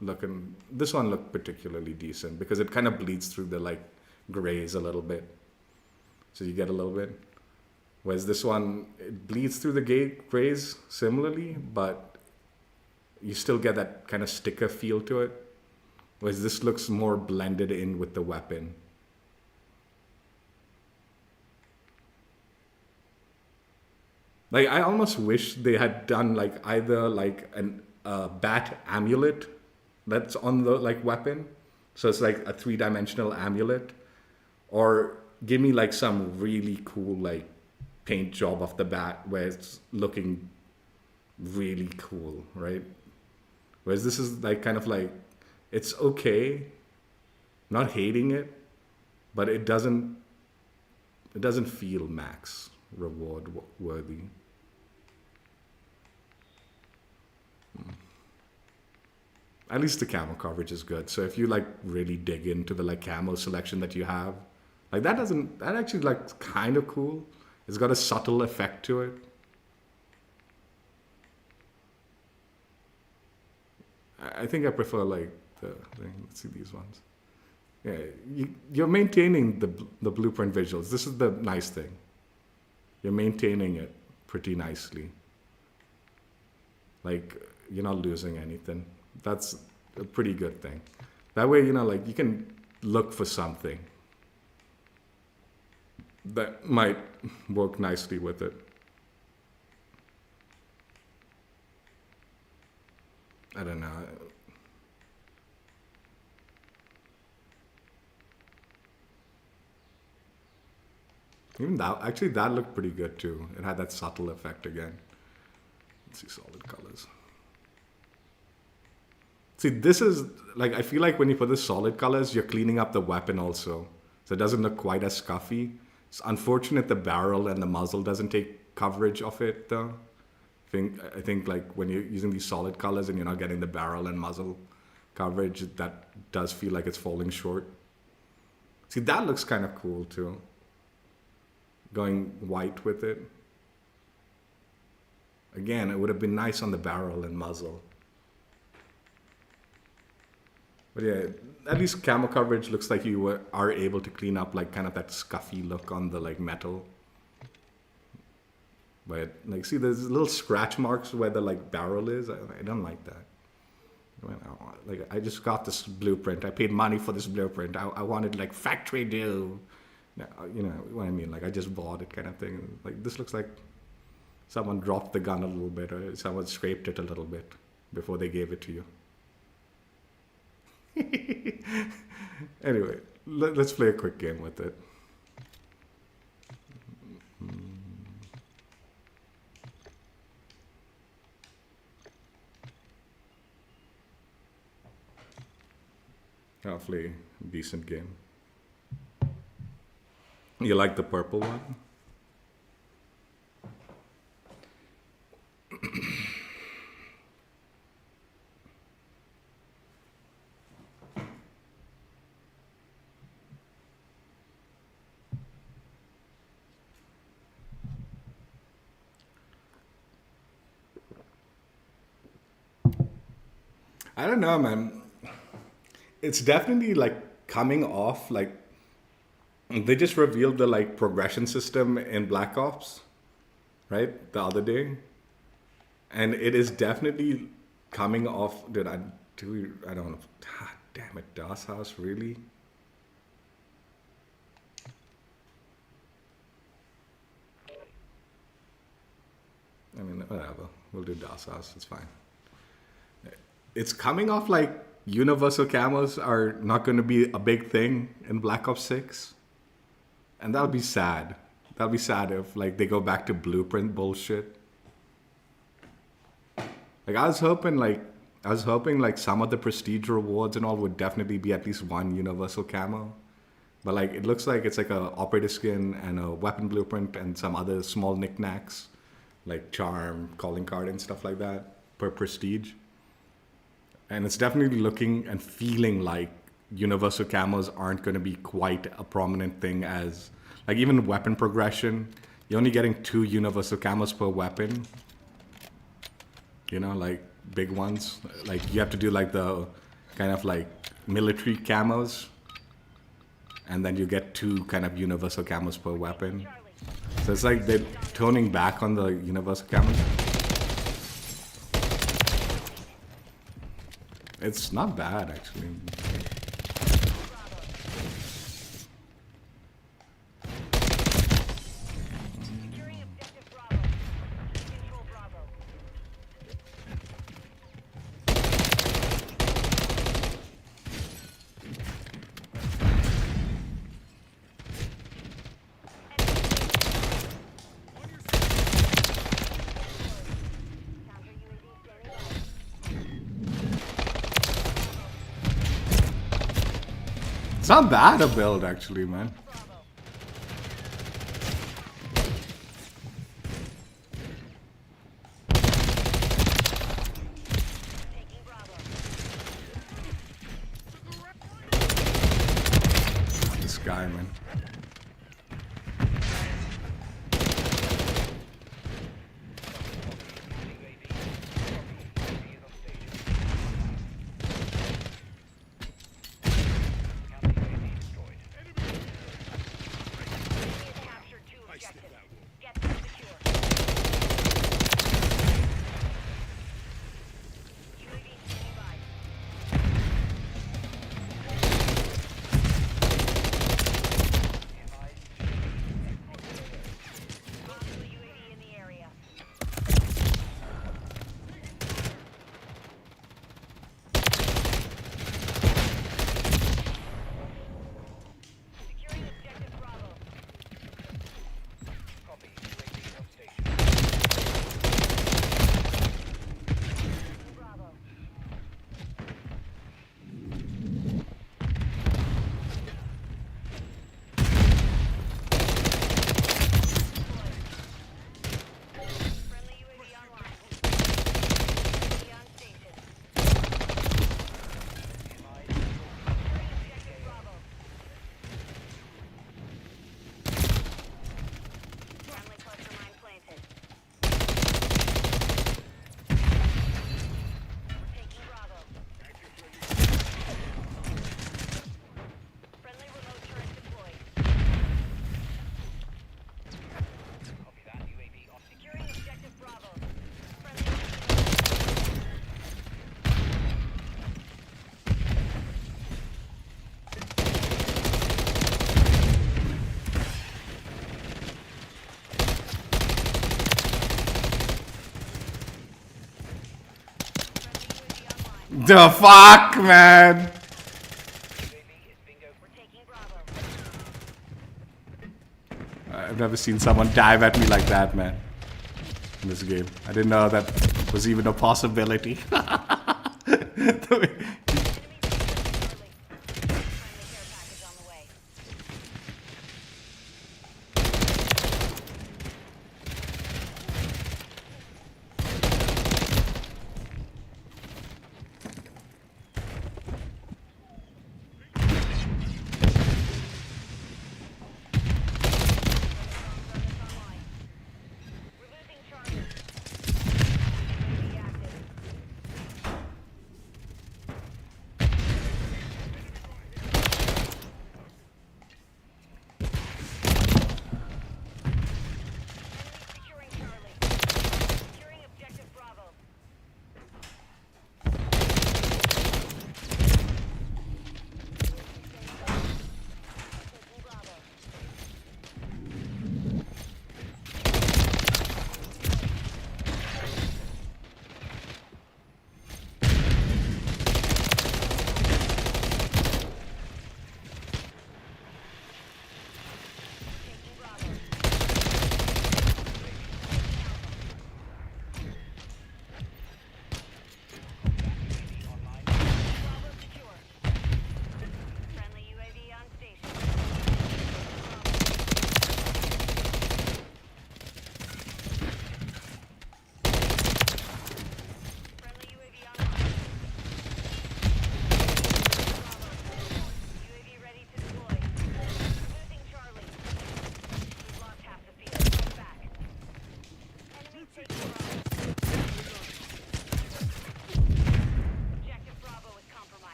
looking... This one looked particularly decent because it kind of bleeds through the like grays a little bit. So you get a little bit. Whereas this one, it bleeds through the grays similarly, but you still get that kind of sticker feel to it. Whereas this looks more blended in with the weapon. Like, I almost wish they had done like either like a bat amulet that's on the like weapon. So it's like a 3-dimensional amulet. Or give me like some really cool like paint job of the bat where it's looking really cool, right? Whereas this is like kind of like, it's okay, not hating it, but it doesn't feel max reward worthy. At least the camo coverage is good. So if you like really dig into the like camo selection that you have, like that actually like kind of cool. It's got a subtle effect to it. I think I prefer like the thing. Let's see these ones. Yeah, you're maintaining the blueprint visuals. This is the nice thing. You're maintaining it pretty nicely. Like you're not losing anything. That's a pretty good thing. That way, you know, like you can look for something that might work nicely with it. I don't know. Even that, actually that looked pretty good too. It had that subtle effect again. Let's see solid colors. See, this is, like, I feel like when you put the solid colors, you're cleaning up the weapon also. So it doesn't look quite as scuffy. It's unfortunate the barrel and the muzzle doesn't take coverage of it though. I think like when you're using these solid colors and you're not getting the barrel and muzzle coverage, that does feel like it's falling short. See, that looks kind of cool too. Going white with it. Again, it would have been nice on the barrel and muzzle. But yeah, at least Camo Coverage looks like you are able to clean up like kind of that scuffy look on the like metal. But like, see, there's little scratch marks where the like barrel is. I don't like that. Like, I just got this blueprint. I paid money for this blueprint. I wanted like factory do. You know what I mean? Like, I just bought it kind of thing. Like, this looks like someone dropped the gun a little bit, or someone scraped it a little bit before they gave it to you. Anyway, let's play a quick game with it. Hopefully, decent game. You like the purple one? I don't know, man. It's definitely like coming off like they just revealed the like progression system in Black Ops, right? The other day. And it is definitely coming off. I don't know. God damn it, DOS House, really? I mean, whatever. We'll do DOS House. It's fine. It's coming off like universal camos are not going to be a big thing in Black Ops 6. And that'll be sad. That'll be sad if like they go back to blueprint bullshit. Like I was hoping like some of the prestige rewards and all would definitely be at least one universal camo. But like it looks like it's like a operator skin and a weapon blueprint and some other small knickknacks like charm, calling card and stuff like that per prestige. And it's definitely looking and feeling like universal camos aren't going to be quite a prominent thing as, like even weapon progression, you're only getting 2 universal camos per weapon. You know, like big ones. Like you have to do like the kind of like military camos. And then you get 2 kind of universal camos per weapon. So it's like they're toning back on the universal camos. It's not bad, actually. Securing objective Bravo. Control Bravo. Counter UAV standing by. It's not bad a build, actually, man. Taking Bravo. This guy, man. The fuck, man. We're taking Bravo. I've never seen someone dive at me like that, man. In this game, I didn't know that was even a possibility. The way-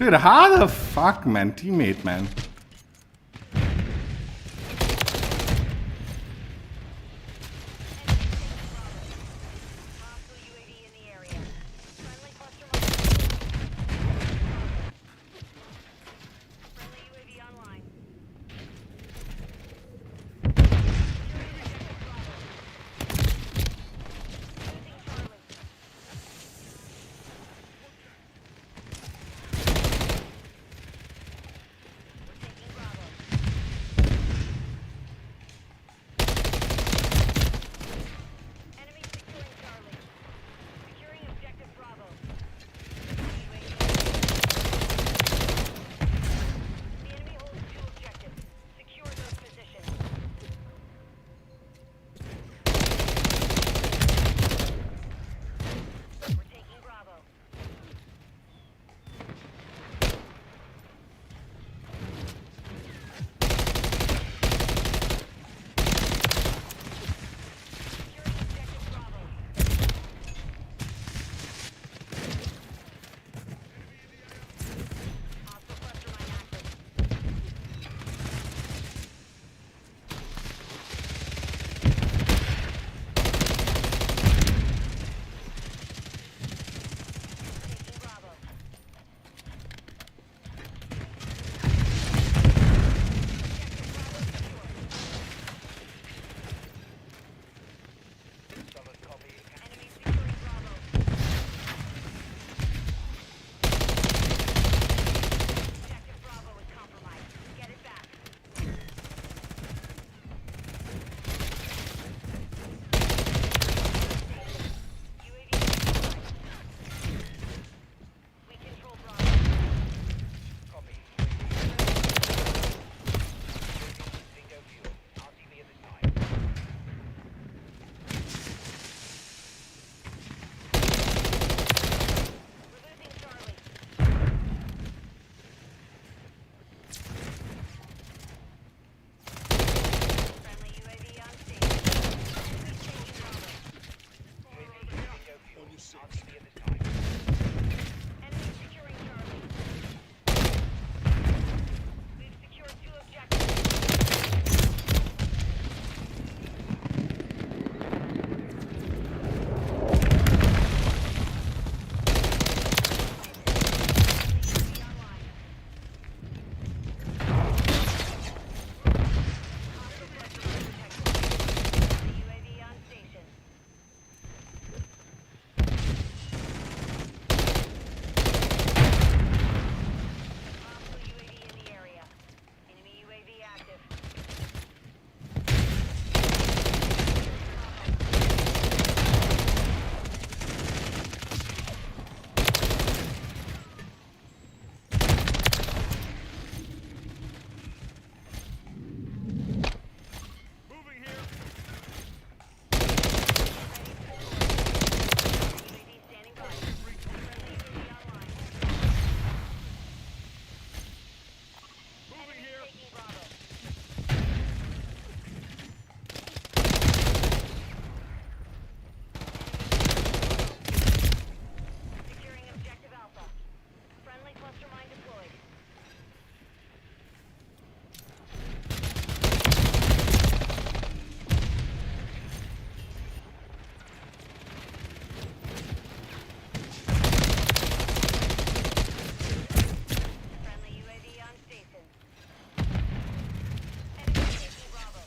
Dude, how the fuck, man? Teammate, man. Enemy securing Charlie. We've secured 2 objectives. UAV online. Hostile cluster detected. UAV on station. Hostile UAV in the area. Enemy UAV active. Moving here. UAV standing by. Friendly UAV online. Moving here. Taking Bravo. Securing objective Alpha. Friendly cluster mine deployed. Friendly UAV on station. Enemy taking Bravo.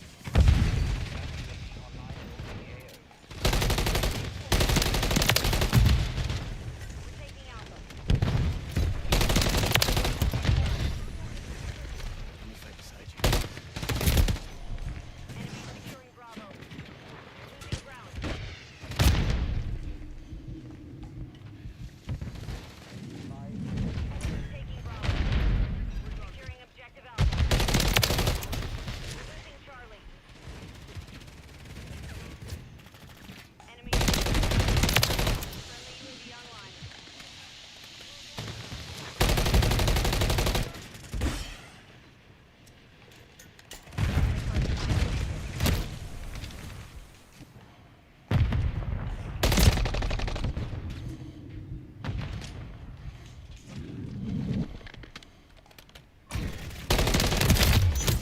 We're taking Alpha. Enemy securing Bravo. Losing ground. Enemy taking Bravo. Securing objective Alpha. We're losing Charlie. Enemy. Friendly UAV online.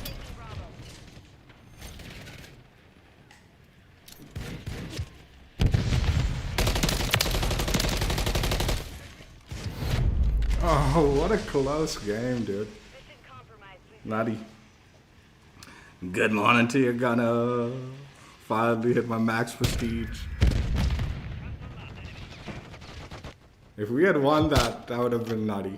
Taking Bravo. Oh, what a close game, dude. Mission compromised. We've Nutty. Good morning to you, Gunner. Finally hit my max prestige. If we had won that, that would have been nutty.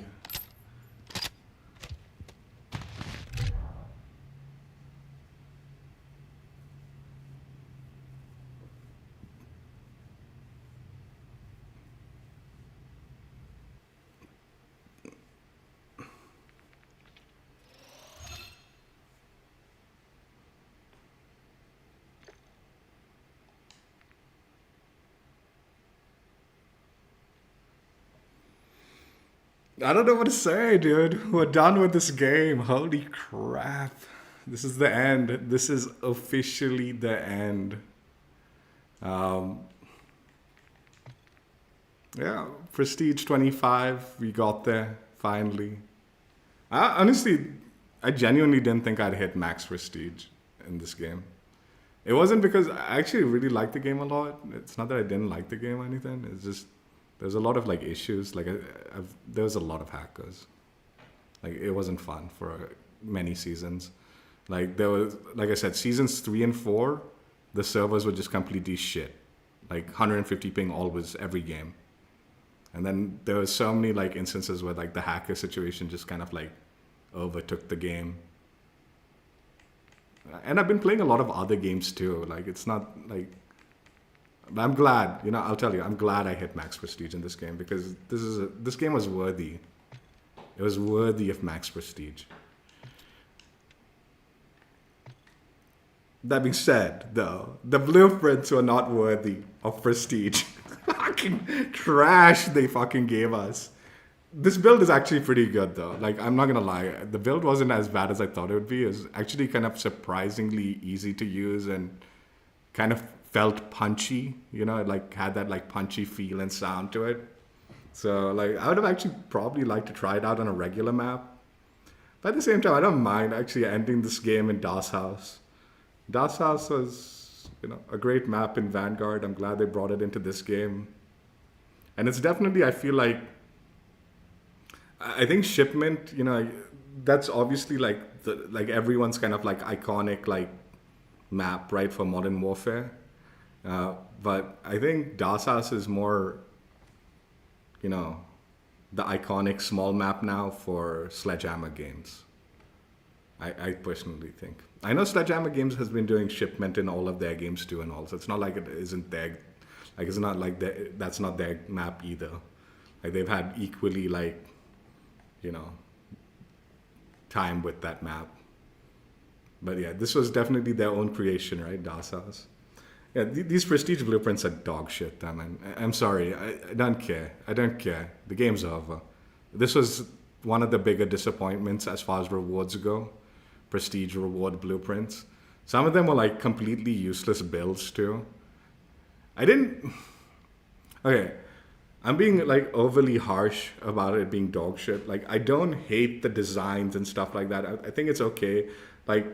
I don't know what to say, dude. We're done with this game. Holy crap. This is the end. This is officially the end. Yeah, Prestige 25. We got there, finally. Honestly, I genuinely didn't think I'd hit max Prestige in this game. It wasn't because I actually really liked the game a lot. It's not that I didn't like the game or anything. It's just there's a lot of like issues. Like there was a lot of hackers. Like it wasn't fun for many seasons. Like there was, like I said, seasons 3 and 4, the servers were just completely shit. Like 150 ping always every game. And then there was so many like instances where like the hacker situation just kind of like overtook the game. And I've been playing a lot of other games too. Like it's not like, but I'm glad, you know, I'll tell you, I'm glad I hit max prestige in this game because this game was worthy. It was worthy of max prestige. That being said, though, the blueprints were not worthy of prestige. Fucking trash they fucking gave us. This build is actually pretty good though. Like, I'm not gonna lie, the build wasn't as bad as I thought it would be. It was actually kind of surprisingly easy to use and kind of felt punchy, you know, it like had that like punchy feel and sound to it. So like I would have actually probably liked to try it out on a regular map. But at the same time, I don't mind actually ending this game in Das House. Das House was, you know, a great map in Vanguard. I'm glad they brought it into this game. And it's definitely, I feel like, I think Shipment, you know, that's obviously like like everyone's kind of like iconic like map, right, for Modern Warfare. But I think Das House is more, you know, the iconic small map now for Sledgehammer games. I personally think. I know Sledgehammer Games has been doing Shipment in all of their games too and all, so it's not like it isn't their, like it's not like that's not their map either. Like they've had equally like, you know, time with that map. But yeah, this was definitely their own creation, right? Das House. Yeah, these prestige blueprints are dog shit, man. I'm sorry. I don't care. I don't care. The game's over. This was one of the bigger disappointments as far as rewards go. Prestige reward blueprints. Some of them were like completely useless builds too. I didn't... Okay. I'm being like overly harsh about it being dog shit. Like I don't hate the designs and stuff like that. I think it's okay. Like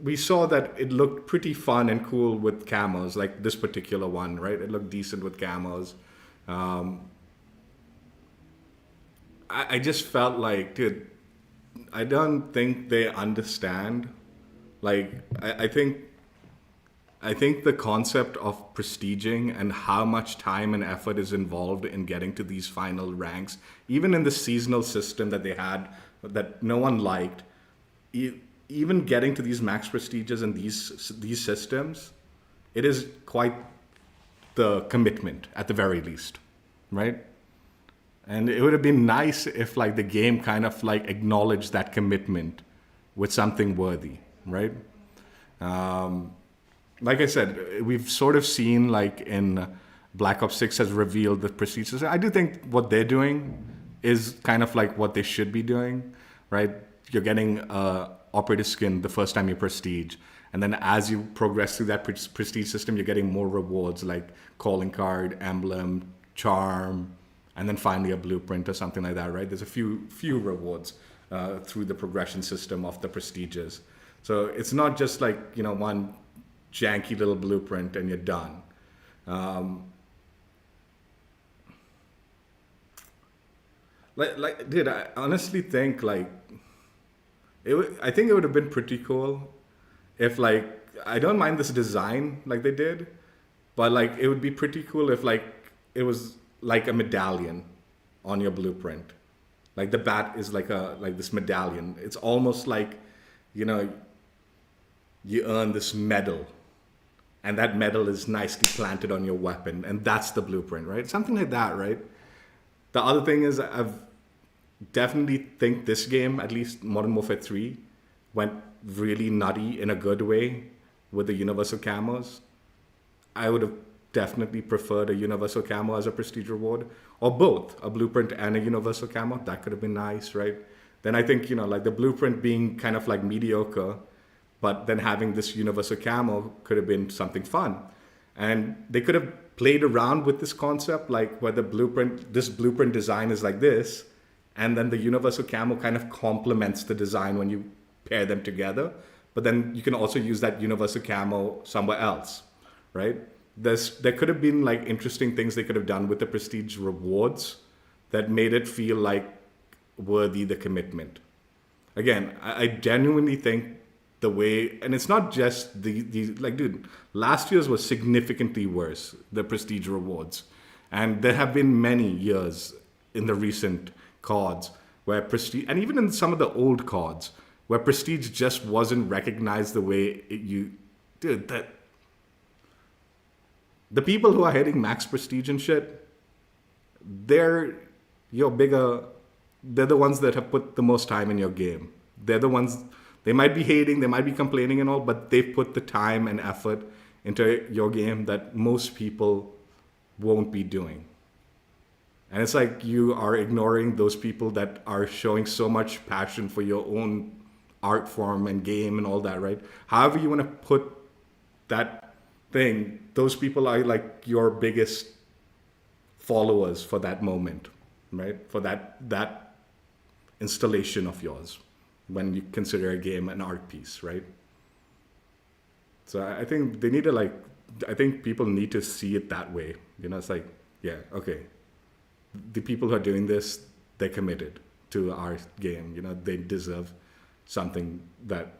we saw that it looked pretty fun and cool with camos, like this particular one, right? It looked decent with camos. I just felt like, dude, I don't think they understand. Like, I think the concept of prestiging and how much time and effort is involved in getting to these final ranks, even in the seasonal system that they had that no one liked, even getting to these max prestiges and these systems, it is quite the commitment at the very least, right? And it would have been nice if like the game kind of like acknowledged that commitment with something worthy, right? Like I said, we've sort of seen like in Black Ops 6 has revealed the prestige system. I do think what they're doing is kind of like what they should be doing, right? You're getting operative skin the first time you prestige. And then as you progress through that prestige system, you're getting more rewards like calling card, emblem, charm, and then finally a blueprint or something like that, right? There's a few rewards through the progression system of the prestiges. So it's not just like, you know, one janky little blueprint and you're done. Dude, I honestly think like, I think it would have been pretty cool if like, I don't mind this design like they did, but like it would be pretty cool if like it was like a medallion on your blueprint. Like the bat is like this medallion. It's almost like, you know, you earn this medal and that medal is nicely planted on your weapon and that's the blueprint, right? Something like that, right? The other thing is I've definitely think this game, at least Modern Warfare 3, went really nutty in a good way with the universal camos. I would have definitely preferred a universal camo as a prestige reward, or both, a blueprint and a universal camo. That could have been nice, right? Then I think, you know, like the blueprint being kind of like mediocre, but then having this universal camo could have been something fun. And they could have played around with this concept, like where this blueprint design is like this, and then the universal camo kind of complements the design when you pair them together. But then you can also use that universal camo somewhere else, right? There could have been like interesting things they could have done with the prestige rewards that made it feel like worthy the commitment. Again, I genuinely think the way, and it's not just the like, dude, last year's was significantly worse, the prestige rewards. And there have been many years in the recent cards where prestige, and even in some of the old cards, where prestige just wasn't recognized the way dude, that the people who are hitting max prestige and shit, they're the ones that have put the most time in your game. They're the ones, they might be hating, they might be complaining and all, but they've put the time and effort into your game that most people won't be doing. And it's like you are ignoring those people that are showing so much passion for your own art form and game and all that, right? However you want to put that thing, those people are like your biggest followers for that moment, right? For that installation of yours, when you consider a game an art piece, right? So I think they need to like, I think people need to see it that way. You know, it's like, yeah, okay, the people who are doing this, they're committed to our game. You know, they deserve something that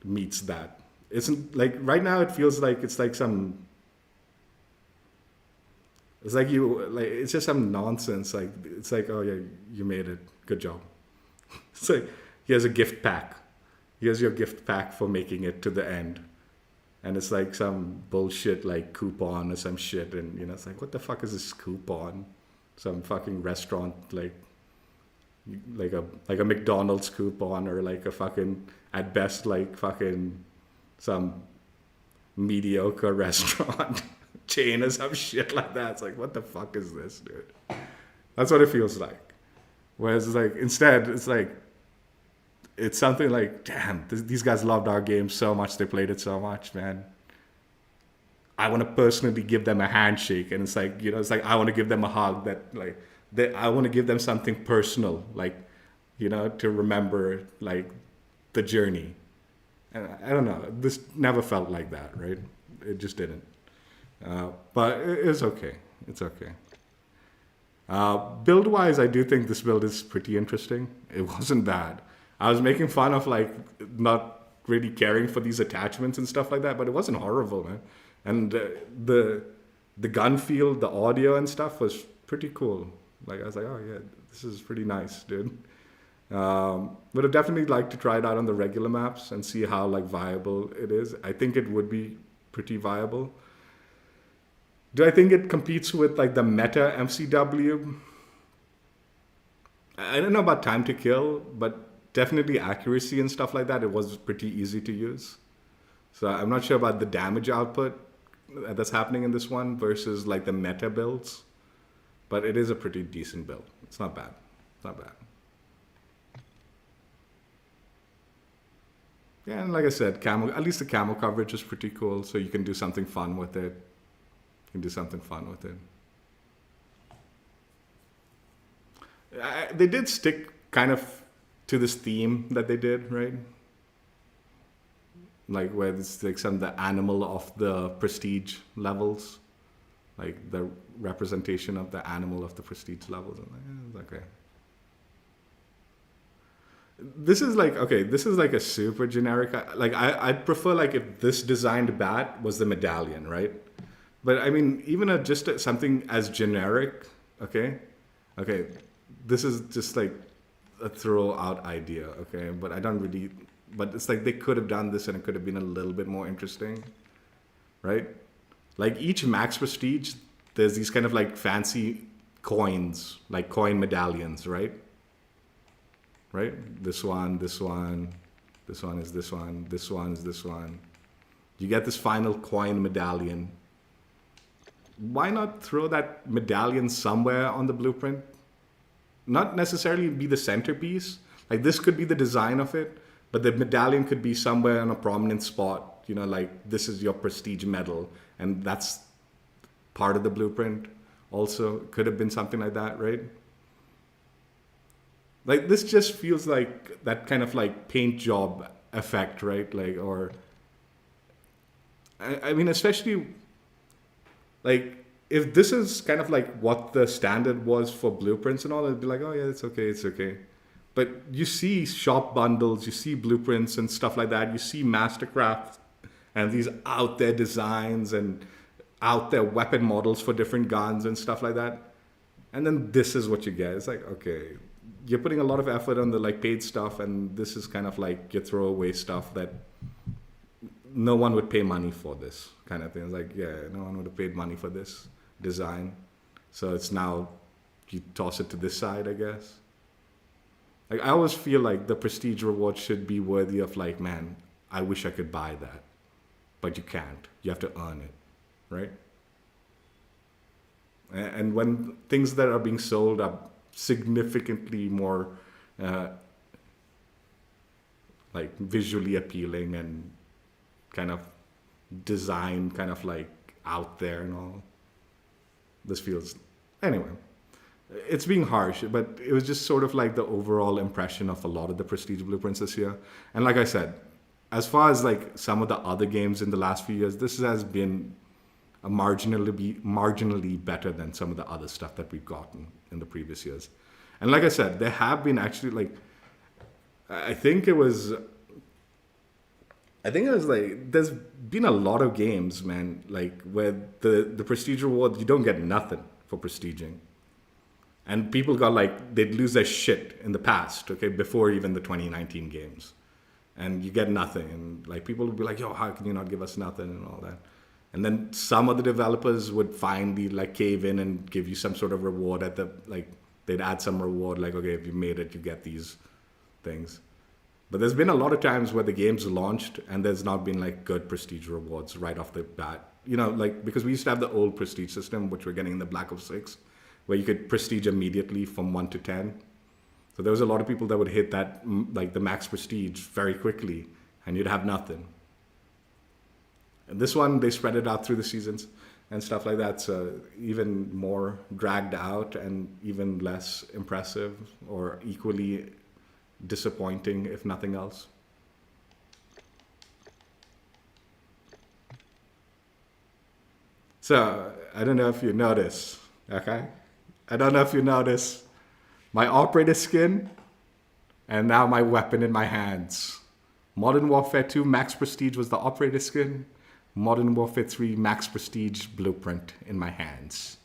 meets that. Isn't like right now it feels like it's like some, it's like you like it's just some nonsense. Like it's like, oh yeah, you made it, good job. It's like, here's a gift pack, here's your gift pack for making it to the end, and it's like some bullshit like coupon or some shit, and you know, it's like, what the fuck is this coupon? Some fucking restaurant like a McDonald's coupon, or like a fucking, at best, like fucking some mediocre restaurant chain or some shit like that. It's like, what the fuck is this, dude? That's what it feels like. Whereas it's like, instead, it's like, it's something like, damn, these guys loved our game so much, they played it so much, man. I want to personally give them a handshake, and it's like, you know, it's like, I want to give them a hug, that like, I want to give them something personal, like, you know, to remember like the journey. And I don't know, this never felt like that, right? It just didn't. But it's okay. It's okay. Build wise, I do think this build is pretty interesting. It wasn't bad. I was making fun of like not really caring for these attachments and stuff like that, but it wasn't horrible, man. And the gun feel, the audio and stuff was pretty cool. Like I was like, oh yeah, this is pretty nice, dude. Would have definitely liked to try it out on the regular maps and see how like viable it is. I think it would be pretty viable. Do I think it competes with like the meta MCW? I don't know about time to kill, but definitely accuracy and stuff like that, it was pretty easy to use. So I'm not sure about the damage output that's happening in this one versus like the meta builds, but it is a pretty decent build. It's not bad. It's not bad. Yeah, and like I said, at least the camo coverage is pretty cool, so you can do something fun with it. They did stick kind of to this theme that they did, right? Like where it's like some of the animal of the prestige levels, like the representation of the animal of the prestige levels. I'm like, it's okay. This is like a super generic. Like I'd prefer like if this designed bat was the medallion, right? But I mean, even just something as generic, okay, this is just like a throw out idea, okay. But I don't really. But it's like they could have done this and it could have been a little bit more interesting, right? Like each max prestige, there's these kind of like fancy coins, like coin medallions, right? Right? This one is this one, this one is this one. You get this final coin medallion. Why not throw that medallion somewhere on the blueprint? Not necessarily be the centerpiece. Like this could be the design of it, but the medallion could be somewhere in a prominent spot. You know, like this is your prestige medal, and that's part of the blueprint. Also, could have been something like that, right? Like this just feels like that kind of like paint job effect, right? Like, or I mean, especially like if this is kind of like what the standard was for blueprints and all, it'd be like, oh yeah, it's okay. But you see shop bundles, you see blueprints and stuff like that. You see Mastercraft and these out there designs and out there weapon models for different guns and stuff like that. And then this is what you get. It's like, okay, you're putting a lot of effort on the like paid stuff, and this is kind of like your throwaway stuff that no one would pay money for this kind of thing. It's like, yeah, no one would have paid money for this design. So it's now, you toss it to this side, I guess. Like I always feel like the prestige reward should be worthy of like, man, I wish I could buy that. But you can't. You have to earn it, right? And when things that are being sold are significantly more like visually appealing and kind of design kind of like out there and all. This feels, anyway, it's being harsh, but it was just sort of like the overall impression of a lot of the Prestige blueprints this year. And like I said, as far as like some of the other games in the last few years, this has been a marginally better than some of the other stuff that we've gotten in the previous years. And like I said, there have been actually like, I think it was like, there's been a lot of games, man, like where the Prestige reward, you don't get nothing for prestiging. And people got like, they'd lose their shit in the past, okay, before even the 2019 games. And you get nothing. And like people would be like, yo, how can you not give us nothing and all that? And then some of the developers would finally like cave in and give you some sort of reward at the, like, they'd add some reward, like, okay, if you made it, you get these things. But there's been a lot of times where the game's launched and there's not been like good prestige rewards right off the bat. You know, like, because we used to have the old prestige system, which we're getting in the Black Ops 6, where you could prestige immediately from 1 to 10. So there was a lot of people that would hit that, like the max prestige very quickly, and you'd have nothing. And this one, they spread it out through the seasons and stuff like that. So even more dragged out and even less impressive, or equally disappointing, if nothing else. So I don't know if you notice, okay? I don't know if you notice my operator skin and now my weapon in my hands. Modern Warfare 2 Max Prestige was the operator skin. Modern Warfare 3 Max Prestige blueprint in my hands.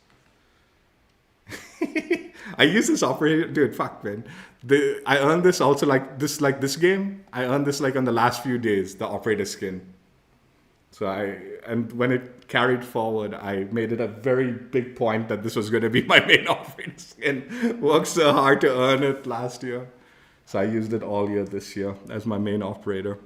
I use this operator, dude, fuck, man. I earned this also this game. I earned this like on the last few days, the operator skin. So and when it carried forward, I made it a very big point that this was going to be my main operator skin. Worked so hard to earn it last year. So I used it all year this year as my main operator.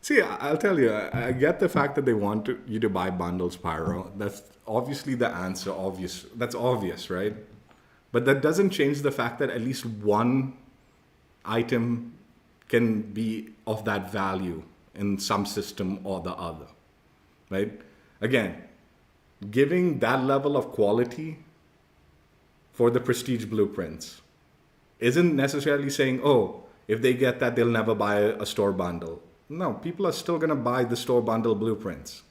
See, I'll tell you, I get the fact that they want you to buy bundles, Pyro. That's obviously the answer, obvious. That's obvious, right? But that doesn't change the fact that at least one item can be of that value in some system or the other, right? Again, giving that level of quality for the prestige blueprints isn't necessarily saying, oh, if they get that, they'll never buy a store bundle. No, people are still going to buy the store bundle blueprints.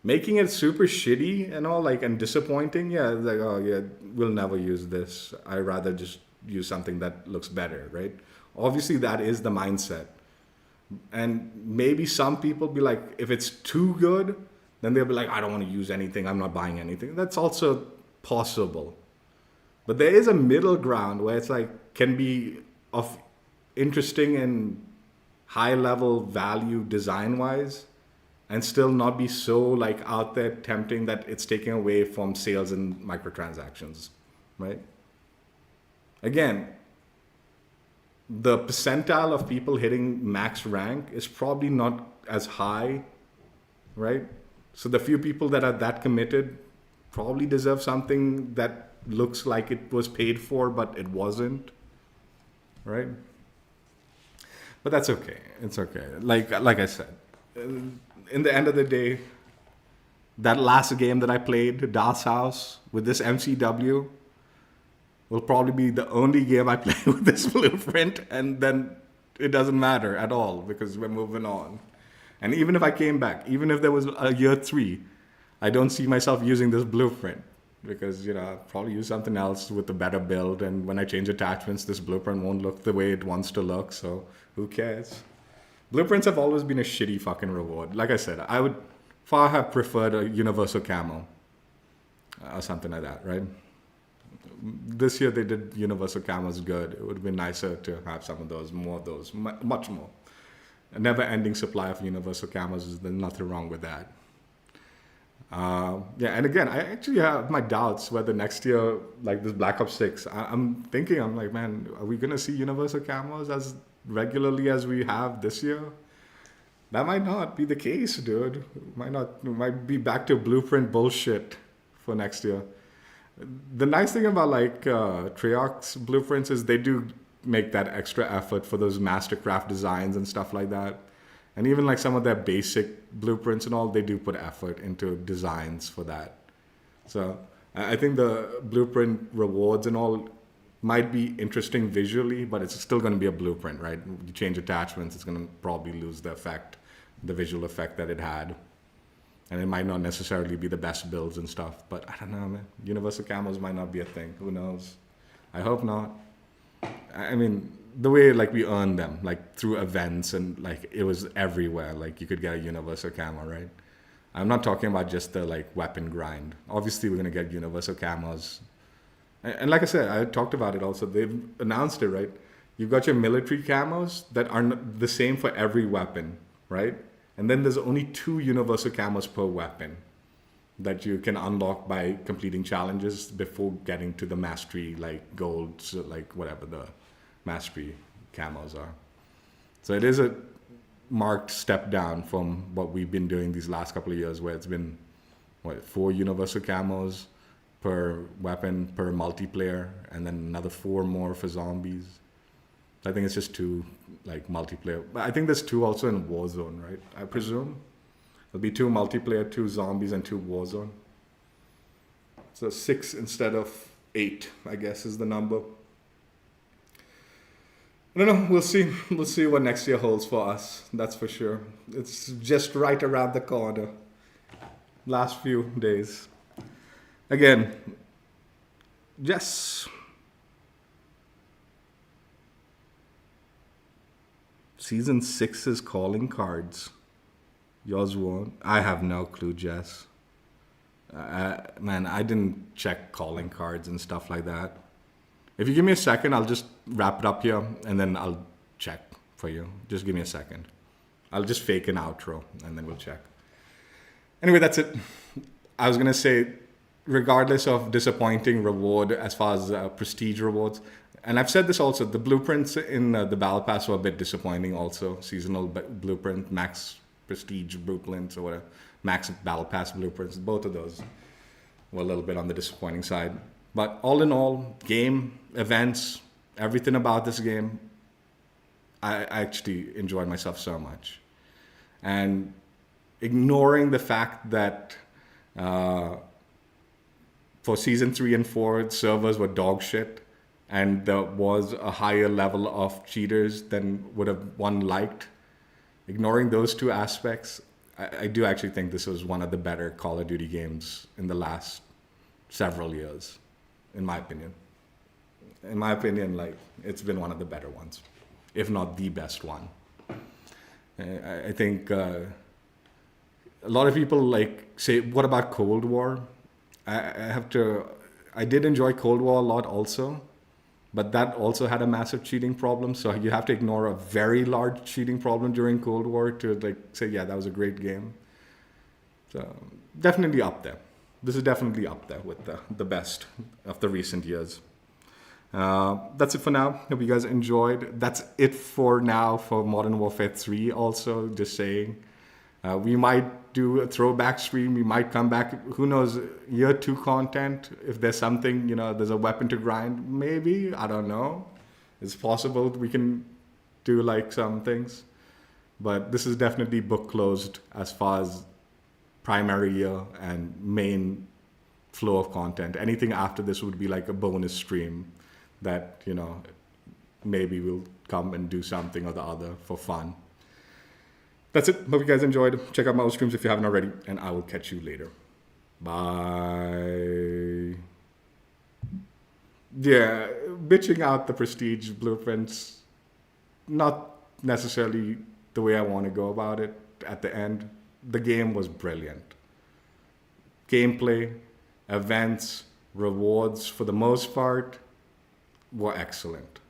Making it super shitty and all, like, and disappointing, yeah, like, oh, yeah, we'll never use this. I'd rather just use something that looks better, right? Obviously, that is the mindset. And maybe some people be like, if it's too good, then they'll be like, I don't want to use anything. I'm not buying anything. That's also possible. But there is a middle ground where it's like, can be of interesting and high level value design wise and still not be so like out there tempting that it's taking away from sales and microtransactions, right? Again, the percentile of people hitting max rank is probably not as high, right? So the few people that are that committed probably deserve something that looks like it was paid for, but it wasn't, right? But that's okay. It's okay. Like I said, in the end of the day, that last game that I played, Das House, with this MCW, will probably be the only game I play with this blueprint, and then it doesn't matter at all because we're moving on. And even if I came back, even if there was a year 3, I don't see myself using this blueprint because, you know, I'll probably use something else with a better build, and when I change attachments, this blueprint won't look the way it wants to look, so who cares? Blueprints have always been a shitty fucking reward. Like I said, I would far have preferred a universal camo or something like that, right? This year they did universal camos good. It would have been nicer to have some of those, more of those, much more. A never-ending supply of universal camos, there's nothing wrong with that. Yeah, and again, I actually have my doubts whether next year, like this Black Ops 6, I'm like, man, are we going to see universal camos as regularly as we have this year? That might not be the case, dude. Might be back to blueprint bullshit for next year. The nice thing about like Treyarch's blueprints is they do make that extra effort for those mastercraft designs and stuff like that. And even like some of their basic blueprints and all, they do put effort into designs for that. So I think the blueprint rewards and all might be interesting visually, but it's still going to be a blueprint, right? You change attachments, it's going to probably lose the effect, the visual effect that it had. And it might not necessarily be the best builds and stuff, but I don't know, man. Universal camos might not be a thing. Who knows? I hope not. I mean, the way like we earned them, like through events and like it was everywhere. Like you could get a universal camo, right? I'm not talking about just the like weapon grind. Obviously, we're gonna get universal camos, and like I said, I talked about it also. They've announced it, right? You've got your military camos that are the same for every weapon, right? And then there's only 2 universal camos per weapon that you can unlock by completing challenges before getting to the mastery, like gold, so like whatever the mastery camos are. So it is a marked step down from what we've been doing these last couple of years, where it's been 4 universal camos per weapon per multiplayer, and then another 4 more for zombies. I think it's just 2 like multiplayer. But I think there's 2 also in Warzone, right? I presume there'll be 2 multiplayer, 2 zombies, and 2 Warzone. So 6 instead of 8, I guess, is the number. I don't know. We'll see. We'll see what next year holds for us. That's for sure. It's just right around the corner. Last few days. Again, yes. Season 6's calling cards. Yours won't. I have no clue, Jess. Man, I didn't check calling cards and stuff like that. If you give me a second, I'll just wrap it up here and then I'll check for you. Just give me a second. I'll just fake an outro and then we'll check. Anyway, that's it. I was going to say, regardless of disappointing reward as far as prestige rewards, and I've said this also, the blueprints in the Battle Pass were a bit disappointing also. Seasonal blueprint, max prestige blueprints or whatever, max Battle Pass blueprints, both of those were a little bit on the disappointing side. But all in all, game, events, everything about this game, I actually enjoyed myself so much. And ignoring the fact that for Season 3 and 4, servers were dog shit, and there was a higher level of cheaters than would have one liked. Ignoring those 2 aspects, I do actually think this was one of the better Call of Duty games in the last several years. In my opinion, like it's been one of the better ones, if not the best one. I think a lot of people like say, "What about Cold War?" I did enjoy Cold War a lot also, but that also had a massive cheating problem. So you have to ignore a very large cheating problem during Cold War to like say, "Yeah, that was a great game." So definitely up there. This is definitely up there with the best of the recent years. That's it for now. Hope you guys enjoyed. That's it for now for Modern Warfare 3 also, just saying. We might do a throwback stream. We might come back. Who knows, year 2 content. If there's something, there's a weapon to grind, maybe. I don't know. It's possible we can do like some things. But this is definitely book closed as far as primary year and main flow of content. Anything after this would be like a bonus stream that, maybe we'll come and do something or the other for fun. That's it. Hope you guys enjoyed. Check out my old streams if you haven't already, and I will catch you later. Bye. Yeah, bitching out the prestige blueprints, not necessarily the way I want to go about it at the end. The game was brilliant. Gameplay, events, rewards, for the most part, were excellent.